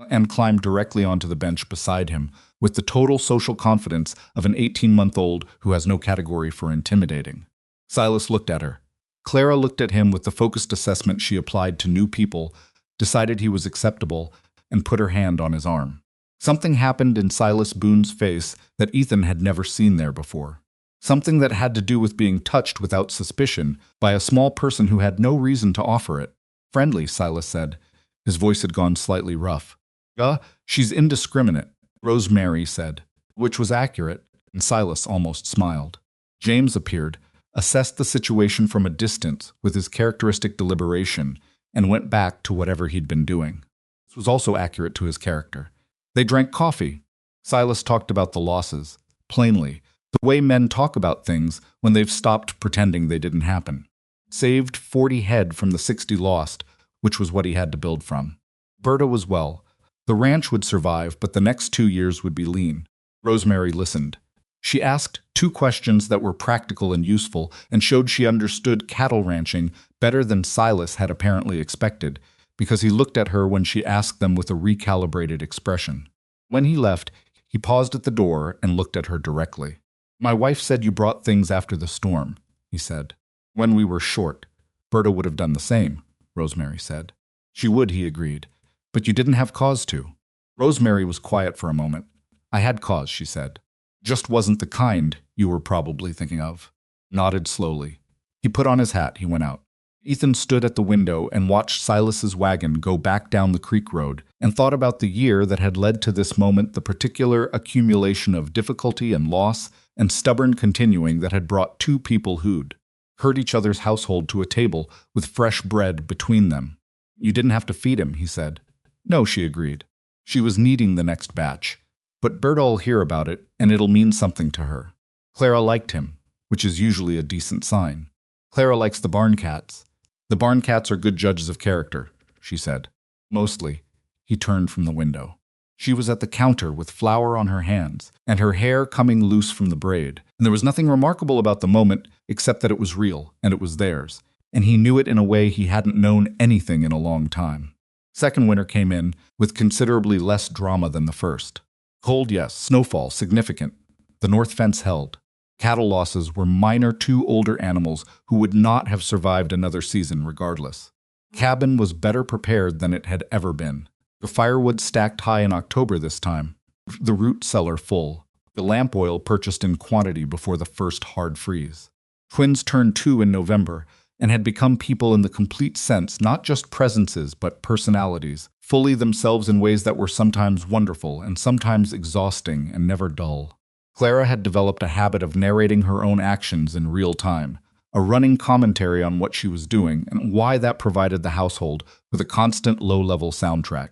and climbed directly onto the bench beside him, with the total social confidence of an 18-month-old who has no category for intimidating. Silas looked at her. Clara looked at him with the focused assessment she applied to new people, decided he was acceptable, and put her hand on his arm. Something happened in Silas Boone's face that Ethan had never seen there before. Something that had to do with being touched without suspicion by a small person who had no reason to offer it. "Friendly," Silas said. His voice had gone slightly rough. She's indiscriminate," Rosemary said, which was accurate, and Silas almost smiled. James appeared, assessed the situation from a distance with his characteristic deliberation, and went back to whatever he'd been doing. This was also accurate to his character. They drank coffee. Silas talked about the losses, plainly, the way men talk about things when they've stopped pretending they didn't happen. Saved 40 head from the 60 lost, which was what he had to build from. Berta was well. The ranch would survive, but the next 2 years would be lean. Rosemary listened. She asked 2 questions that were practical and useful and showed she understood cattle ranching better than Silas had apparently expected, because he looked at her when she asked them with a recalibrated expression. When he left, he paused at the door and looked at her directly. "My wife said you brought things after the storm," he said. "When we were short. Berta would have done the same," Rosemary said. "She would," he agreed. "But you didn't have cause to." Rosemary was quiet for a moment. "I had cause," she said. "Just wasn't the kind you were probably thinking of." Nodded slowly. He put on his hat. He went out. Ethan stood at the window and watched Silas's wagon go back down the creek road and thought about the year that had led to this moment, the particular accumulation of difficulty and loss and stubborn continuing that had brought 2 people who'd hurt each other's household to a table with fresh bread between them. "You didn't have to feed him," he said. "No," she agreed. She was needing the next batch. "But Berta'll hear about it, and it'll mean something to her." Clara liked him, which is usually a decent sign. Clara likes the barn cats. "The barn cats are good judges of character," she said. "Mostly." He turned from the window. She was at the counter with flour on her hands, and her hair coming loose from the braid, and there was nothing remarkable about the moment except that it was real, and it was theirs, and he knew it in a way he hadn't known anything in a long time. Second winter came in with considerably less drama than the first. Cold, yes. Snowfall, significant. The north fence held. Cattle losses were minor. 2 older animals who would not have survived another season regardless. Cabin was better prepared than it had ever been. The firewood stacked high in October this time. The root cellar full. The lamp oil purchased in quantity before the first hard freeze. Twins turned 2 in November and had become people in the complete sense, not just presences but personalities, fully themselves in ways that were sometimes wonderful and sometimes exhausting and never dull. Clara had developed a habit of narrating her own actions in real time, a running commentary on what she was doing and why that provided the household with a constant low-level soundtrack.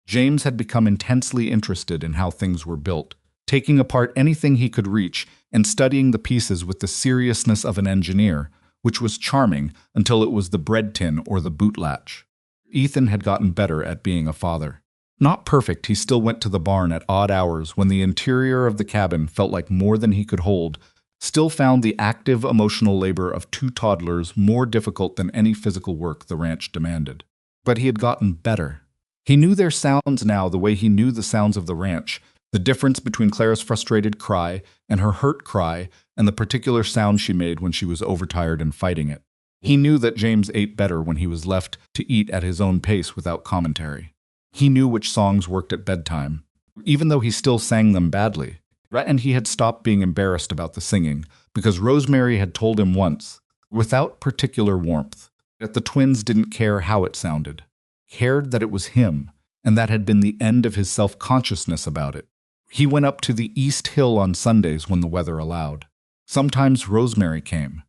James had become intensely interested in how things were built, taking apart anything he could reach and studying the pieces with the seriousness of an engineer, which was charming until it was the bread tin or the boot latch. Ethan had gotten better at being a father. Not perfect, he still went to the barn at odd hours when the interior of the cabin felt like more than he could hold, still found the active emotional labor of 2 toddlers more difficult than any physical work the ranch demanded. But he had gotten better. He knew their sounds now the way he knew the sounds of the ranch, the difference between Clara's frustrated cry and her hurt cry and the particular sound she made when she was overtired and fighting it. He knew that James ate better when he was left to eat at his own pace without commentary. He knew which songs worked at bedtime, even though he still sang them badly. And he had stopped being embarrassed about the singing, because Rosemary had told him once, without particular warmth, that the twins didn't care how it sounded, cared that it was him, and that had been the end of his self-consciousness about it. He went up to the East Hill on Sundays when the weather allowed. Sometimes Rosemary came.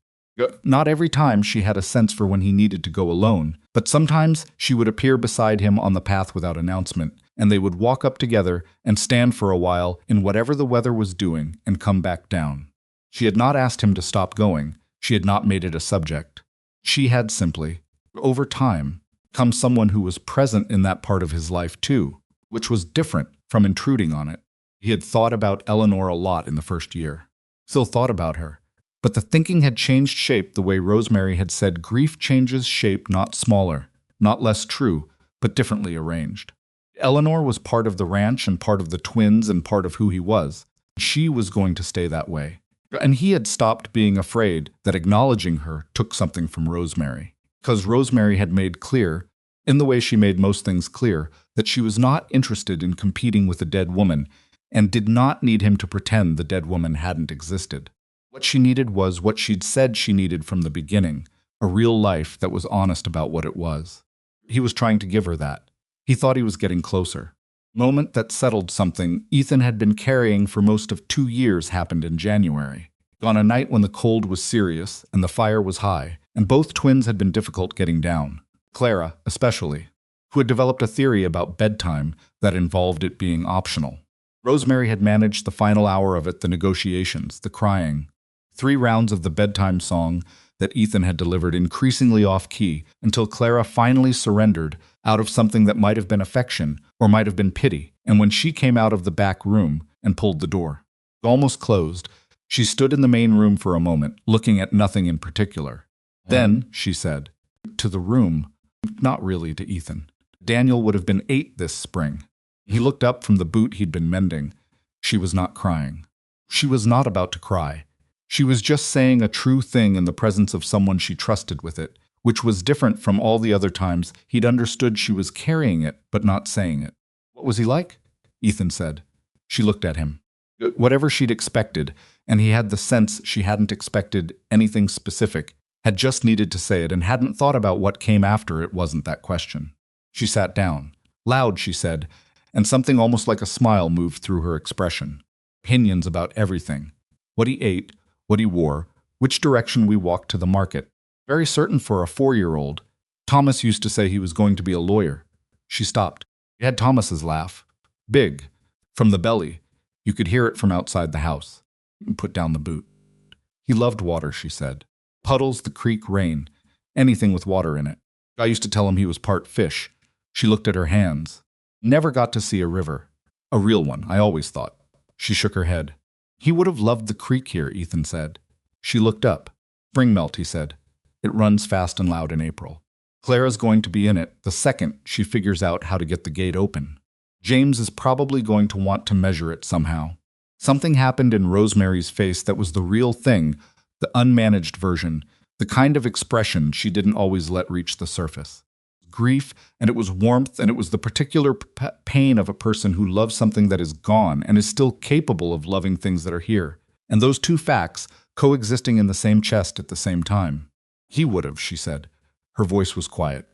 Not every time she had a sense for when he needed to go alone, but sometimes she would appear beside him on the path without announcement, and they would walk up together and stand for a while in whatever the weather was doing and come back down. She had not asked him to stop going. She had not made it a subject. She had simply, over time, become someone who was present in that part of his life too, which was different from intruding on it. He had thought about Eleanor a lot in the first year. Still thought about her. But the thinking had changed shape the way Rosemary had said grief changes shape, not smaller, not less true, but differently arranged. Eleanor was part of the ranch and part of the twins and part of who he was. She was going to stay that way. And he had stopped being afraid that acknowledging her took something from Rosemary. Because Rosemary had made clear, in the way she made most things clear, that she was not interested in competing with a dead woman and did not need him to pretend the dead woman hadn't existed. What she needed was what she'd said she needed from the beginning, a real life that was honest about what it was. He was trying to give her that. He thought he was getting closer. Moment that settled something Ethan had been carrying for most of 2 years happened in January. On a night when the cold was serious and the fire was high, and both twins had been difficult getting down. Clara, especially, who had developed a theory about bedtime that involved it being optional. Rosemary had managed the final hour of it, the negotiations, the crying. 3 rounds of the bedtime song that Ethan had delivered increasingly off-key until Clara finally surrendered out of something that might have been affection or might have been pity, and when she came out of the back room and pulled the door. Almost closed, she stood in the main room for a moment, looking at nothing in particular. Then, she said, to the room, not really to Ethan. Daniel would have been 8 this spring. He looked up from the boot he'd been mending. She was not crying. She was not about to cry. She was just saying a true thing in the presence of someone she trusted with it, which was different from all the other times he'd understood she was carrying it but not saying it. What was he like? Ethan said. She looked at him. Whatever she'd expected, and he had the sense she hadn't expected anything specific, had just needed to say it and hadn't thought about what came after it wasn't that question. She sat down. Loud, she said, and something almost like a smile moved through her expression. Opinions about everything. What he ate, what he wore, which direction we walked to the market. Very certain for a 4-year-old. Thomas used to say he was going to be a lawyer. She stopped. He had Thomas's laugh. Big. From the belly. You could hear it from outside the house. Put down the boot. He loved water, she said. Puddles, the creek, rain. Anything with water in it. I used to tell him he was part fish. She looked at her hands. Never got to see a river. A real one, I always thought. She shook her head. He would have loved the creek here, Ethan said. She looked up. Spring melt, he said. It runs fast and loud in April. Clara's going to be in it the second she figures out how to get the gate open. James is probably going to want to measure it somehow. Something happened in Rosemary's face that was the real thing, the unmanaged version, the kind of expression she didn't always let reach the surface. Grief, and it was warmth, and it was the particular pain of a person who loves something that is gone and is still capable of loving things that are here. And those two facts coexisting in the same chest at the same time. He would have, she said. Her voice was quiet.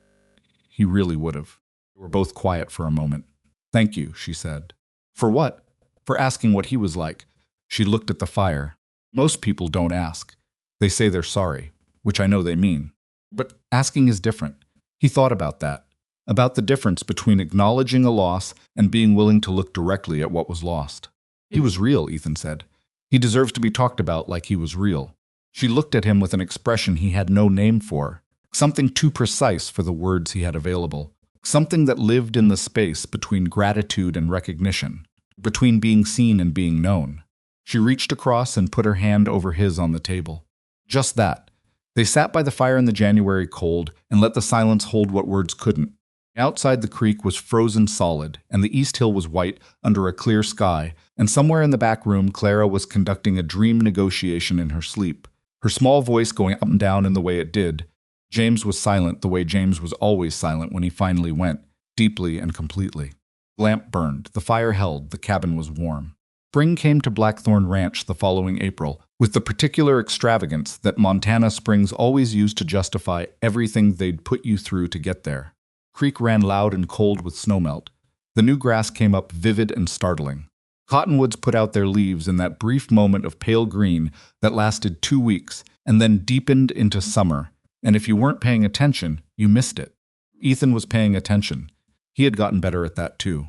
He really would have. They were both quiet for a moment. Thank you, she said. For what? For asking what he was like. She looked at the fire. Most people don't ask. They say they're sorry, which I know they mean. But asking is different. He thought about that, about the difference between acknowledging a loss and being willing to look directly at what was lost. He was real, Ethan said. He deserves to be talked about like he was real. She looked at him with an expression he had no name for, something too precise for the words he had available, something that lived in the space between gratitude and recognition, between being seen and being known. She reached across and put her hand over his on the table. Just that. They sat by the fire in the January cold and let the silence hold what words couldn't. Outside the creek was frozen solid, and the east hill was white under a clear sky, and somewhere in the back room Clara was conducting a dream negotiation in her sleep, her small voice going up and down in the way it did. James was silent the way James was always silent when he finally went, deeply and completely. The lamp burned, the fire held, the cabin was warm. Spring came to Blackthorn Ranch the following April, with the particular extravagance that Montana springs always used to justify everything they'd put you through to get there. Creek ran loud and cold with snowmelt. The new grass came up vivid and startling. Cottonwoods put out their leaves in that brief moment of pale green that lasted 2 weeks and then deepened into summer, and if you weren't paying attention, you missed it. Ethan was paying attention. He had gotten better at that too.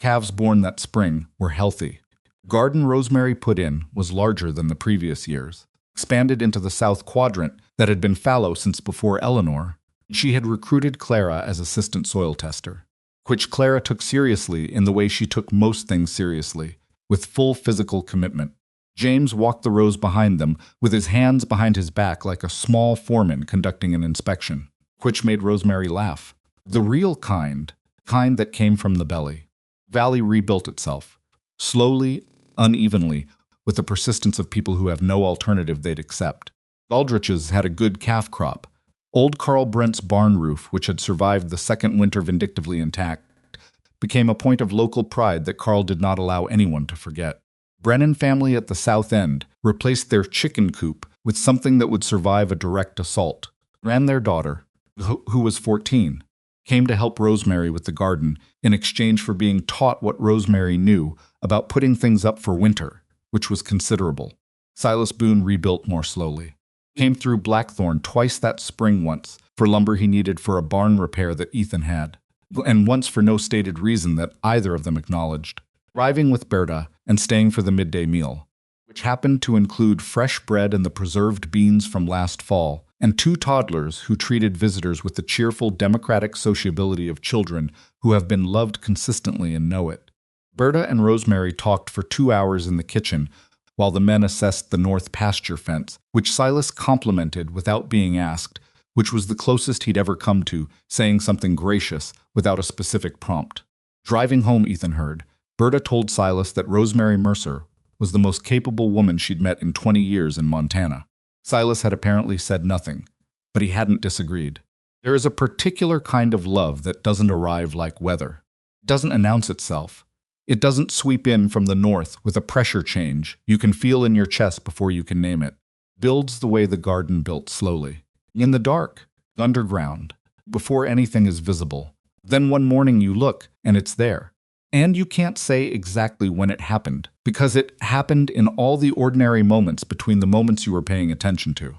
Calves born that spring were healthy. The garden Rosemary put in was larger than the previous years, expanded into the south quadrant that had been fallow since before Eleanor. She had recruited Clara as assistant soil tester, which Clara took seriously in the way she took most things seriously, with full physical commitment. James walked the rows behind them with his hands behind his back like a small foreman conducting an inspection, which made Rosemary laugh. The real kind that came from the belly. The valley rebuilt itself, slowly, unevenly, with the persistence of people who have no alternative they'd accept. Aldrich's had a good calf crop. Old Carl Brent's barn roof, which had survived the second winter vindictively intact, became a point of local pride that Carl did not allow anyone to forget. Brennan family at the south end replaced their chicken coop with something that would survive a direct assault. Ran their daughter, who was 14, came to help Rosemary with the garden in exchange for being taught what Rosemary knew about putting things up for winter, which was considerable. Silas Boone rebuilt more slowly. Came through Blackthorn twice that spring, once for lumber he needed for a barn repair that Ethan had, and once for no stated reason that either of them acknowledged. Arriving with Berta and staying for the midday meal, which happened to include fresh bread and the preserved beans from last fall, and 2 toddlers who treated visitors with the cheerful democratic sociability of children who have been loved consistently and know it. Berta and Rosemary talked for 2 hours in the kitchen while the men assessed the north pasture fence, which Silas complimented without being asked, which was the closest he'd ever come to saying something gracious without a specific prompt. Driving home, Ethan heard, Berta told Silas that Rosemary Mercer was the most capable woman she'd met in 20 years in Montana. Silas had apparently said nothing, but he hadn't disagreed. There is a particular kind of love that doesn't arrive like weather. It doesn't announce itself. It doesn't sweep in from the north with a pressure change you can feel in your chest before you can name it. Builds the way the garden built slowly. In the dark, underground, before anything is visible. Then one morning you look, and it's there. And you can't say exactly when it happened, because it happened in all the ordinary moments between the moments you were paying attention to.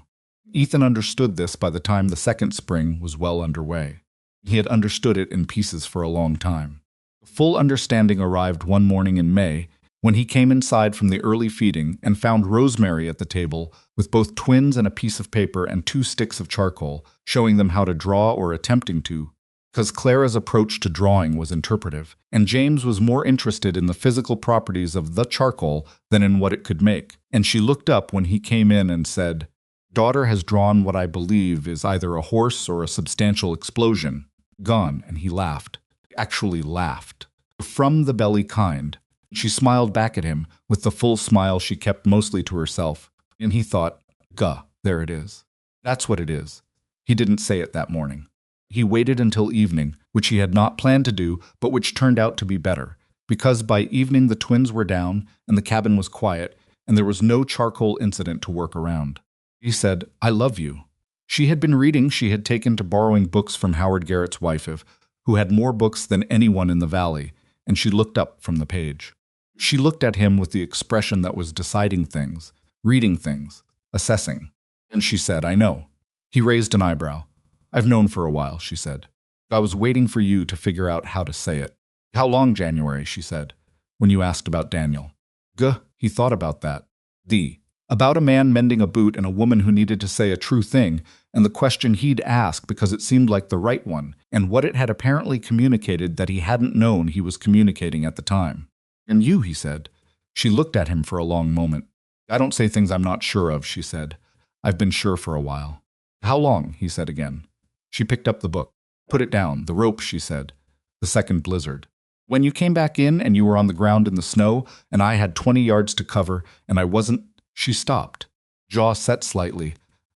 Ethan understood this by the time the second spring was well underway. He had understood it in pieces for a long time. The full understanding arrived one morning in May, when he came inside from the early feeding and found Rosemary at the table with both twins and a piece of paper and 2 sticks of charcoal, showing them how to draw or attempting to, because Clara's approach to drawing was interpretive, and James was more interested in the physical properties of the charcoal than in what it could make. And she looked up when he came in and said, "Daughter has drawn what I believe is either a horse or a substantial explosion. Gone," and he laughed. Actually laughed. From the belly kind. She smiled back at him with the full smile she kept mostly to herself, and he thought, "Guh, there it is. That's what it is." He didn't say it that morning. He waited until evening, which he had not planned to do, but which turned out to be better, because by evening the twins were down and the cabin was quiet, and there was no charcoal incident to work around. He said, "I love you." She had been reading. She had taken to borrowing books from Howard Garrett's wife, who had more books than anyone in the valley, and she looked up from the page. She looked at him with the expression that was deciding things, reading things, assessing. And she said, "I know." He raised an eyebrow. "I've known for a while," she said. "I was waiting for you to figure out how to say it." "How long, January?" she said, "when you asked about Daniel." Guh, he thought about that. About a man mending a boot and a woman who needed to say a true thing, and the question he'd ask because it seemed like the right one, and what it had apparently communicated that he hadn't known he was communicating at the time. "And you," he said. She looked at him for a long moment. "I don't say things I'm not sure of," she said. "I've been sure for a while." "How long?" he said again. She picked up the book. "Put it down. The rope," she said. "The second blizzard. When you came back in and you were on the ground in the snow, and I had 20 yards to cover, and I wasn't—" She stopped, jaw set slightly.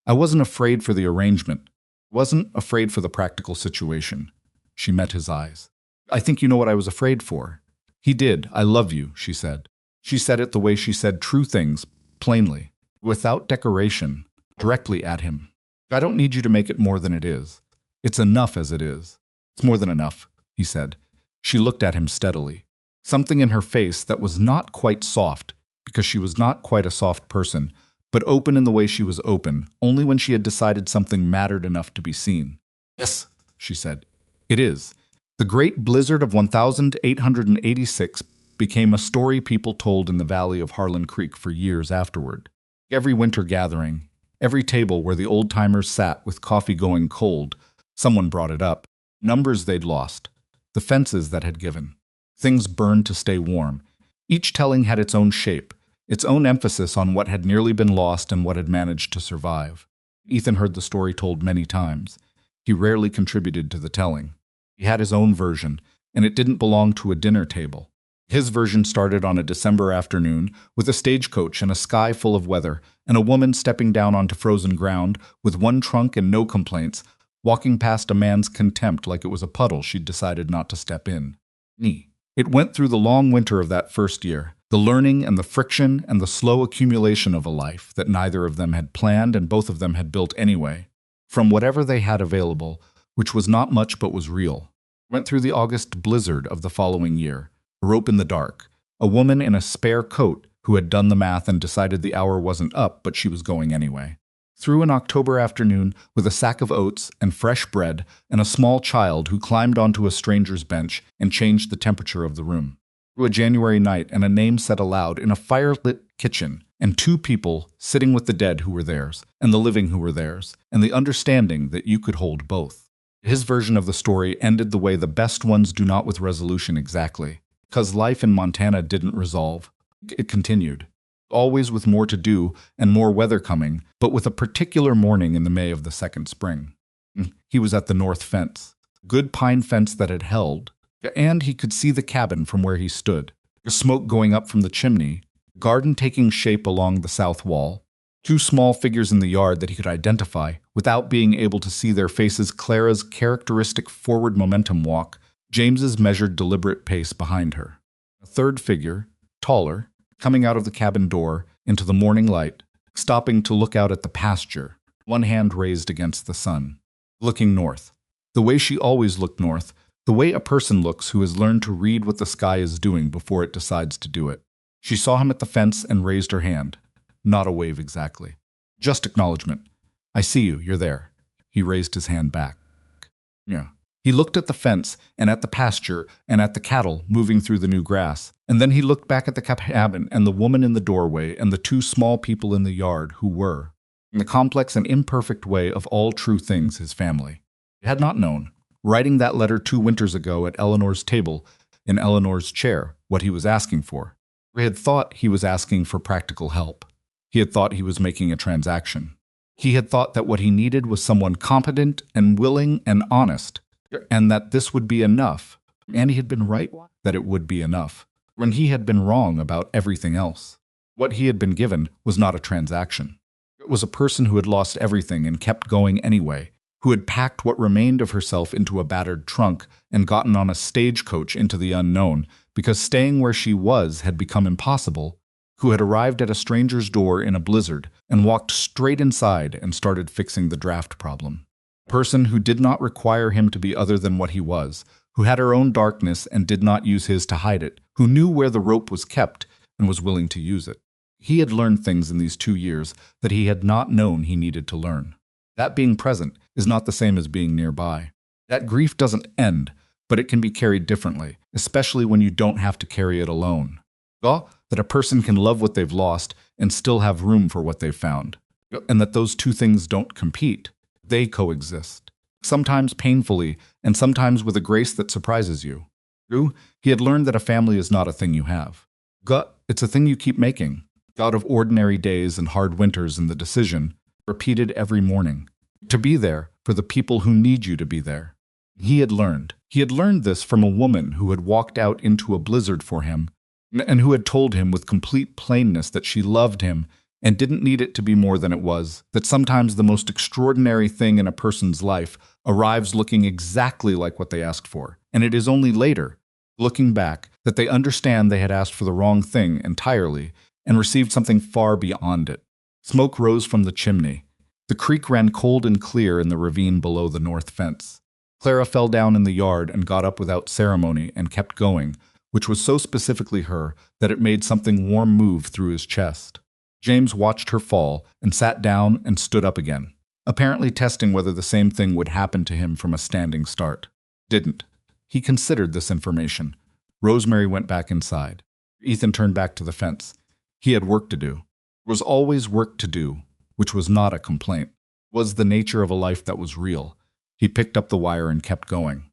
"I wasn't afraid for the arrangement. Wasn't afraid for the practical situation." She met his eyes. "I think you know what I was afraid for." He did. "I love you," she said. She said it the way she said true things, plainly, without decoration, directly at him. "I don't need you to make it more than it is. It's enough as it is." "It's more than enough," he said. She looked at him steadily. Something in her face that was not quite soft, because she was not quite a soft person, but open in the way she was open, only when she had decided something mattered enough to be seen. "Yes," she said. "It is. The Great Blizzard of 1886 became a story people told in the valley of Harlan Creek for years afterward. Every winter gathering, every table where the old-timers sat with coffee going cold, someone brought it up. Numbers they'd lost, the fences that had given, things burned to stay warm. Each telling had its own shape, its own emphasis on what had nearly been lost and what had managed to survive. Ethan heard the story told many times. He rarely contributed to the telling. He had his own version, and it didn't belong to a dinner table. His version started on a December afternoon with a stagecoach and a sky full of weather, and a woman stepping down onto frozen ground with one trunk and no complaints, walking past a man's contempt like it was a puddle she'd decided not to step in. It went through the long winter of that first year, the learning and the friction and the slow accumulation of a life that neither of them had planned and both of them had built anyway, from whatever they had available, which was not much but was real. Went through the August blizzard of the following year, a rope in the dark, a woman in a spare coat who had done the math and decided the hour wasn't up but she was going anyway. Through an October afternoon with a sack of oats and fresh bread and a small child who climbed onto a stranger's bench and changed the temperature of the room. Through a January night and a name said aloud in a fire-lit kitchen, and two people sitting with the dead who were theirs, and the living who were theirs, and the understanding that you could hold both. His version of the story ended the way the best ones do, not with resolution exactly, because life in Montana didn't resolve. It continued, always with more to do and more weather coming, but with a particular morning in the May of the second spring. He was at the north fence, good pine fence that had held, and he could see the cabin from where he stood, smoke going up from the chimney, garden taking shape along the south wall, two small figures in the yard that he could identify without being able to see their faces, Clara's characteristic forward momentum walk, James's measured deliberate pace behind her. A third figure, taller, coming out of the cabin door into the morning light, stopping to look out at the pasture, one hand raised against the sun, looking north, the way she always looked north, the way a person looks who has learned to read what the sky is doing before it decides to do it. She saw him at the fence and raised her hand. Not a wave exactly. Just acknowledgement. I see you, you're there. He raised his hand back. Yeah. He looked at the fence and at the pasture and at the cattle moving through the new grass, and then he looked back at the cabin and the woman in the doorway and the two small people in the yard who were, in the complex and imperfect way of all true things, his family. He had not known, writing that letter 2 winters ago at Eleanor's table, in Eleanor's chair, what he was asking for. He had thought he was asking for practical help. He had thought he was making a transaction. He had thought that what he needed was someone competent and willing and honest, and that this would be enough. And he had been right that it would be enough, when he had been wrong about everything else. What he had been given was not a transaction. It was a person who had lost everything and kept going anyway, who had packed what remained of herself into a battered trunk and gotten on a stagecoach into the unknown, because staying where she was had become impossible, who had arrived at a stranger's door in a blizzard and walked straight inside and started fixing the draft problem. A person who did not require him to be other than what he was, who had her own darkness and did not use his to hide it, who knew where the rope was kept and was willing to use it. He had learned things in these 2 years that he had not known he needed to learn. That being present is not the same as being nearby. That grief doesn't end, but it can be carried differently, especially when you don't have to carry it alone. That a person can love what they've lost and still have room for what they've found, and that those two things don't compete. They coexist, sometimes painfully and sometimes with a grace that surprises you. True, he had learned that a family is not a thing you have. It's a thing you keep making, out of ordinary days and hard winters and the decision, repeated every morning, to be there for the people who need you to be there. He had learned this from a woman who had walked out into a blizzard for him and who had told him with complete plainness that she loved him and didn't need it to be more than it was, that sometimes the most extraordinary thing in a person's life arrives looking exactly like what they asked for, and it is only later, looking back, that they understand they had asked for the wrong thing entirely and received something far beyond it. Smoke rose from the chimney. The creek ran cold and clear in the ravine below the north fence. Clara fell down in the yard and got up without ceremony and kept going, which was so specifically her that it made something warm move through his chest. James watched her fall and sat down and stood up again, apparently testing whether the same thing would happen to him from a standing start. Didn't. He considered this information. Rosemary went back inside. Ethan turned back to the fence. He had work to do. There was always work to do, which was not a complaint. It was the nature of a life that was real. He picked up the wire and kept going.